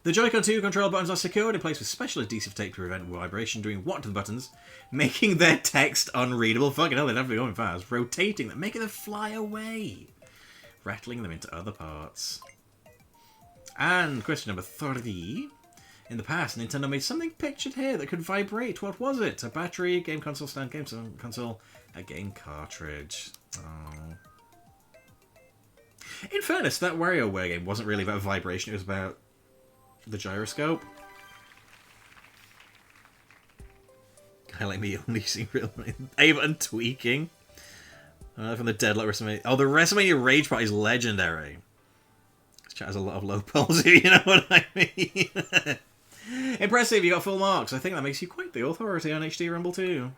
The Joy-Con 2 control buttons are secured in place with special adhesive tape to prevent vibration doing what to the buttons? Making their text unreadable. Fucking hell, they'd have to be going fast. Rotating them, making them fly away. Rattling them into other parts. And question number 3. In the past, Nintendo made something pictured here that could vibrate. What was it? A battery, game console stand, game console, a game cartridge. Oh. In fairness, that WarioWare game wasn't really about vibration, it was about the gyroscope. Guy like me only using real money. A-button tweaking. From the Deadlock WrestleMania. Oh, the WrestleMania Rage Party is legendary. This chat has a lot of low polls, if you know what I mean. Impressive, you got full marks. I think that makes you quite the authority on HD Rumble 2.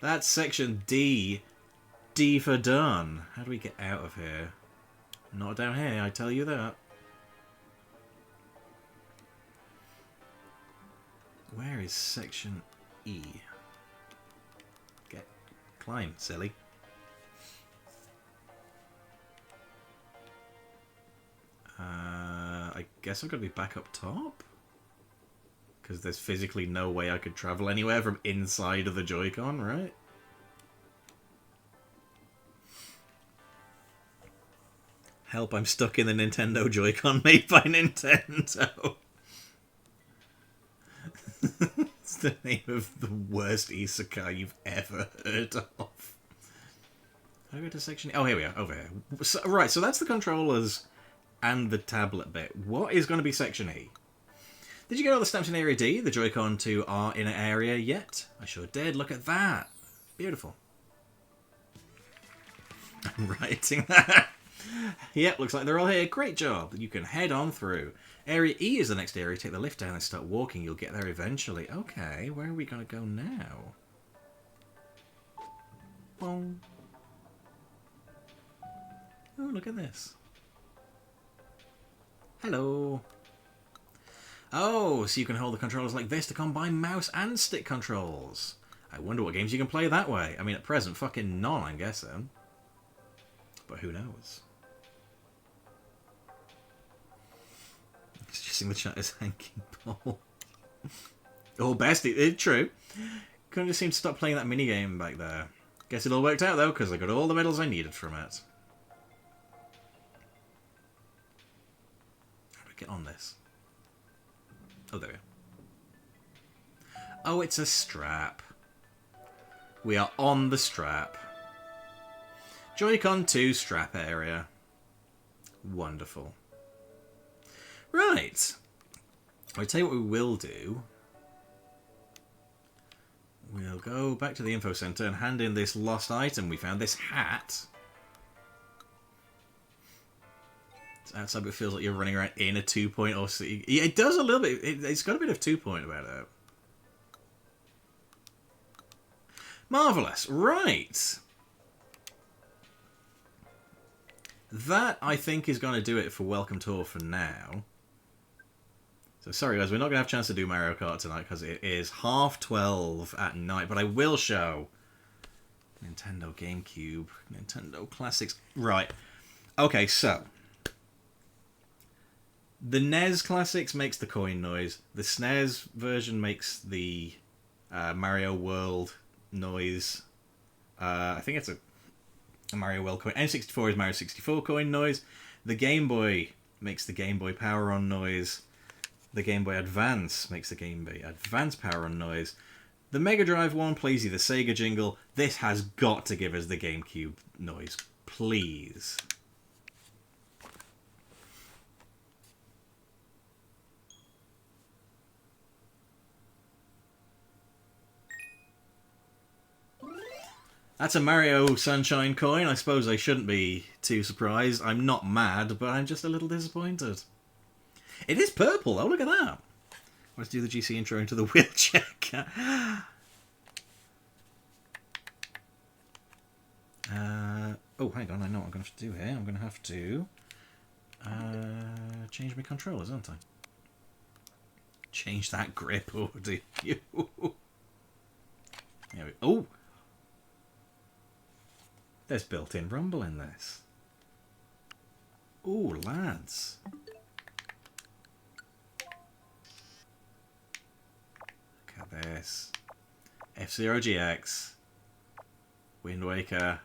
That's section D. D for done. How do we get out of here? Not down here, I tell you that. Where is section E? Climb, silly. I guess I've got to be back up top? Because there's physically no way I could travel anywhere from inside of the Joy-Con, right? Help, I'm stuck in the Nintendo Joy-Con made by Nintendo. It's the name of the worst isekai you've ever heard of. How do I go to section... Oh, here we are, over here. So, right, so that's the controllers and the tablet bit. What is going to be section E? Did you get all the stamps in Area D? The Joy-Con 2 are in an area yet? I sure did. Look at that. Beautiful. I'm writing that. Yep, looks like they're all here. Great job. You can head on through. Area E is the next area. Take the lift down and start walking. You'll get there eventually. Okay, where are we going to go now? Boom. Oh, look at this. Hello. Oh, so you can hold the controllers like this to combine mouse and stick controls. I wonder what games you can play that way. I mean, at present, fucking none, I'm guessing. But who knows? Suggesting the chat is Hanking Pole. Oh, best. It's true. Couldn't just seem to stop playing that minigame back there. Guess it all worked out, though, because I got all the medals I needed from it. How do I get on this? Oh, there we are. Oh, it's a strap. We are on the strap. Joy-Con 2 strap area. Wonderful. Right. I'll tell you what we will do. We'll go back to the info center and hand in this lost item we found, this hat. It's outside, but it feels like you're running around in a 2-point or so. Yeah, it does a little bit. It's got a bit of 2-point about it. Marvellous. Right. That, I think, is going to do it for Welcome Tour for now. So sorry guys, we're not going to have a chance to do Mario Kart tonight because it is 12:30 at night, but I will show Nintendo GameCube, Nintendo Classics. Right. Okay, so the NES Classics makes the coin noise. The SNES version makes the Mario World noise. I think it's a Mario World coin. N64 is Mario 64 coin noise. The Game Boy makes the Game Boy Power On noise. The Game Boy Advance makes the Game Boy Advance Power On noise. The Mega Drive one plays you the Sega jingle. This has got to give us the GameCube noise, please. That's a Mario Sunshine coin. I suppose I shouldn't be too surprised. I'm not mad, but I'm just a little disappointed. It is purple. Oh, look at that. Let's do the GC intro into the wheelchair. Oh, hang on. I know what I'm going to have to do here. I'm going to have to change my controllers, aren't I? Change that grip, or do you? There we... Oh! There's built-in rumble in this. Ooh, lads. Look at this. F-Zero GX. Wind Waker.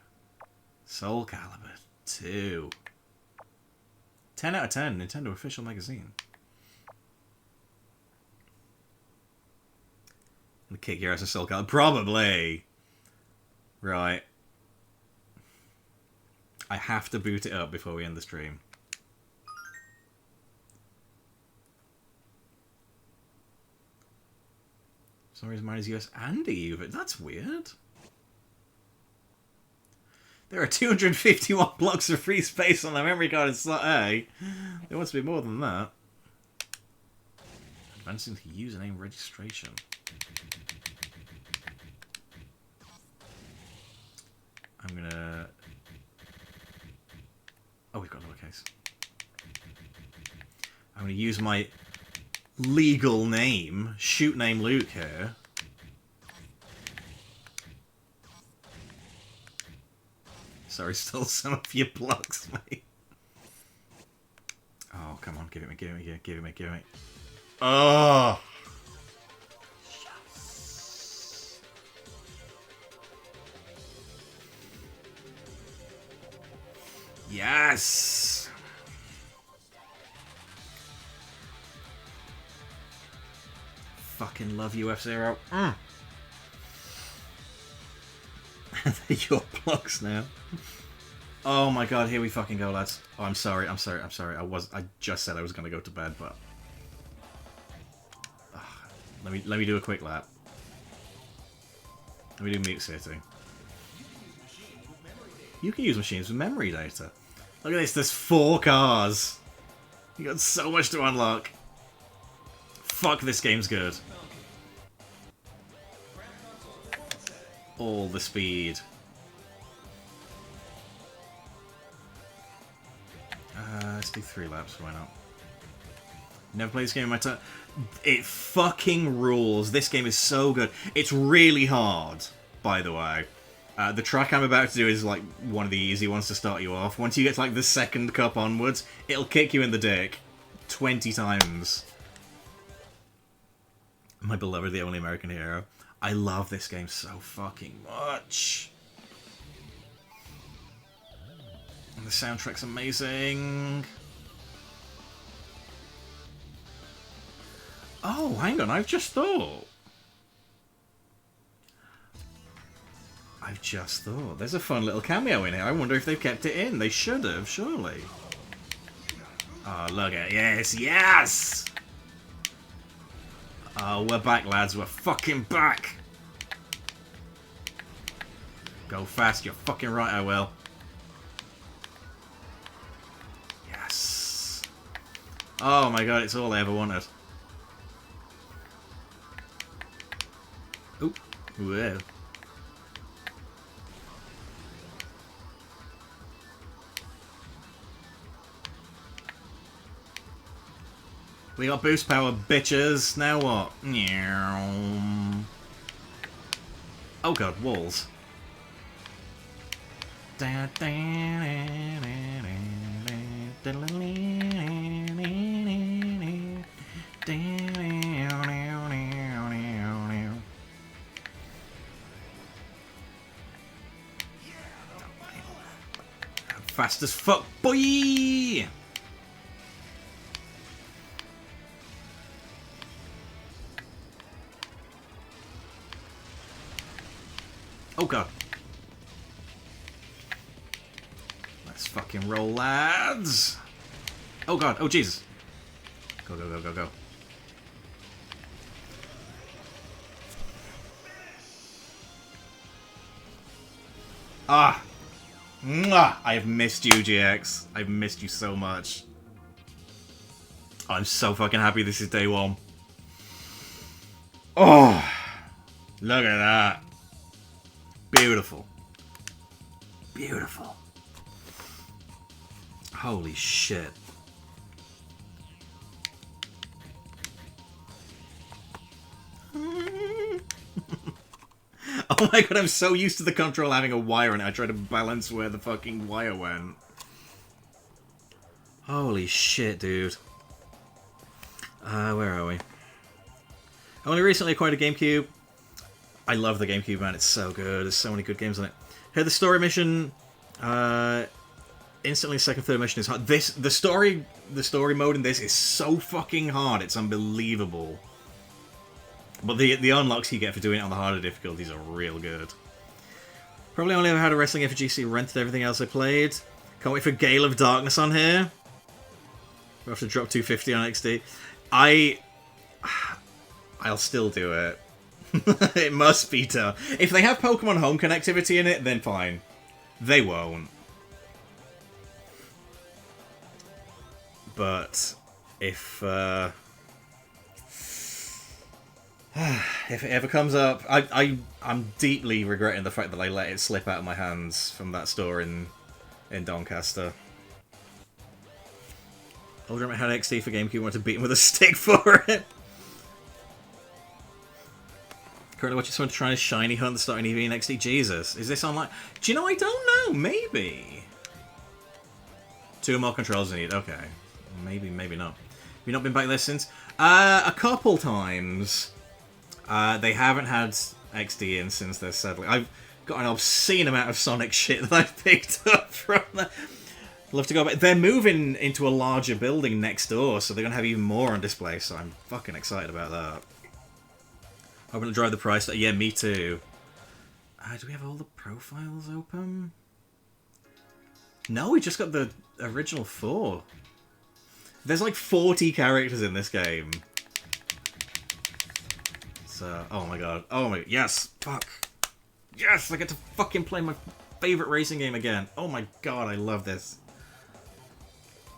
Soul Calibur 2. 10 out of 10. Nintendo Official Magazine. And kick your ass of Soul Calibur. Probably. Right. I have to boot it up before we end the stream. For some reason mine is US and EU, but that's weird. There are 251 blocks of free space on the memory card in slot A. There wants to be more than that. Advancing to username registration. I'm gonna... Oh, we've got lowercase. I'm going to use my legal name, shoot name Luke here. Sorry, stole some of your blocks, mate. Oh, come on, give it me, give it me, give it me, give it me. Oh! Yes! fucking love you, F-Zero. They're your plugs now. Oh my god, here we fucking go, lads. Oh, I'm sorry. I just said I was gonna go to bed, but let me do a quick lap. Let me do Mute City. You can use machines with memory data. Look at this, there's 4 cars. You got so much to unlock. Fuck, this game's good. All the speed. Let's do 3 laps, why not? Never played this game in my time. It fucking rules. This game is so good. It's really hard, by the way. The track I'm about to do is like one of the easy ones to start you off. Once you get to like the second cup onwards, it'll kick you in the dick 20 times. My beloved, the only American hero. I love this game so fucking much. And the soundtrack's amazing. Oh, hang on, I've just thought. There's a fun little cameo in here. I wonder if they've kept it in. They should have, surely. Oh, look at it. Yes, yes! Oh, we're back, lads. We're fucking back! Go fast. You're fucking right, I will. Yes. Oh my god, it's all I ever wanted. Oop. Whoa. We got boost power, bitches. Now what? Oh god, walls. Fast as fuck, boy! Oh god. Let's fucking roll, lads. Oh god. Oh Jesus. Go, go, go, go, go. Ah. Mwah! I have missed you, GX. I've missed you so much. I'm so fucking happy this is day 1. Oh. Look at that. Beautiful. Beautiful. Holy shit. Oh my god, I'm so used to the control having a wire in it. I try to balance where the fucking wire went. Holy shit, dude. Where are we? I only recently acquired a GameCube. I love the GameCube, man. It's so good. There's so many good games on it. Here, the story mission. Instantly, second, third mission is hard. The story mode in this is so fucking hard. It's unbelievable. But the unlocks you get for doing it on the harder difficulties are real good. Probably only ever had a wrestling FGC, rented everything else I played. Can't wait for Gale of Darkness on here. We'll have to drop 250 on XD. I'll still do it. It must be done. If they have Pokemon Home connectivity in it, then fine. They won't. But if it ever comes up, I'm deeply regretting the fact that I let it slip out of my hands from that store in Doncaster. Ultimate had XD for GameCube, wanted to beat him with a stick for it. Currently watching someone trying to shiny hunt the starting EV in XD. Jesus, is this online? Do you know? I don't know. Maybe 2 more controls I need. Okay, maybe not. Have you not been back there since? A couple times. They haven't had XD in since they're sadly. I've got an obscene amount of Sonic shit that I've picked up from there. Love to go back. They're moving into a larger building next door, so they're gonna have even more on display. So I'm fucking excited about that. Hoping to drive the price. Yeah, me too. Do we have all the profiles open? No, we just got the original 4. There's like 40 characters in this game. So, oh my god. Oh my, yes! Fuck! Yes! I get to fucking play my favourite racing game again. Oh my god, I love this.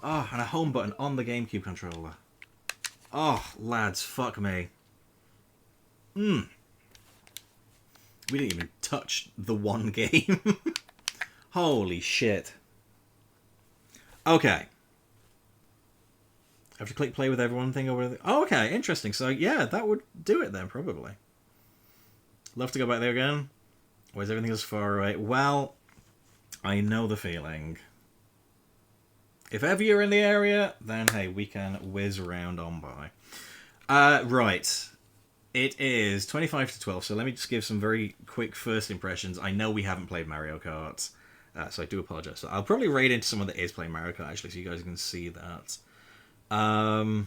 Oh, and a home button on the GameCube controller. Oh, lads, fuck me. We didn't even touch the one game. Holy shit. Okay. I have to click play with everyone thing over. Oh, okay, interesting. So yeah, that would do it then, probably. Love to go back there again. Why is everything as far away? Well, I know the feeling. If ever you're in the area, then hey, we can whiz around on by. Right. It is 25 to 12, so let me just give some very quick first impressions. I know we haven't played Mario Kart, so I do apologise. So I'll probably raid into someone that is playing Mario Kart, actually, so you guys can see that. I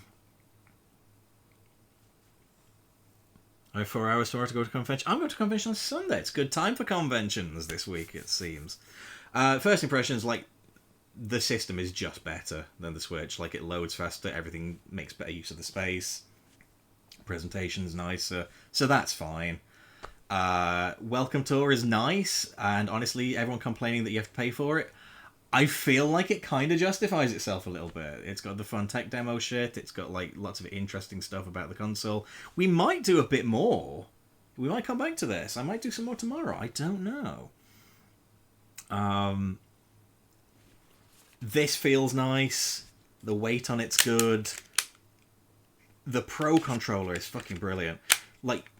have 4 hours tomorrow to go to convention. I'm going to convention on Sunday. It's a good time for conventions this week, it seems. First impressions, like, the system is just better than the Switch. Like, it loads faster, everything makes better use of the space. Presentation's nicer, so that's fine. Welcome Tour is nice, and honestly, everyone complaining that you have to pay for it, I feel like it kind of justifies itself a little bit. It's got the fun tech demo shit, it's got like lots of interesting stuff about the console. We might do a bit more. We might come back to this. I might do some more tomorrow. I don't know. This feels nice. The weight on it's good. The Pro Controller is fucking brilliant. Like,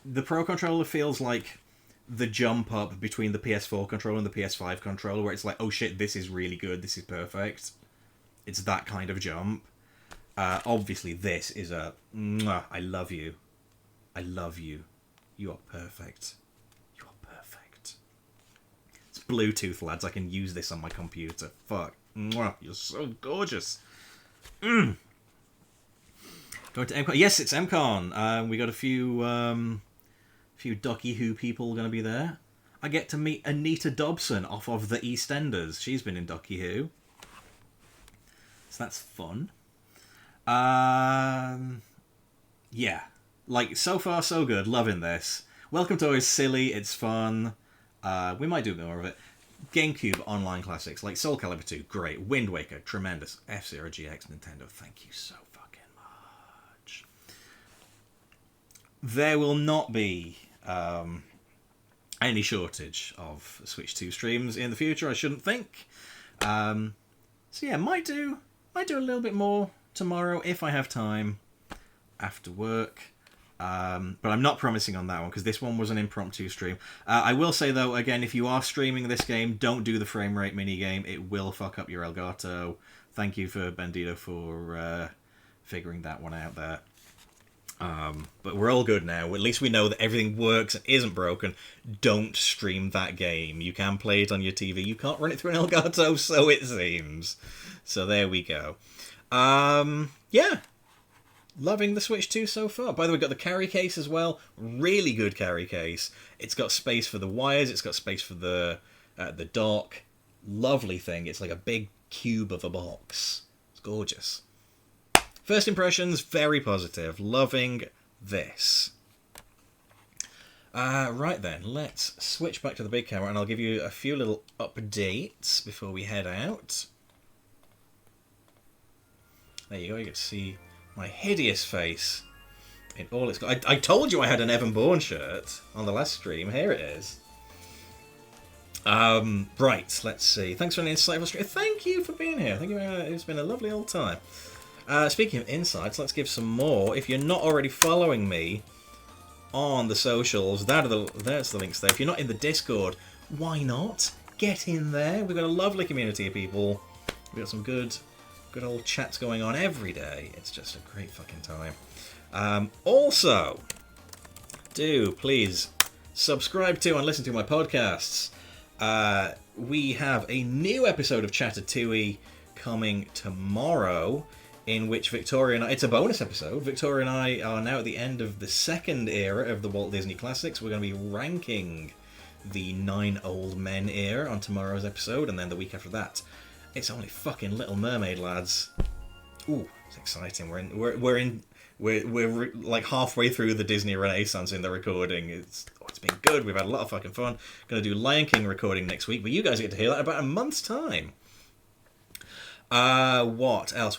the Pro Controller feels like the jump up between the PS4 controller and the PS5 controller, where it's like, oh shit, this is really good, this is perfect. It's that kind of jump. Obviously, this is a, mwah, I love you. I love you. You are perfect. You are perfect. It's Bluetooth, lads. I can use this on my computer. Fuck. Mwah, you're so gorgeous. Going to MCon. Yes, it's MCon. We got a few Ducky Who people going to be there. I get to meet Anita Dobson off of the EastEnders. She's been in Ducky Who. So that's fun. Yeah. Like, so far so good. Loving this. Welcome to is silly. It's fun. We might do more of it. GameCube online classics like Soul Calibur 2, great. Wind Waker, tremendous. F-Zero GX, Nintendo, thank you so fucking much. There will not be any shortage of Switch 2 streams in the future, I shouldn't think. So yeah, might do a little bit more tomorrow if I have time after work. But I'm not promising on that one because this one was an impromptu stream. I will say though, again, if you are streaming this game, don't do the frame rate minigame. It will fuck up your Elgato. Thank you for Bandito for figuring that one out there. But we're all good now. At least we know that everything works and isn't broken. Don't stream that game. You can play it on your TV. You can't run it through an Elgato, so it seems. So there we go. Yeah. Loving the Switch 2 so far. By the way, got the carry case as well. Really good carry case. It's got space for the wires. It's got space for the dock. Lovely thing. It's like a big cube of a box. It's gorgeous. First impressions, very positive. Loving this. Right then, let's switch back to the big camera and I'll give you a few little updates before we head out. There you go, you get to see my hideous face in all its... I told you I had an Evan Bourne shirt on the last stream. Here it is. Right, let's see. Thanks for an insightful stream. Thank you for being here. Thank you. It's been a lovely old time. Speaking of insights, let's give some more. If you're not already following me on the socials, there's the links there. If you're not in the Discord, why not? Get in there. We've got a lovely community of people. We've got some good old chats going on every day. It's just a great fucking time. Also, do please subscribe to and listen to my podcasts. We have a new episode of Chatter 2E coming tomorrow in which Victoria and I... It's a bonus episode. Victoria and I are now at the end of the second era of the Walt Disney Classics. We're going to be ranking the 9 Old Men era on tomorrow's episode, and then the week after that, it's only fucking Little Mermaid, lads. Ooh, it's exciting. We're like halfway through the Disney Renaissance in the recording. It's been good. We've had a lot of fucking fun. Going to do Lion King recording next week, but you guys get to hear that in about a month's time. What else?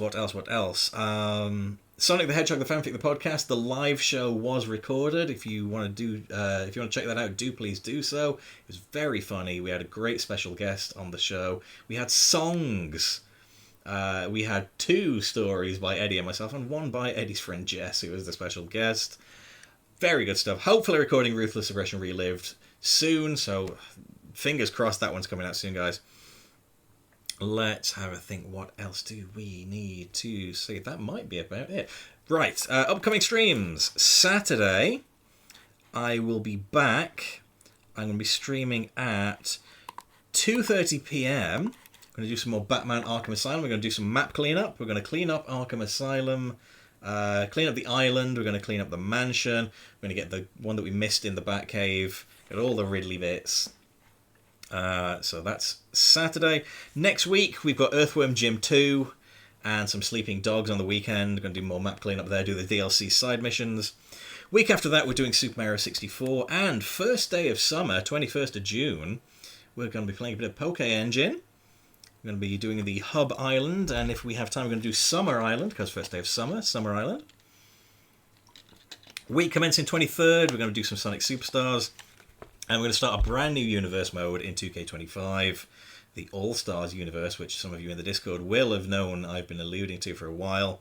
Sonic the Hedgehog, the fanfic, the podcast, the live show was recorded. If you want to check that out, do please do so. It was very funny. We had a great special guest on the show. We had songs. We had 2 stories by Eddie and myself, and 1 by Eddie's friend Jess, who was the special guest. Very good stuff. Hopefully recording Ruthless Aggression Relived soon, so fingers crossed that one's coming out soon, guys. Let's have a think. What else do we need to see? That might be about it. Right, upcoming streams. Saturday, I will be back. I'm going to be streaming at 2:30 p.m. I'm going to do some more Batman Arkham Asylum. We're going to do some map cleanup. We're going to clean up Arkham Asylum, clean up the island. We're going to clean up the mansion. We're going to get the one that we missed in the Batcave. Get all the Ridley bits. So that's Saturday. Next week, we've got Earthworm Jim 2 and some Sleeping Dogs on the weekend. We're going to do more map cleanup there, do the DLC side missions. Week after that, we're doing Super Mario 64. And first day of summer, 21st of June, we're going to be playing a bit of Poke Engine. We're going to be doing the Hub Island. And if we have time, we're going to do Summer Island, because first day of summer, Summer Island. Week commencing 23rd, we're going to do some Sonic Superstars. And we're going to start a brand new universe mode in 2K25, the All-Stars universe, which some of you in the Discord will have known I've been alluding to for a while.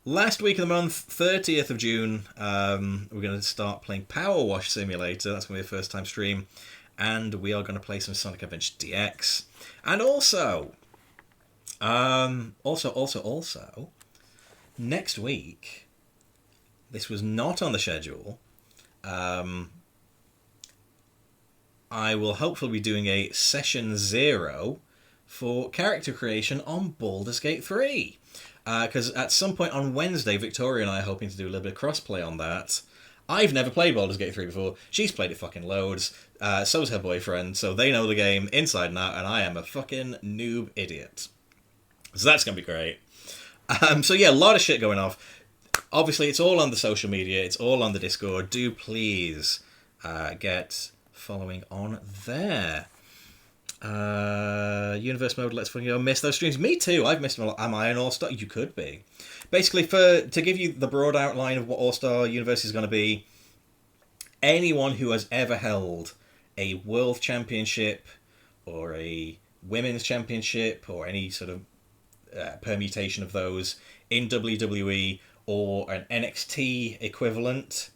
Last week of the month, 30th of June, we're going to start playing Power Wash Simulator. That's going to be a first-time stream. And we are going to play some Sonic Adventure DX. And also, next week, this was not on the schedule, I will hopefully be doing a session 0 for character creation on Baldur's Gate 3. Because at some point on Wednesday, Victoria and I are hoping to do a little bit of crossplay on that. I've never played Baldur's Gate 3 before. She's played it fucking loads. So's her boyfriend, so they know the game inside and out, and I am a fucking noob idiot. So that's going to be great. So yeah, a lot of shit going off. Obviously, it's all on the social media. It's all on the Discord. Do please get following on there. Universe mode, let's fucking go. Miss those streams. Me too. I've missed them a lot. Am I an All-Star? You could be. Basically, to give you the broad outline of what All-Star Universe is going to be, anyone who has ever held a World Championship or a Women's Championship or any sort of permutation of those in WWE or an NXT equivalent,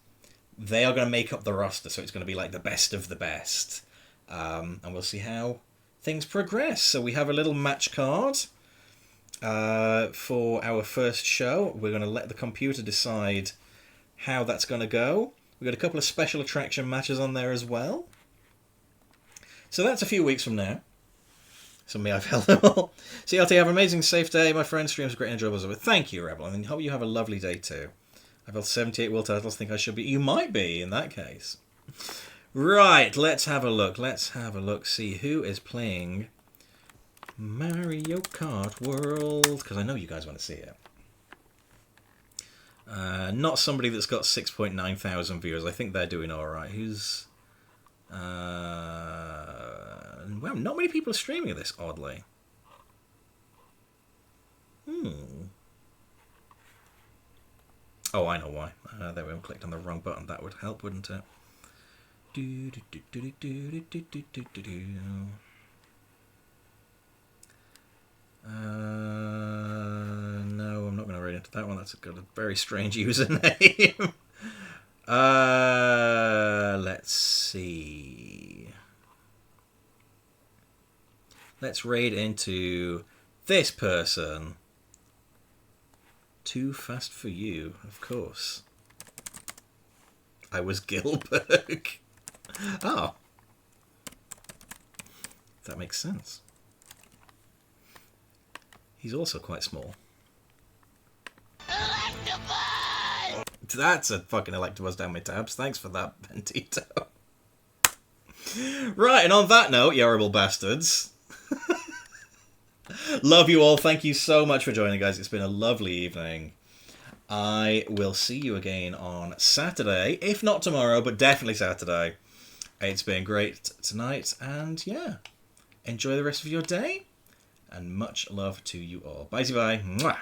they are going to make up the roster, so it's going to be like the best of the best. And we'll see how things progress. So we have a little match card for our first show. We're going to let the computer decide how that's going to go. We've got a couple of special attraction matches on there as well. So that's a few weeks from now. So me, I've held them all. CLT, have an amazing, safe day. My friend, streams are great and enjoyable as ever. Thank you, Rebel, and hope you have a lovely day too. I've held 78 world titles, think I should be. You might be, in that case. Right, let's have a look. See who is playing Mario Kart World, because I know you guys want to see it. Not somebody that's got 6.9 thousand viewers. I think they're doing alright. Who's... well, not many people are streaming this, oddly. Oh, I know why. There we go. Clicked on the wrong button. That would help, wouldn't it? No, I'm not going to read into that one. That's got a very strange username. Let's see. Let's raid into this person. Too Fast for You, of course. I was Gilbert. Oh. That makes sense. He's also quite small. That's a fucking Electabuzz down my tabs. Thanks for that, Bentito. Right, and on that note, you horrible bastards. Love you all. Thank you so much for joining, guys. It's been a lovely evening. I will see you again on Saturday, if not tomorrow, but definitely Saturday. It's been great tonight, and yeah, enjoy the rest of your day, and much love to you all. Bye-bye. Mwah.